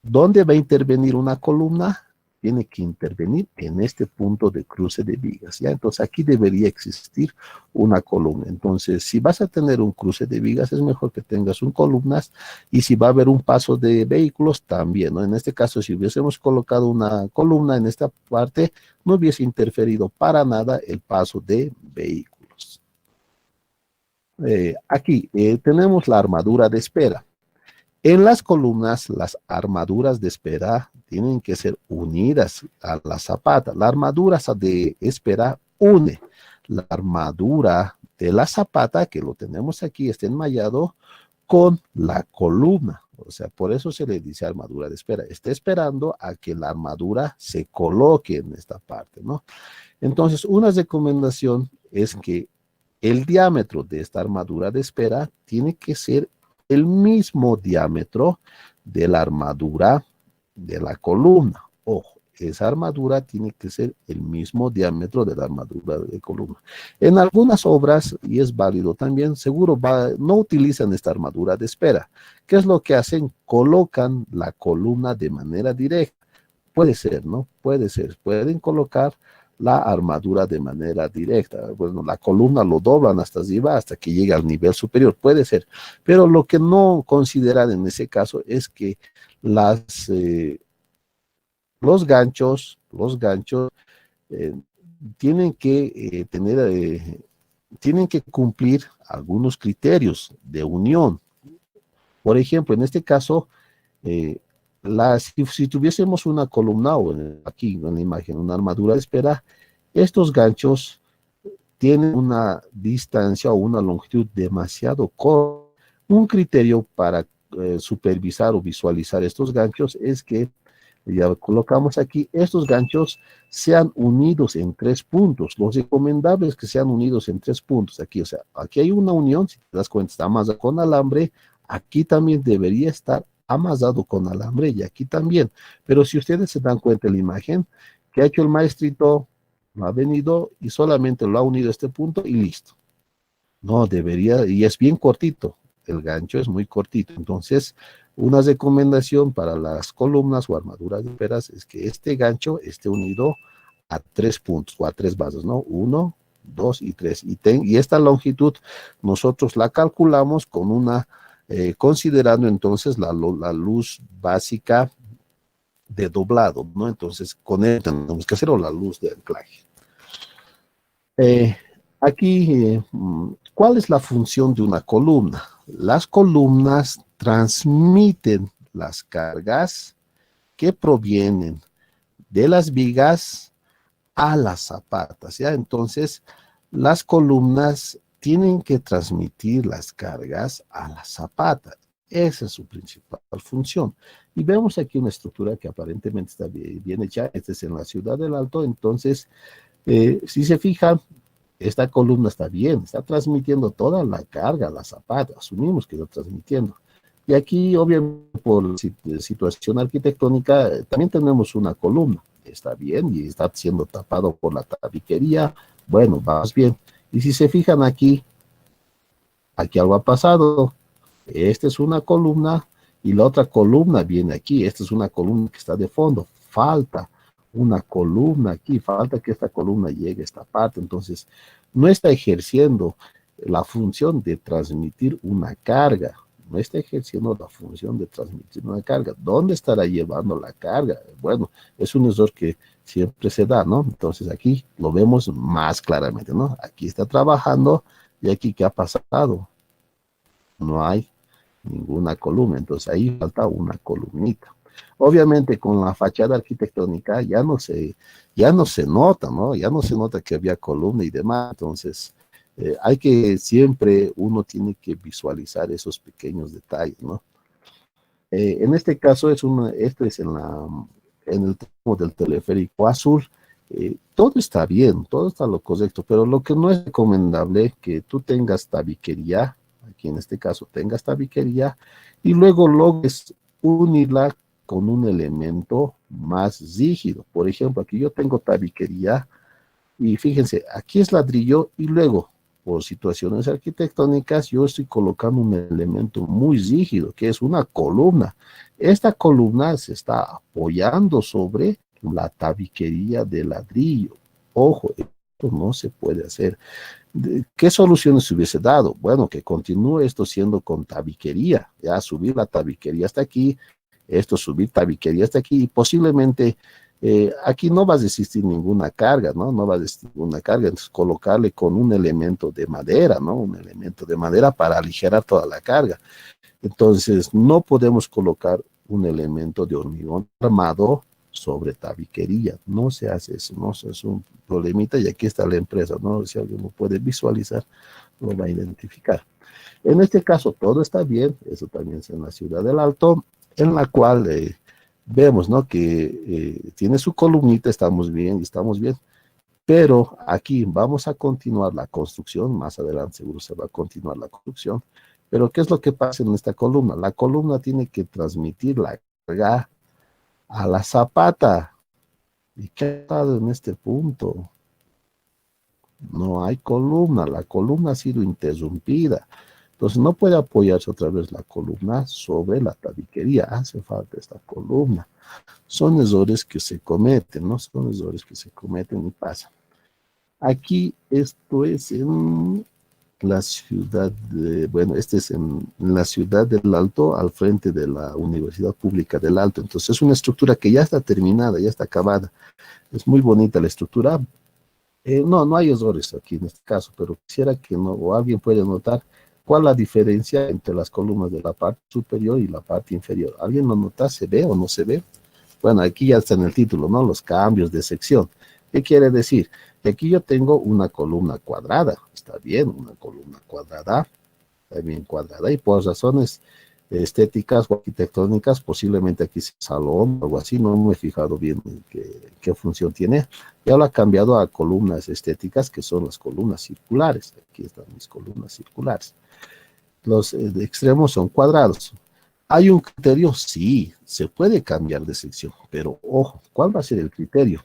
¿dónde va a intervenir una columna? Tiene que intervenir en este punto de cruce de vigas, ¿ya? Entonces aquí debería existir una columna. Entonces, si vas a tener un cruce de vigas, es mejor que tengas un columnas, y si va a haber un paso de vehículos, también, ¿no? En este caso, si hubiésemos colocado una columna en esta parte, no hubiese interferido para nada el paso de vehículos. Aquí tenemos la armadura de espera. En las columnas, las armaduras de espera tienen que ser unidas a la zapata. La armadura de espera une la armadura de la zapata, que lo tenemos aquí, está enmallado, con la columna. O sea, por eso se le dice armadura de espera. Está esperando a que la armadura se coloque en esta parte, ¿no? Entonces, una recomendación es que el diámetro de esta armadura de espera tiene que ser el mismo diámetro de la armadura de la columna. Ojo, esa armadura tiene que ser el mismo diámetro de la armadura de columna. En algunas obras, y es válido también, seguro no utilizan esta armadura de espera. ¿Qué es lo que hacen? Colocan la columna de manera directa. Puede ser, ¿no? Puede ser. Pueden colocar la armadura de manera directa. Bueno, la columna lo doblan hasta arriba hasta que llegue al nivel superior. Puede ser. Pero lo que no consideran en ese caso es que las, los ganchos eh, tienen que tienen que cumplir algunos criterios de unión. Por ejemplo, en este caso, eh, si tuviésemos una columna o aquí en la imagen, una armadura de espera, estos ganchos tienen una distancia o una longitud demasiado corta. Un criterio para supervisar o visualizar estos ganchos es que, ya colocamos aquí, estos ganchos sean unidos en 3 puntos. Lo recomendable es que sean unidos en 3 puntos. Aquí, o sea, aquí hay una unión, si te das cuenta, está amasado con alambre. Aquí también debería estar amasado con alambre y aquí también. Pero si ustedes se dan cuenta en la imagen, que ha hecho el maestrito, no ha venido y solamente lo ha unido a este punto y listo. No, debería, y es bien cortito, el gancho es muy cortito. Entonces, una recomendación para las columnas o armaduras de peras es que este gancho esté unido a 3 puntos o a 3 bases, ¿no? 1, 2 y 3. Y esta longitud nosotros la calculamos con considerando entonces la luz básica de doblado, ¿no? Entonces, con él tenemos que hacer o la luz de anclaje. Eh, Aquí, ¿cuál es la función de una columna? Las columnas transmiten las cargas que provienen de las vigas a las zapatas, ¿ya? Entonces, las columnas tienen que transmitir las cargas a las zapatas. Esa es su principal función. Y vemos aquí una estructura que aparentemente está bien hecha. Esta es en la ciudad del Alto. Entonces, si se fijan, esta columna está bien, está transmitiendo toda la carga a la zapata, asumimos que está transmitiendo. Y aquí, obviamente, por situación arquitectónica, también tenemos una columna, está bien, y está siendo tapado por la tabiquería, bueno, vamos bien. Y si se fijan aquí algo ha pasado, esta es una columna, y la otra columna viene aquí, esta es una columna que está de fondo, falta una columna aquí, falta que esta columna llegue a esta parte, entonces no está ejerciendo la función de transmitir una carga, no está ejerciendo la función de transmitir una carga. ¿Dónde estará llevando la carga? Bueno, es un error que siempre se da, ¿no? Entonces aquí lo vemos más claramente, ¿no? Aquí está trabajando y aquí, ¿qué ha pasado? No hay ninguna columna, entonces ahí falta una columnita. Obviamente con la fachada arquitectónica ya no se nota, ¿no? Ya no se nota que había columna y demás, entonces hay que siempre, uno tiene que visualizar esos pequeños detalles, ¿no? En este caso esto es en el tramo del teleférico azul. Todo está bien, todo está lo correcto, pero lo que no es recomendable es que tú tengas tabiquería, aquí en este caso tengas tabiquería, y luego logres unirla con un elemento más rígido. Por ejemplo, aquí yo tengo tabiquería y fíjense, aquí es ladrillo y luego, por situaciones arquitectónicas, yo estoy colocando un elemento muy rígido, que es una columna. Esta columna se está apoyando sobre la tabiquería de ladrillo. Ojo, esto no se puede hacer. ¿Qué soluciones se hubiese dado? Bueno, que continúe esto siendo con tabiquería, ya subir la tabiquería hasta aquí, esto subir tabiquería hasta aquí, y posiblemente aquí no va a existir ninguna carga, ¿no? No va a existir ninguna carga, entonces colocarle con un elemento de madera, ¿no? Un elemento de madera para aligerar toda la carga. Entonces, no podemos colocar un elemento de hormigón armado sobre tabiquería. No se hace eso, no es un problemita y aquí está la empresa, ¿no? Si alguien lo puede visualizar, lo va a identificar. En este caso, todo está bien, eso también es en la ciudad del Alto, en la cual vemos, ¿no? Que tiene su columnita, estamos bien, pero aquí vamos a continuar la construcción, más adelante seguro se va a continuar la construcción, pero ¿qué es lo que pasa en esta columna? La columna tiene que transmitir la carga a la zapata. ¿Y qué ha pasado en este punto? No hay columna, la columna ha sido interrumpida. Entonces no puede apoyarse otra vez la columna sobre la tabiquería, hace falta esta columna. Son errores que se cometen, ¿no? Son errores que se cometen y pasan. Aquí esto es en la ciudad bueno, este es en la ciudad del Alto, al frente de la Universidad Pública del Alto. Entonces es una estructura que ya está terminada, ya está acabada. Es muy bonita la estructura. No hay errores aquí en este caso, pero quisiera que no, o alguien puede notar cuál es la diferencia entre las columnas de la parte superior y la parte inferior. ¿Alguien lo nota? ¿Se ve o no se ve? Bueno, aquí ya está en el título, ¿no? Los cambios de sección. ¿Qué quiere decir? Aquí yo tengo una columna cuadrada, está bien, una columna cuadrada, está bien cuadrada, y por razones estéticas o arquitectónicas, posiblemente aquí sea salón o algo así, no me he fijado bien qué función tiene. Ya lo ha cambiado a columnas estéticas, que son las columnas circulares. Aquí están mis columnas circulares. Los de extremos son cuadrados. ¿Hay un criterio? Sí, se puede cambiar de sección, pero ojo, ¿cuál va a ser el criterio?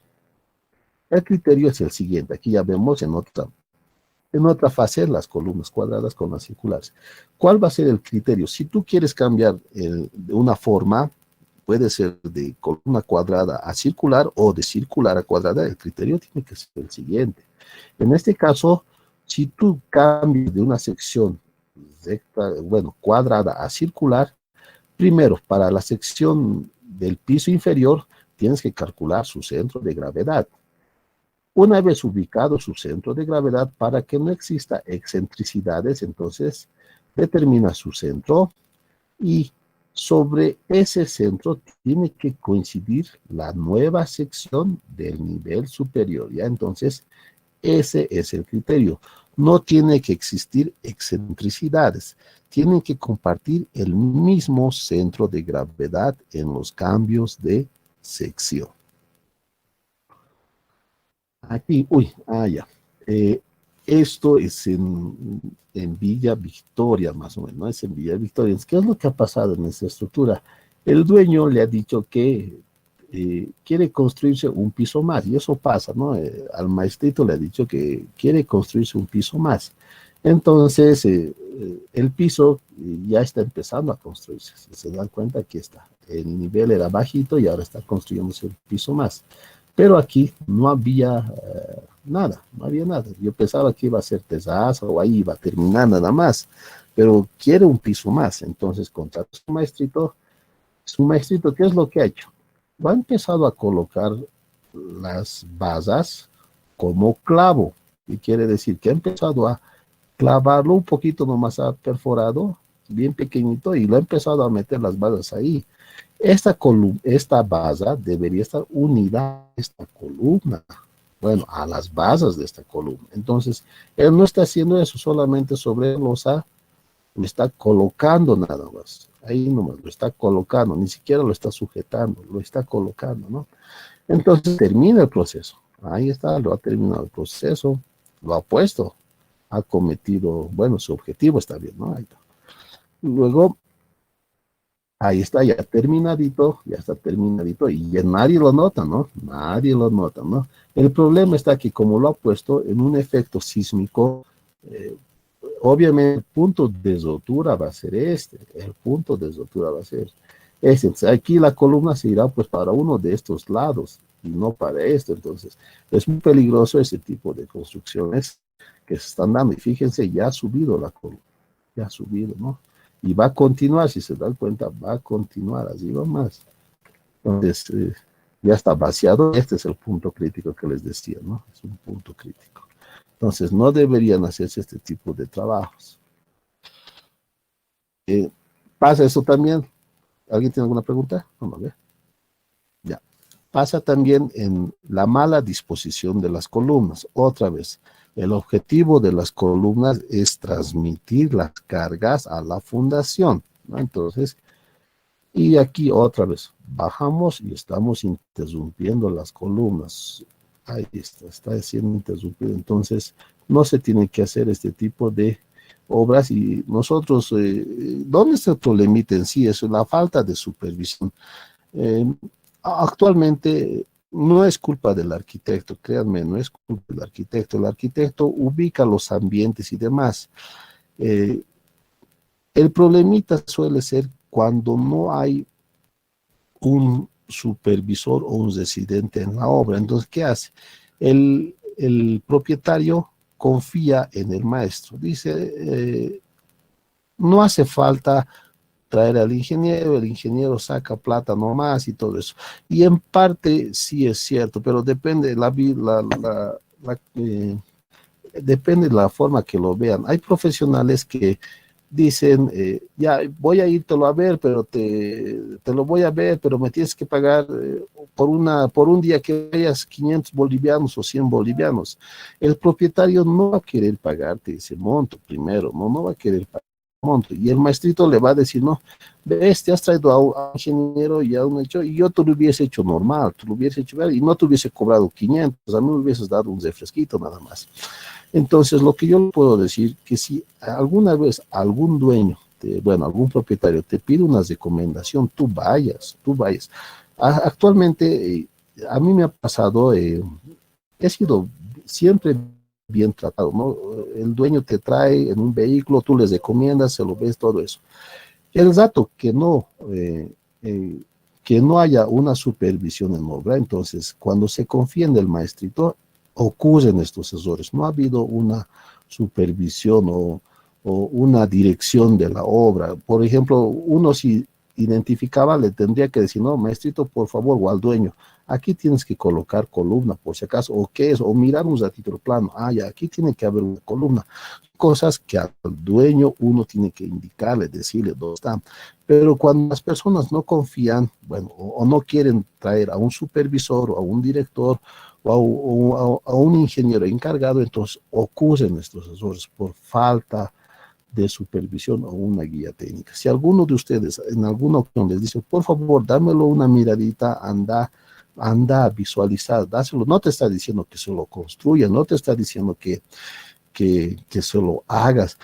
El criterio es el siguiente, aquí ya vemos en otra fase las columnas cuadradas con las circulares. ¿Cuál va a ser el criterio? Si tú quieres cambiar de una forma, puede ser de columna cuadrada a circular o de circular a cuadrada, el criterio tiene que ser el siguiente. En este caso, si tú cambias de una sección recta, bueno, cuadrada a circular, primero, para la sección del piso inferior, tienes que calcular su centro de gravedad. Una vez ubicado su centro de gravedad, para que no exista excentricidades, entonces determina su centro y sobre ese centro tiene que coincidir la nueva sección del nivel superior. ¿Ya? Entonces, ese es el criterio. No tiene que existir excentricidades. Tienen que compartir el mismo centro de gravedad en los cambios de sección. Aquí, ya. Esto es en Villa Victoria, más o menos, ¿no? Es en Villa Victoria. ¿Qué es lo que ha pasado en esta estructura? El dueño le ha dicho que quiere construirse un piso más, y eso pasa, ¿no? Al maestrito le ha dicho que quiere construirse un piso más. Entonces, el piso ya está empezando a construirse. Se dan cuenta que está. El nivel era bajito y ahora está construyéndose un piso más. Pero aquí no había nada, no había nada. Yo pensaba que iba a ser terraza o ahí iba a terminar nada más, pero quiere un piso más. Entonces contrata a su maestrito. Su maestrito, ¿qué es lo que ha hecho? Ha empezado a colocar las basas como clavo. Y quiere decir que ha empezado a clavarlo un poquito nomás, ha perforado, bien pequeñito, y lo ha empezado a meter las basas ahí. Esta base debería estar unida a esta columna, bueno, a las bases de esta columna. Entonces, él no está haciendo eso solamente sobre losa, lo está colocando nada más. Ahí nomás lo está colocando, ni siquiera lo está sujetando, lo está colocando, ¿no? Entonces termina el proceso. Ahí está, lo ha terminado el proceso, lo ha puesto, ha cometido, bueno, su objetivo está bien, ¿no? Ahí está. Luego, ahí está, ya está terminadito y ya nadie lo nota, ¿no? Nadie lo nota, ¿no? El problema está que como lo ha puesto en un efecto sísmico, eh, obviamente el punto de rotura va a ser este, el punto de rotura va a ser este. Entonces, aquí la columna se irá pues para uno de estos lados y no para esto. Entonces, es muy peligroso ese tipo de construcciones que se están dando. Y fíjense, ya ha subido la columna, ya ha subido, ¿no? Y va a continuar, si se dan cuenta, va a continuar, así va más. Entonces, ya está vaciado. Este es el punto crítico que les decía, ¿no? Es un punto crítico. Entonces, no deberían hacerse este tipo de trabajos. Eh, ¿Pasa eso también? ¿Alguien tiene alguna pregunta? Vamos a ver. Ya. Pasa también en la mala disposición de las columnas. Otra vez, el objetivo de las columnas es transmitir las cargas a la fundación, ¿no? Entonces, y aquí otra vez, bajamos y estamos interrumpiendo las columnas. Ahí está siendo interrumpido. Entonces, no se tiene que hacer este tipo de obras y nosotros, ¿dónde está el problemita en sí? Es la falta de supervisión. Eh, Actualmente no es culpa del arquitecto, créanme, no es culpa del arquitecto. El arquitecto ubica los ambientes y demás. Eh, el problemita suele ser cuando no hay un supervisor o un residente en la obra. Entonces, ¿qué hace? El propietario confía en el maestro. Dice, no hace falta traer al ingeniero, el ingeniero saca plata nomás y todo eso. Y en parte sí es cierto, pero depende depende de la forma que lo vean. Hay profesionales que dicen, ya voy a irte a ver, pero te lo voy a ver, pero me tienes que pagar por un día que vayas 500 bolivianos o 100 bolivianos. El propietario no va a querer pagarte ese monto primero, no va a querer pagar monto. Y el maestrito le va a decir, no, ves, te has traído a un ingeniero y a un hecho, y yo te lo hubiese hecho normal, tú lo hubiese hecho ver, y no te hubiese cobrado 500, a mí me hubieses dado un refresquito nada más. Entonces, lo que yo puedo decir, que si alguna vez algún dueño, bueno, algún propietario te pide una recomendación, tú vayas, tú vayas. Actualmente, a mí me ha pasado, he sido siempre bien tratado, ¿no? El dueño te trae en un vehículo, tú les recomiendas, se lo ves, todo eso. El dato eh, que no haya una supervisión en obra, entonces cuando se confía en el maestrito, ocurren estos errores. No ha habido una supervisión o una dirección de la obra. Por ejemplo, uno si identificaba, le tendría que decir, no, maestrito, por favor, o al dueño, aquí tienes que colocar columna, por si acaso, o qué es, o mirar un ratito el plano, ya, aquí tiene que haber una columna. Cosas que al dueño uno tiene que indicarle, decirle dónde está. Pero cuando las personas no confían, bueno, o no quieren traer a un supervisor o a un director o a un ingeniero encargado, entonces ocurren estos errores por falta de supervisión o una guía técnica. Si alguno de ustedes en alguna ocasión les dice, por favor, dámelo una miradita, anda a visualizar, dáselo, no te está diciendo que se lo construya, no te está diciendo que se lo hagas.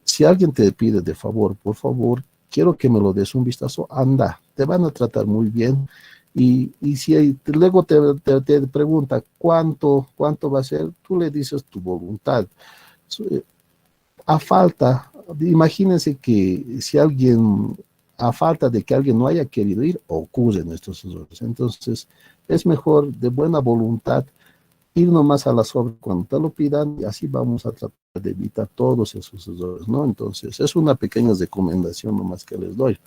Si alguien te pide de favor, por favor, quiero que me lo des un vistazo, anda, te van a tratar muy bien. Y si luego te pregunta cuánto va a ser, tú le dices tu voluntad. A falta, imagínense que si alguien, a falta de que alguien no haya querido ir, ocurren estos errores. Entonces, es mejor de buena voluntad ir nomás a las obras cuando te lo pidan y así vamos a tratar de evitar todos esos errores, ¿no? Entonces, es una pequeña recomendación nomás que les doy.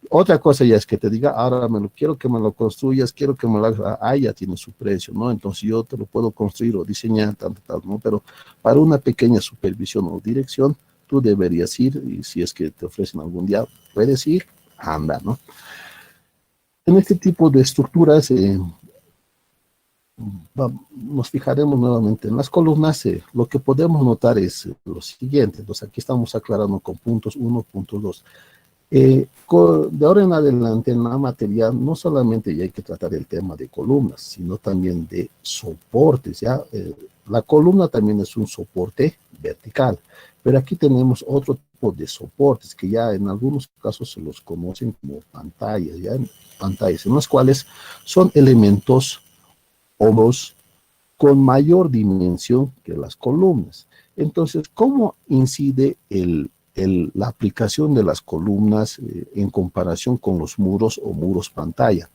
Otra cosa ya es que te diga, ahora quiero que me lo construyas, quiero que me lo hagas, ya tiene su precio, ¿no? Entonces yo te lo puedo construir o diseñar, tal, ¿no? Pero para una pequeña supervisión o dirección, tú deberías ir y si es que te ofrecen algún día, puedes ir, anda, ¿no? En este tipo de estructuras nos fijaremos nuevamente en las columnas. Lo que podemos notar es lo siguiente. Entonces aquí estamos aclarando con puntos 1, puntos 2. De ahora en adelante en la materia no solamente ya hay que tratar el tema de columnas, sino también de soportes, ¿ya? La columna también es un soporte vertical, pero aquí tenemos otro tipo de soportes que ya en algunos casos se los conocen como pantallas, ¿ya? Pantallas en las cuales son elementos obros con mayor dimensión que las columnas. Entonces, ¿cómo incide la aplicación de las columnas en comparación con los muros o muros pantalla?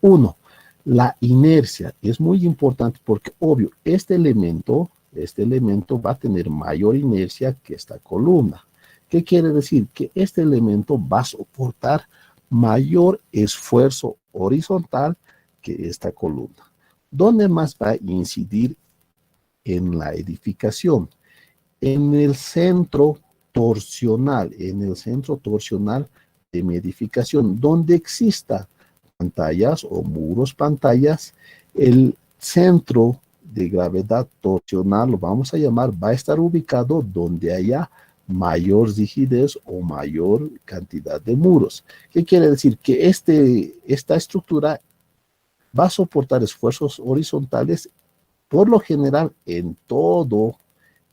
Uno, la inercia es muy importante porque, obvio, este elemento va a tener mayor inercia que esta columna. ¿Qué quiere decir? Que este elemento va a soportar mayor esfuerzo horizontal que esta columna. ¿Dónde más va a incidir en la edificación? En el centro torsional, de mi edificación, donde exista pantallas o muros pantallas, el centro de gravedad torsional, lo vamos a llamar, va a estar ubicado donde haya mayor rigidez o mayor cantidad de muros. ¿Qué quiere decir? Que esta estructura va a soportar esfuerzos horizontales por lo general en todo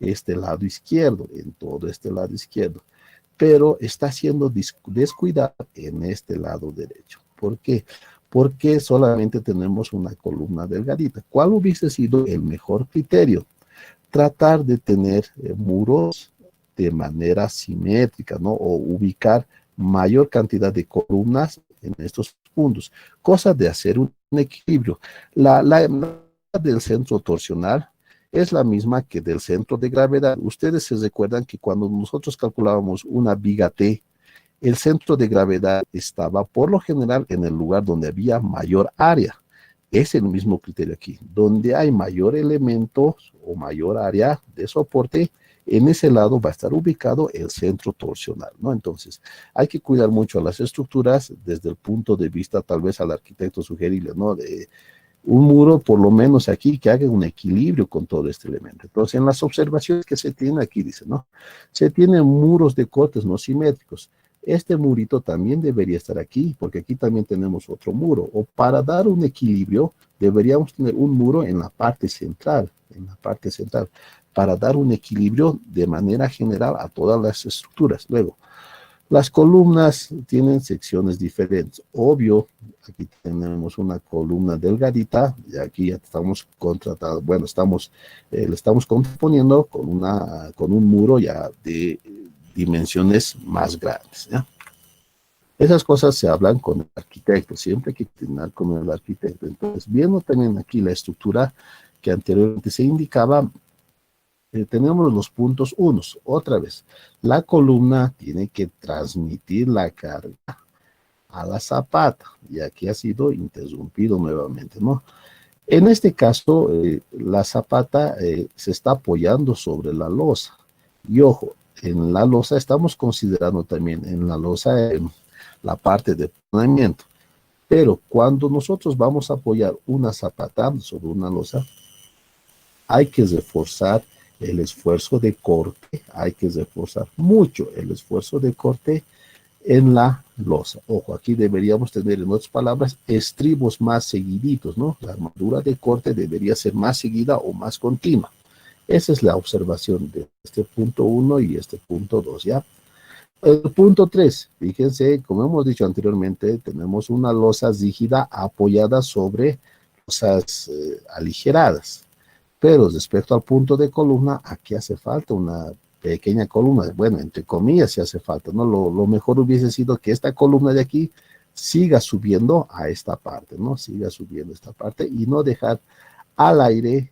este lado izquierdo, pero está siendo descuidado en este lado derecho. ¿Por qué? Porque solamente tenemos una columna delgadita. ¿Cuál hubiese sido el mejor criterio? Tratar de tener muros de manera simétrica, ¿no? O ubicar mayor cantidad de columnas en estos puntos, cosa de hacer un equilibrio. La del centro torsional es la misma que del centro de gravedad. Ustedes se recuerdan que cuando nosotros calculábamos una viga T, el centro de gravedad estaba por lo general en el lugar donde había mayor área. Es el mismo criterio aquí. Donde hay mayor elemento o mayor área de soporte, en ese lado va a estar ubicado el centro torsional, ¿no? Entonces, hay que cuidar mucho a las estructuras desde el punto de vista, tal vez al arquitecto sugerirle, ¿no? De un muro, por lo menos aquí, que haga un equilibrio con todo este elemento. Entonces, en las observaciones que se tienen aquí, dice, ¿no? Se tienen muros de cortes no simétricos. Este murito también debería estar aquí, porque aquí también tenemos otro muro. O para dar un equilibrio, deberíamos tener un muro en la parte central, para dar un equilibrio de manera general a todas las estructuras. Luego, las columnas tienen secciones diferentes. Obvio, aquí tenemos una columna delgadita y aquí ya estamos contratando, bueno, le estamos componiendo con un muro ya de dimensiones más grandes, ¿ya? Esas cosas se hablan con el arquitecto, siempre hay que terminar con el arquitecto. Entonces, viendo también aquí la estructura que anteriormente se indicaba, tenemos los puntos unos. Otra vez, la columna tiene que transmitir la carga a la zapata, y aquí ha sido interrumpido nuevamente, ¿no? En este caso, la zapata se está apoyando sobre la losa. Y ojo, en la losa estamos considerando también en la losa la parte de planeamiento. Pero cuando nosotros vamos a apoyar una zapata sobre una losa, hay que reforzar el esfuerzo de corte, hay que reforzar mucho el esfuerzo de corte en la losa. Ojo, aquí deberíamos tener, en otras palabras, estribos más seguiditos, ¿no? La armadura de corte debería ser más seguida o más continua. Esa es la observación de este punto 1 y este punto 2, ¿ya? El punto 3, fíjense, como hemos dicho anteriormente, tenemos una losa rígida apoyada sobre losas aligeradas. Pero respecto al punto de columna, aquí hace falta una pequeña columna. Bueno, entre comillas, sí hace falta, ¿no? Lo mejor hubiese sido que esta columna de aquí siga subiendo a esta parte, ¿no? Siga subiendo esta parte y no dejar al aire,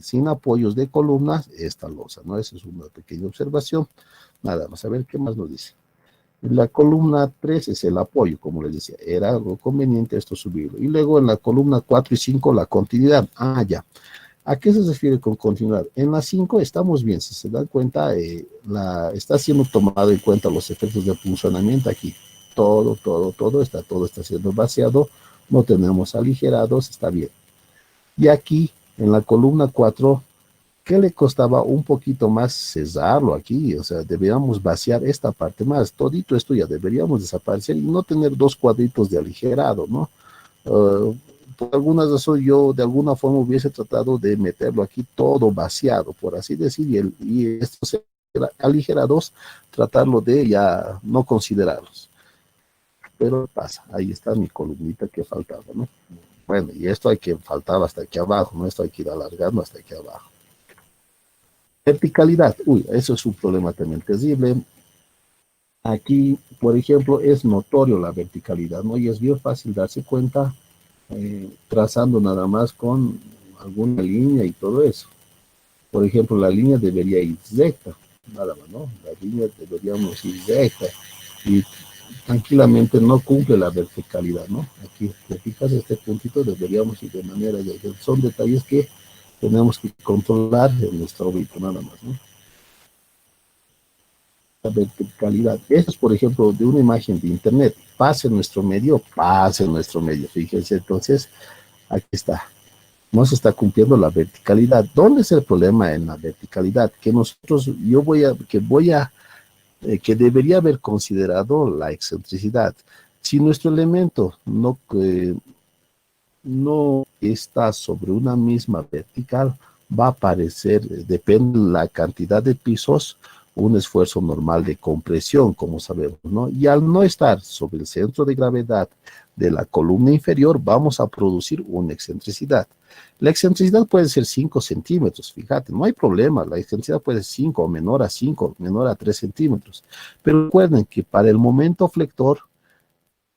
sin apoyos de columnas, esta losa, ¿no? Esa es una pequeña observación. Nada más, a ver qué más nos dice. La columna 3 es el apoyo, como les decía, era algo conveniente esto subirlo. Y luego en la columna 4 y 5 la continuidad. Ah, ya. ¿A qué se refiere con continuidad? En la 5 estamos bien, si se dan cuenta, está siendo tomado en cuenta los efectos de funcionamiento aquí. todo está siendo vaciado, no tenemos aligerados, está bien. Y aquí, en la columna 4, ¿qué le costaba un poquito más cesarlo aquí? O sea, deberíamos vaciar esta parte más. Todito esto ya deberíamos desaparecer y no tener dos cuadritos de aligerado, ¿no? Por alguna razón yo de alguna forma hubiese tratado de meterlo aquí todo vaciado, por así decir, y estos aligerados, tratarlo de ya no considerarlos. Pero pasa, ahí está mi columnita que faltaba, ¿no? Bueno, y esto hay que faltaba hasta aquí abajo, ¿no? Esto hay que ir alargando hasta aquí abajo. Verticalidad, uy, eso es un problema también terrible. Aquí, por ejemplo, es notorio la verticalidad, ¿no? Y es bien fácil darse cuenta trazando nada más con alguna línea y todo eso. Por ejemplo, la línea debería ir recta, nada más, ¿no? La línea deberíamos ir recta y tranquilamente no cumple la verticalidad, ¿no? Aquí, te fijas, este puntito deberíamos ir de manera de... Son detalles que tenemos que controlar en nuestro órbita, nada más, ¿no? La verticalidad. Esto es, por ejemplo, de una imagen de internet. Pase nuestro medio. Fíjense, entonces, aquí está. No se está cumpliendo la verticalidad. ¿Dónde es el problema en la verticalidad? Que nosotros, que debería haber considerado la excentricidad. Si nuestro elemento no está sobre una misma vertical, va a aparecer, depende de la cantidad de pisos, un esfuerzo normal de compresión, como sabemos, ¿no? Y al no estar sobre el centro de gravedad de la columna inferior, vamos a producir una excentricidad. La excentricidad puede ser 5 centímetros, fíjate, no hay problema, la excentricidad puede ser 5 o menor a 5, menor a 3 centímetros. Pero recuerden que para el momento flector,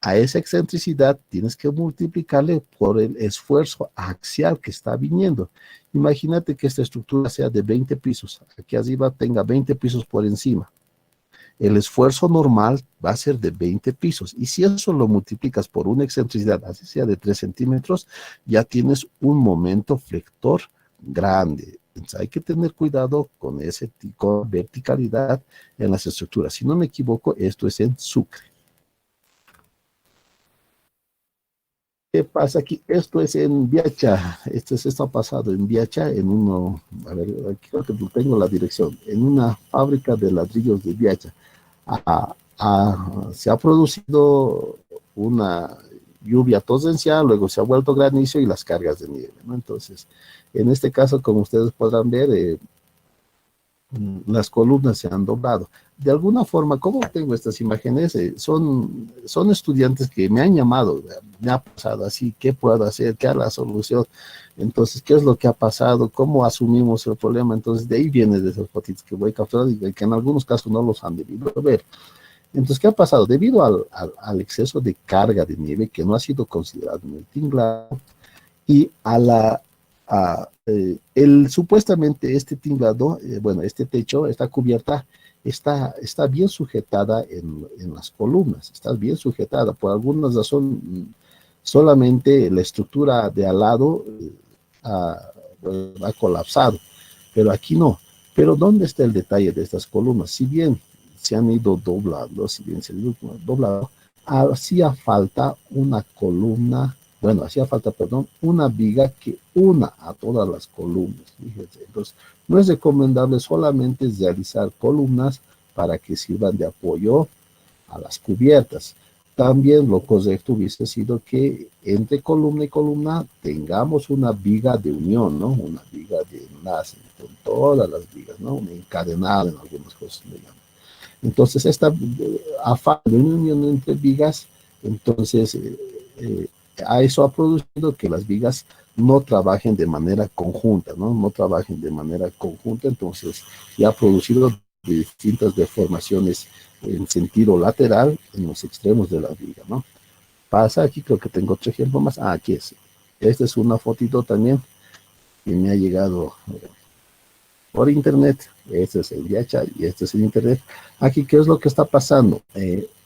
a esa excentricidad tienes que multiplicarle por el esfuerzo axial que está viniendo. Imagínate que esta estructura sea de 20 pisos, aquí arriba tenga 20 pisos por encima. El esfuerzo normal va a ser de 20 pisos. Y si eso lo multiplicas por una excentricidad, así sea de 3 centímetros, ya tienes un momento flector grande. Entonces hay que tener cuidado con ese tipo de verticalidad en las estructuras. Si no me equivoco, esto es en Sucre. ¿Qué pasa aquí? Esto es en Viacha, esto ha pasado en Viacha, en uno, a ver, aquí creo que tengo la dirección, en una fábrica de ladrillos de Viacha. Se ha producido una lluvia torrencial, luego se ha vuelto granizo y las cargas de nieve, ¿no? Entonces, en este caso, como ustedes podrán ver, las columnas se han doblado. De alguna forma, ¿cómo tengo estas imágenes? Son estudiantes que me han llamado, me ha pasado así, ¿qué puedo hacer? ¿Qué es la solución? Entonces, ¿qué es lo que ha pasado? ¿Cómo asumimos el problema? Entonces, de ahí viene de esos fotitos que voy capturando y que en algunos casos no los han debido ver. Entonces, ¿qué ha pasado? Debido al exceso de carga de nieve que no ha sido considerado en el tinglado, y supuestamente este tinglado, bueno, este techo, esta cubierta, está bien sujetada en las columnas, está bien sujetada. Por alguna razón, solamente la estructura de al lado ha colapsado, pero aquí no. Pero ¿dónde está el detalle de estas columnas? Si bien se han ido doblando, si bien se han ido doblando, hacía falta una columna, bueno, hacía falta, perdón, una viga que una a todas las columnas. Fíjense. Entonces, no es recomendable solamente realizar columnas para que sirvan de apoyo a las cubiertas. También lo correcto hubiese sido que entre columna y columna tengamos una viga de unión, ¿no? Una viga de enlace con todas las vigas, ¿no? Una encadenada en algunas cosas, digamos. Entonces, esta afán de una unión entre vigas, entonces, a eso ha producido que las vigas no trabajen de manera conjunta, ¿no? No trabajen de manera conjunta, entonces, ya ha producido distintas deformaciones en sentido lateral en los extremos de la viga, ¿no? Pasa aquí, creo que tengo otro ejemplo más. Aquí es. Esta es una fotito también que me ha llegado por internet. Este es el VIACHA y este es el internet. Aquí, ¿qué es lo que está pasando?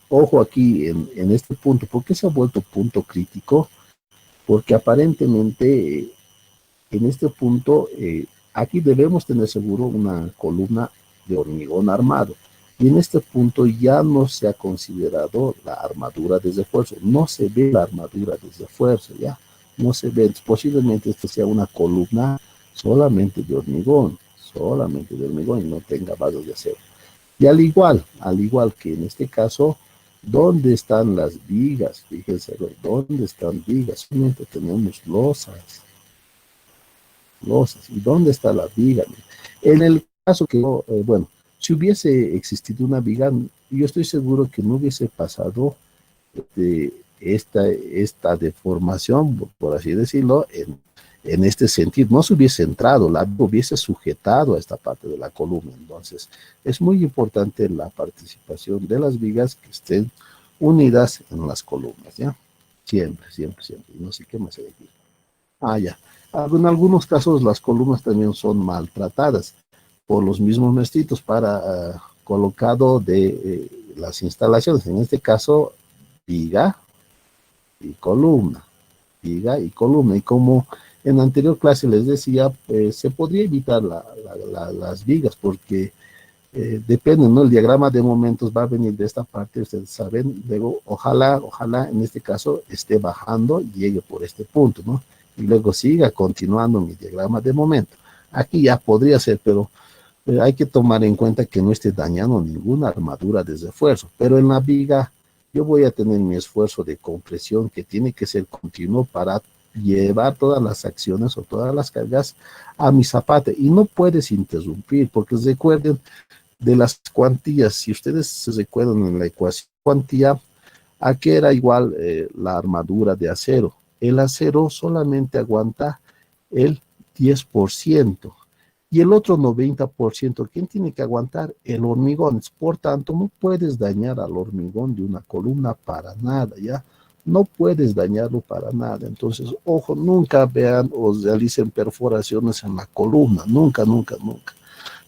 Ojo aquí en este punto. ¿Por qué se ha vuelto punto crítico? Porque aparentemente en este punto aquí debemos tener seguro una columna de hormigón armado. Y en este punto ya no se ha considerado la armadura de refuerzo, no se ve la armadura de refuerzo, ya no se ve. Posiblemente esto sea una columna solamente de hormigón y no tenga vasos de acero. Y al igual que en este caso, ¿dónde están las vigas? Fíjense, ¿dónde están vigas? Solamente tenemos losas. ¿Y dónde está la viga? En el caso que, bueno, si hubiese existido una viga, yo estoy seguro que no hubiese pasado de esta deformación, por así decirlo, en este sentido. No se hubiese entrado, la hubiese sujetado a esta parte de la columna. Entonces, es muy importante la participación de las vigas que estén unidas en las columnas, ¿ya? Siempre, siempre, siempre. No sé qué más hay aquí. Ah, ya. En algunos casos las columnas también son maltratadas por los mismos mestizos para colocado de las instalaciones. En este caso, viga y columna, viga y columna. Y como en la anterior clase les decía, se podría evitar las vigas porque depende, ¿no? El diagrama de momentos va a venir de esta parte, ustedes saben, luego ojalá en este caso esté bajando y llegue por este punto, ¿no? Y luego siga continuando mi diagrama de momento. Aquí ya podría ser, pero hay que tomar en cuenta que no esté dañando ninguna armadura de refuerzo, pero en la viga yo voy a tener mi esfuerzo de compresión que tiene que ser continuo para llevar todas las acciones o todas las cargas a mi zapate y no puedes interrumpir porque recuerden de las cuantías, si ustedes se recuerdan en la ecuación cuantía, aquí era igual la armadura de acero. El acero solamente aguanta el 10% y el otro 90%, ¿quién tiene que aguantar? El hormigón. Por tanto, no puedes dañar al hormigón de una columna para nada, ¿ya? No puedes dañarlo para nada. Entonces, ojo, nunca vean o realicen perforaciones en la columna, nunca, nunca, nunca.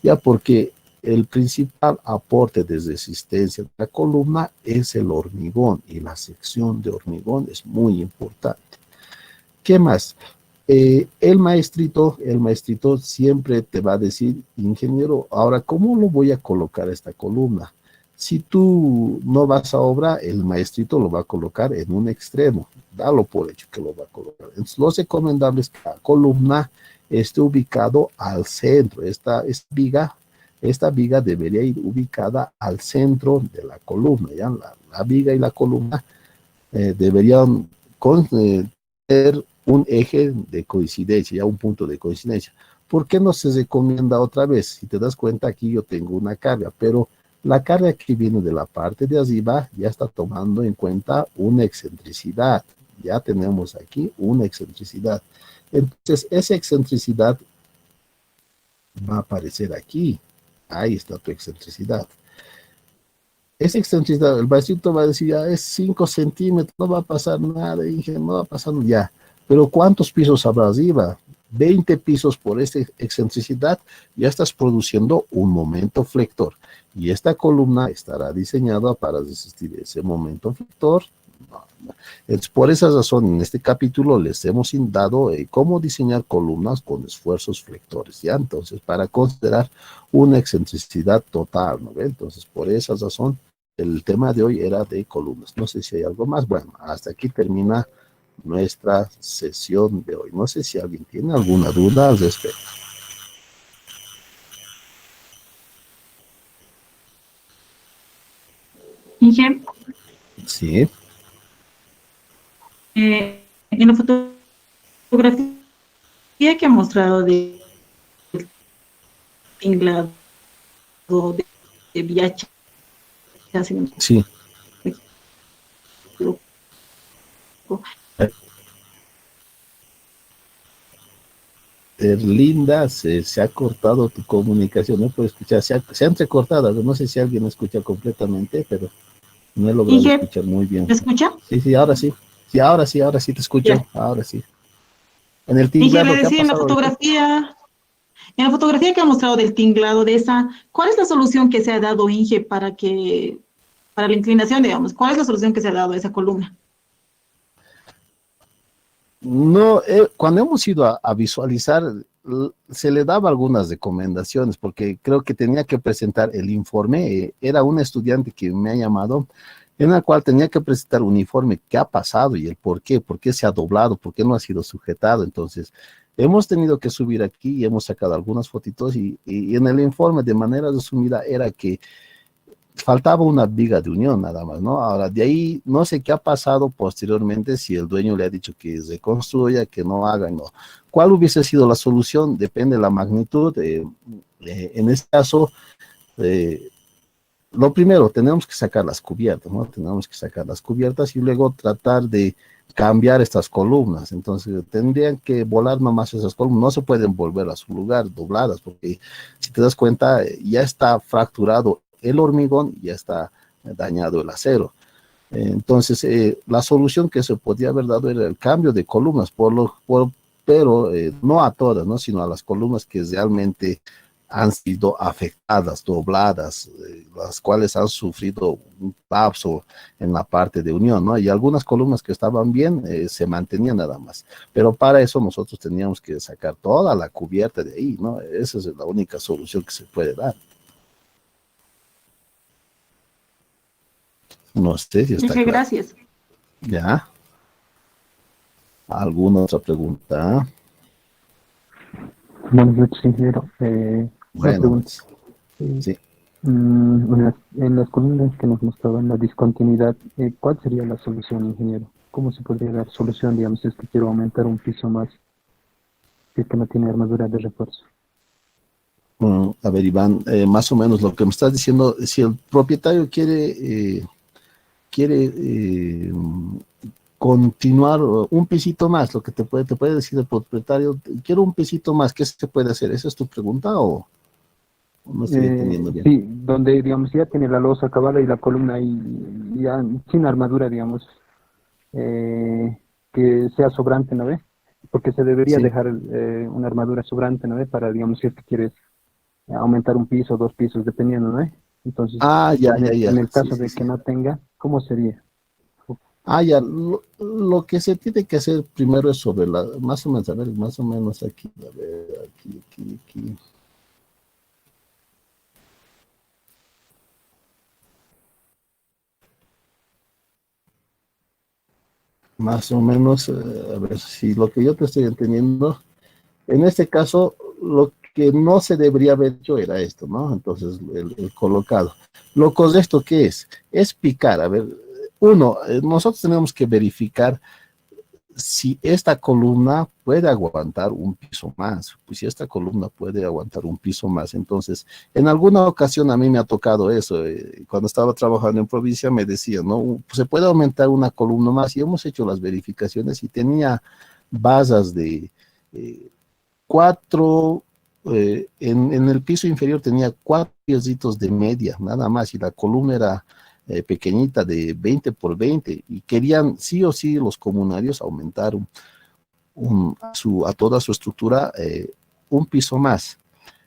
Ya porque el principal aporte de resistencia de la columna es el hormigón y la sección de hormigón es muy importante. ¿Qué más? El maestrito siempre te va a decir, ingeniero, ahora, ¿cómo lo voy a colocar esta columna? Si tú no vas a obra, el maestrito lo va a colocar en un extremo. Dalo por hecho que lo va a colocar. Entonces, lo recomendable es que la columna esté ubicado al centro. Esta viga debería ir ubicada al centro de la columna. ¿Ya? La viga y la columna deberían tener un eje de coincidencia, ya un punto de coincidencia. ¿Por qué no se recomienda otra vez? Si te das cuenta, aquí yo tengo una carga, pero la carga que viene de la parte de arriba ya está tomando en cuenta una excentricidad. Ya tenemos aquí una excentricidad. Entonces, esa excentricidad va a aparecer aquí. Ahí está tu excentricidad. Esa excentricidad, el maestrito va a decir, ya es 5 centímetros, no va a pasar nada, dije, no va a pasar nada, ya. Pero ¿cuántos pisos habrá arriba? 20 pisos por esta excentricidad, ya estás produciendo un momento flector. Y esta columna estará diseñada para resistir ese momento flector. No, no. Es por esa razón, en este capítulo les hemos dado cómo diseñar columnas con esfuerzos flectores, ¿ya? Entonces, para considerar una excentricidad total, ¿no? Entonces, por esa razón, el tema de hoy era de columnas. No sé si hay algo más. Bueno, hasta aquí termina nuestra sesión de hoy. No sé si alguien tiene alguna duda al respecto. Inge, Sí, en la fotografía que ha mostrado de tinglado de VIH, si no me sí. equivoco, Linda, se ha cortado tu comunicación, no puedo escuchar, se ha entrecortado, no sé si alguien escucha completamente, pero no he logrado Inge, escuchar muy bien. ¿me escucha? Sí, sí, ahora sí. Sí, ahora sí te escucho, Ya. ahora sí. En el Inge, le tinglado, ¿qué ha decía pasado ahorita? en la fotografía que ha mostrado del tinglado de esa, ¿cuál es la solución que se ha dado, Inge, para la inclinación, digamos? ¿Cuál es la solución que se ha dado a esa columna? No, cuando hemos ido a visualizar, se le daba algunas recomendaciones, porque creo que tenía que presentar el informe. Era un estudiante que me ha llamado, en el cual tenía que presentar un informe, qué ha pasado y el por qué se ha doblado, por qué no ha sido sujetado. Entonces, hemos tenido que subir aquí y hemos sacado algunas fotitos y en el informe de manera resumida era que faltaba una viga de unión nada más, ¿no? Ahora, de ahí no sé qué ha pasado posteriormente, si el dueño le ha dicho que reconstruya, que no haga, no. ¿Cuál hubiese sido la solución? Depende de la magnitud. En este caso, eh, lo primero, tenemos que sacar las cubiertas, ¿no? Tenemos que sacar las cubiertas y luego tratar de cambiar estas columnas. Entonces, tendrían que volar nomás esas columnas, no se pueden volver a su lugar dobladas, porque si te das cuenta, ya está fracturado el hormigón, ya está dañado el acero. Entonces, la solución que se podía haber dado era el cambio de columnas, pero no a todas, ¿no? Sino a las columnas que realmente han sido afectadas, dobladas, las cuales han sufrido un colapso en la parte de unión, ¿no? Y algunas columnas que estaban bien se mantenían nada más. Pero para eso nosotros teníamos que sacar toda la cubierta de ahí, ¿no? Esa es la única solución que se puede dar. No sé si está Dije, claro. gracias. ¿Ya? ¿Alguna otra pregunta? Buenas noches, ingeniero. Una Bueno, pregunta. pues, sí. En las columnas que nos mostraban la discontinuidad, ¿cuál sería la solución, ingeniero? ¿Cómo se podría dar solución, digamos, si es que quiero aumentar un piso más, si es que no tiene armadura de refuerzo? A ver, Iván, más o menos lo que me estás diciendo, si el propietario quiere continuar un pisito más, lo que te puede decir el propietario, quiero un pisito más, ¿qué se puede hacer? ¿Esa es tu pregunta o no estoy entendiendo bien? Sí, donde, digamos, ya tiene la losa acabada y la columna y ya sin armadura, digamos, que sea sobrante, ¿no ve? Porque se debería Sí. dejar una armadura sobrante, ¿no ve? Para, digamos, si es que quieres aumentar un piso, dos pisos, dependiendo, ¿no? Entonces, Ya, ya, ya. en el Sí, caso sí, de sí. que no tenga, ¿cómo sería? Ya, lo que se tiene que hacer primero es sobre más o menos, a ver, más o menos aquí, a ver, aquí. Más o menos, a ver si lo que yo te estoy entendiendo, en este caso, lo que no se debería haber hecho era esto, ¿no? Entonces, el colocado. Lo correcto, ¿qué es? Es picar, a ver, uno, nosotros tenemos que verificar si esta columna puede aguantar un piso más, pues si esta columna puede aguantar un piso más, entonces, en alguna ocasión a mí me ha tocado eso, cuando estaba trabajando en provincia me decían, ¿no? Pues se puede aumentar una columna más y hemos hecho las verificaciones y tenía basas de eh, cuatro, en el piso inferior tenía 4 piecitos de media, nada más, y la columna era pequeñita de 20 por 20 y querían sí o sí los comunarios aumentar a toda su estructura un piso más.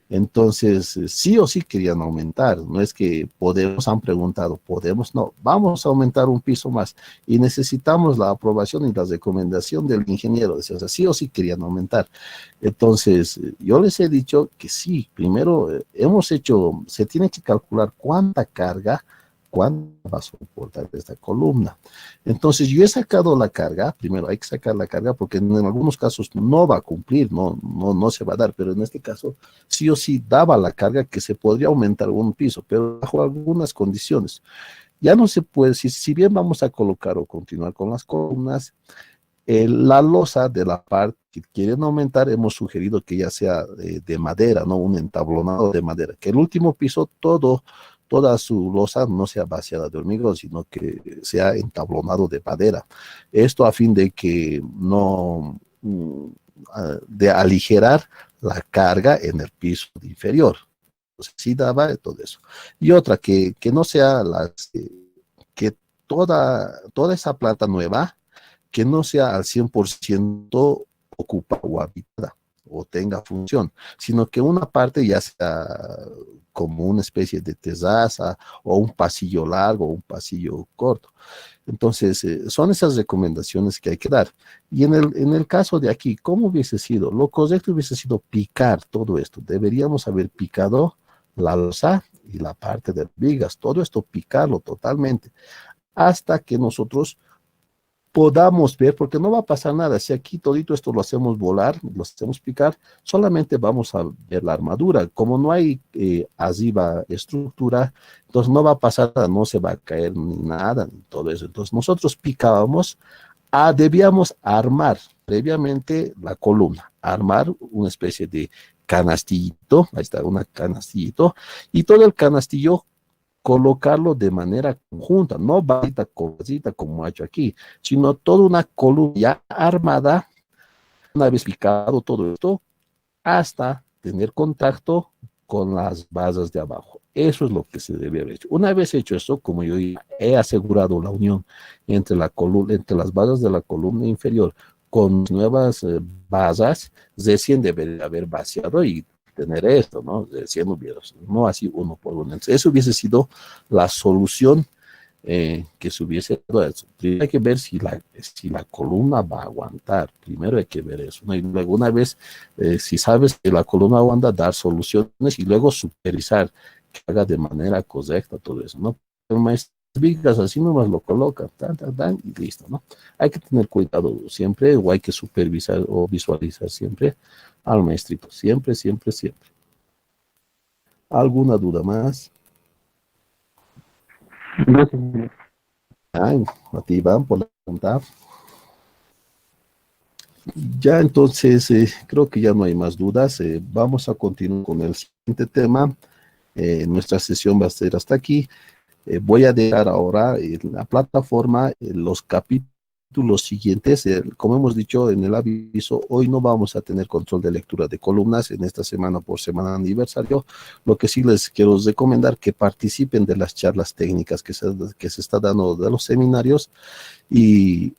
Entonces, sí o sí querían aumentar, no es que podemos, han preguntado, podemos, no, vamos a aumentar un piso más y necesitamos la aprobación y la recomendación del ingeniero, o sea, sí o sí querían aumentar. Entonces, yo les he dicho que sí, primero se tiene que calcular cuánta carga, cuánto va a soportar esta columna. Entonces, yo he sacado la carga, primero hay que sacar la carga porque en algunos casos no va a cumplir, no se va a dar, pero en este caso sí o sí daba la carga que se podría aumentar un piso, pero bajo algunas condiciones. Ya no se puede, si bien vamos a colocar o continuar con las columnas, la losa de la parte que quieren aumentar, hemos sugerido que ya sea de madera, ¿no? Un entablonado de madera, que el último piso toda su losa no sea vaciada de hormigón, sino que sea entablonado de madera. Esto a fin de que no, de aligerar la carga en el piso inferior. Entonces, sí daba todo eso. Y otra, que no sea que toda esa planta nueva, que no sea al 100% ocupada o habitada. o tenga función, sino que una parte ya sea como una especie de tesaza o un pasillo largo o un pasillo corto. Entonces, son esas recomendaciones que hay que dar. Y en el caso de aquí, ¿cómo hubiese sido? Lo correcto hubiese sido picar todo esto. Deberíamos haber picado la losa y la parte de vigas, todo esto picarlo totalmente, hasta que nosotros podamos ver, porque no va a pasar nada. Si aquí todito esto lo hacemos volar, lo hacemos picar, solamente vamos a ver la armadura. Como no hay arriba estructura, entonces no va a pasar nada, no se va a caer ni nada, ni todo eso. Entonces nosotros picábamos, debíamos armar previamente la columna, armar una especie de canastillito, ahí está, una canastillito, y todo el canastillo colocarlo de manera conjunta, no varita con vasita como ha hecho aquí, sino toda una columna ya armada, una vez picado todo esto, hasta tener contacto con las bases de abajo. Eso es lo que se debe haber hecho. Una vez hecho eso, como yo he asegurado la unión entre la columna, entre las bases de la columna inferior con nuevas bases, recién debe haber vaciado y tener esto, ¿no? Recién hubiera, no así uno por uno. Entonces, eso hubiese sido la solución que se hubiese dado eso. Primero hay que ver si la columna va a aguantar. Primero hay que ver eso, ¿no? Y luego una vez, si sabes que la columna aguanta, dar soluciones y luego supervisar que haga de manera correcta todo eso, ¿no? Más vigas así nomás lo coloca, y listo, ¿no? Hay que tener cuidado siempre, o hay que supervisar o visualizar siempre al maestrito, siempre, siempre, siempre. ¿Alguna duda más? Gracias, ingeniero. Ay, a ti van por la pregunta. Ya entonces, creo que ya no hay más dudas. Vamos a continuar con el siguiente tema. Nuestra sesión va a ser hasta aquí. Voy a dejar ahora en la plataforma los capítulos siguientes. Como hemos dicho en el aviso, hoy no vamos a tener control de lectura de columnas en esta semana por semana aniversario. Lo que sí les quiero recomendar que participen de las charlas técnicas que se está dando de los seminarios, y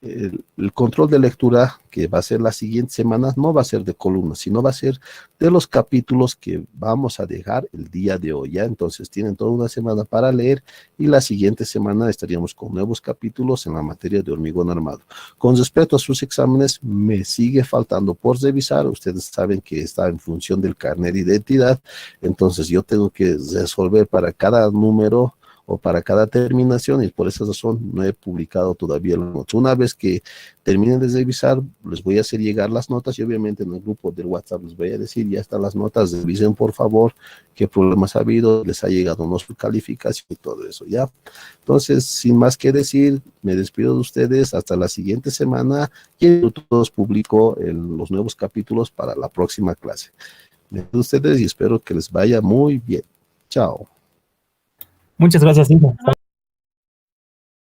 el control de lectura que va a ser la siguiente semana no va a ser de columnas, sino va a ser de los capítulos que vamos a dejar el día de hoy, ¿ya? Entonces tienen toda una semana para leer y la siguiente semana estaríamos con nuevos capítulos en la materia de hormigón armado. Con respecto a sus exámenes, me sigue faltando por revisar. Ustedes saben que está en función del carnet de identidad, entonces yo tengo que resolver para cada número o para cada terminación, y por esa razón no he publicado todavía las notas. Una vez que terminen de revisar, les voy a hacer llegar las notas y obviamente en el grupo del WhatsApp les voy a decir, ya están las notas, revisen por favor qué problemas ha habido, les ha llegado o no su calificación y todo eso, ¿ya? Entonces, sin más que decir, me despido de ustedes hasta la siguiente semana y en todos publico los nuevos capítulos para la próxima clase. Me despido de ustedes y espero que les vaya muy bien. Chao. Muchas gracias, Inga.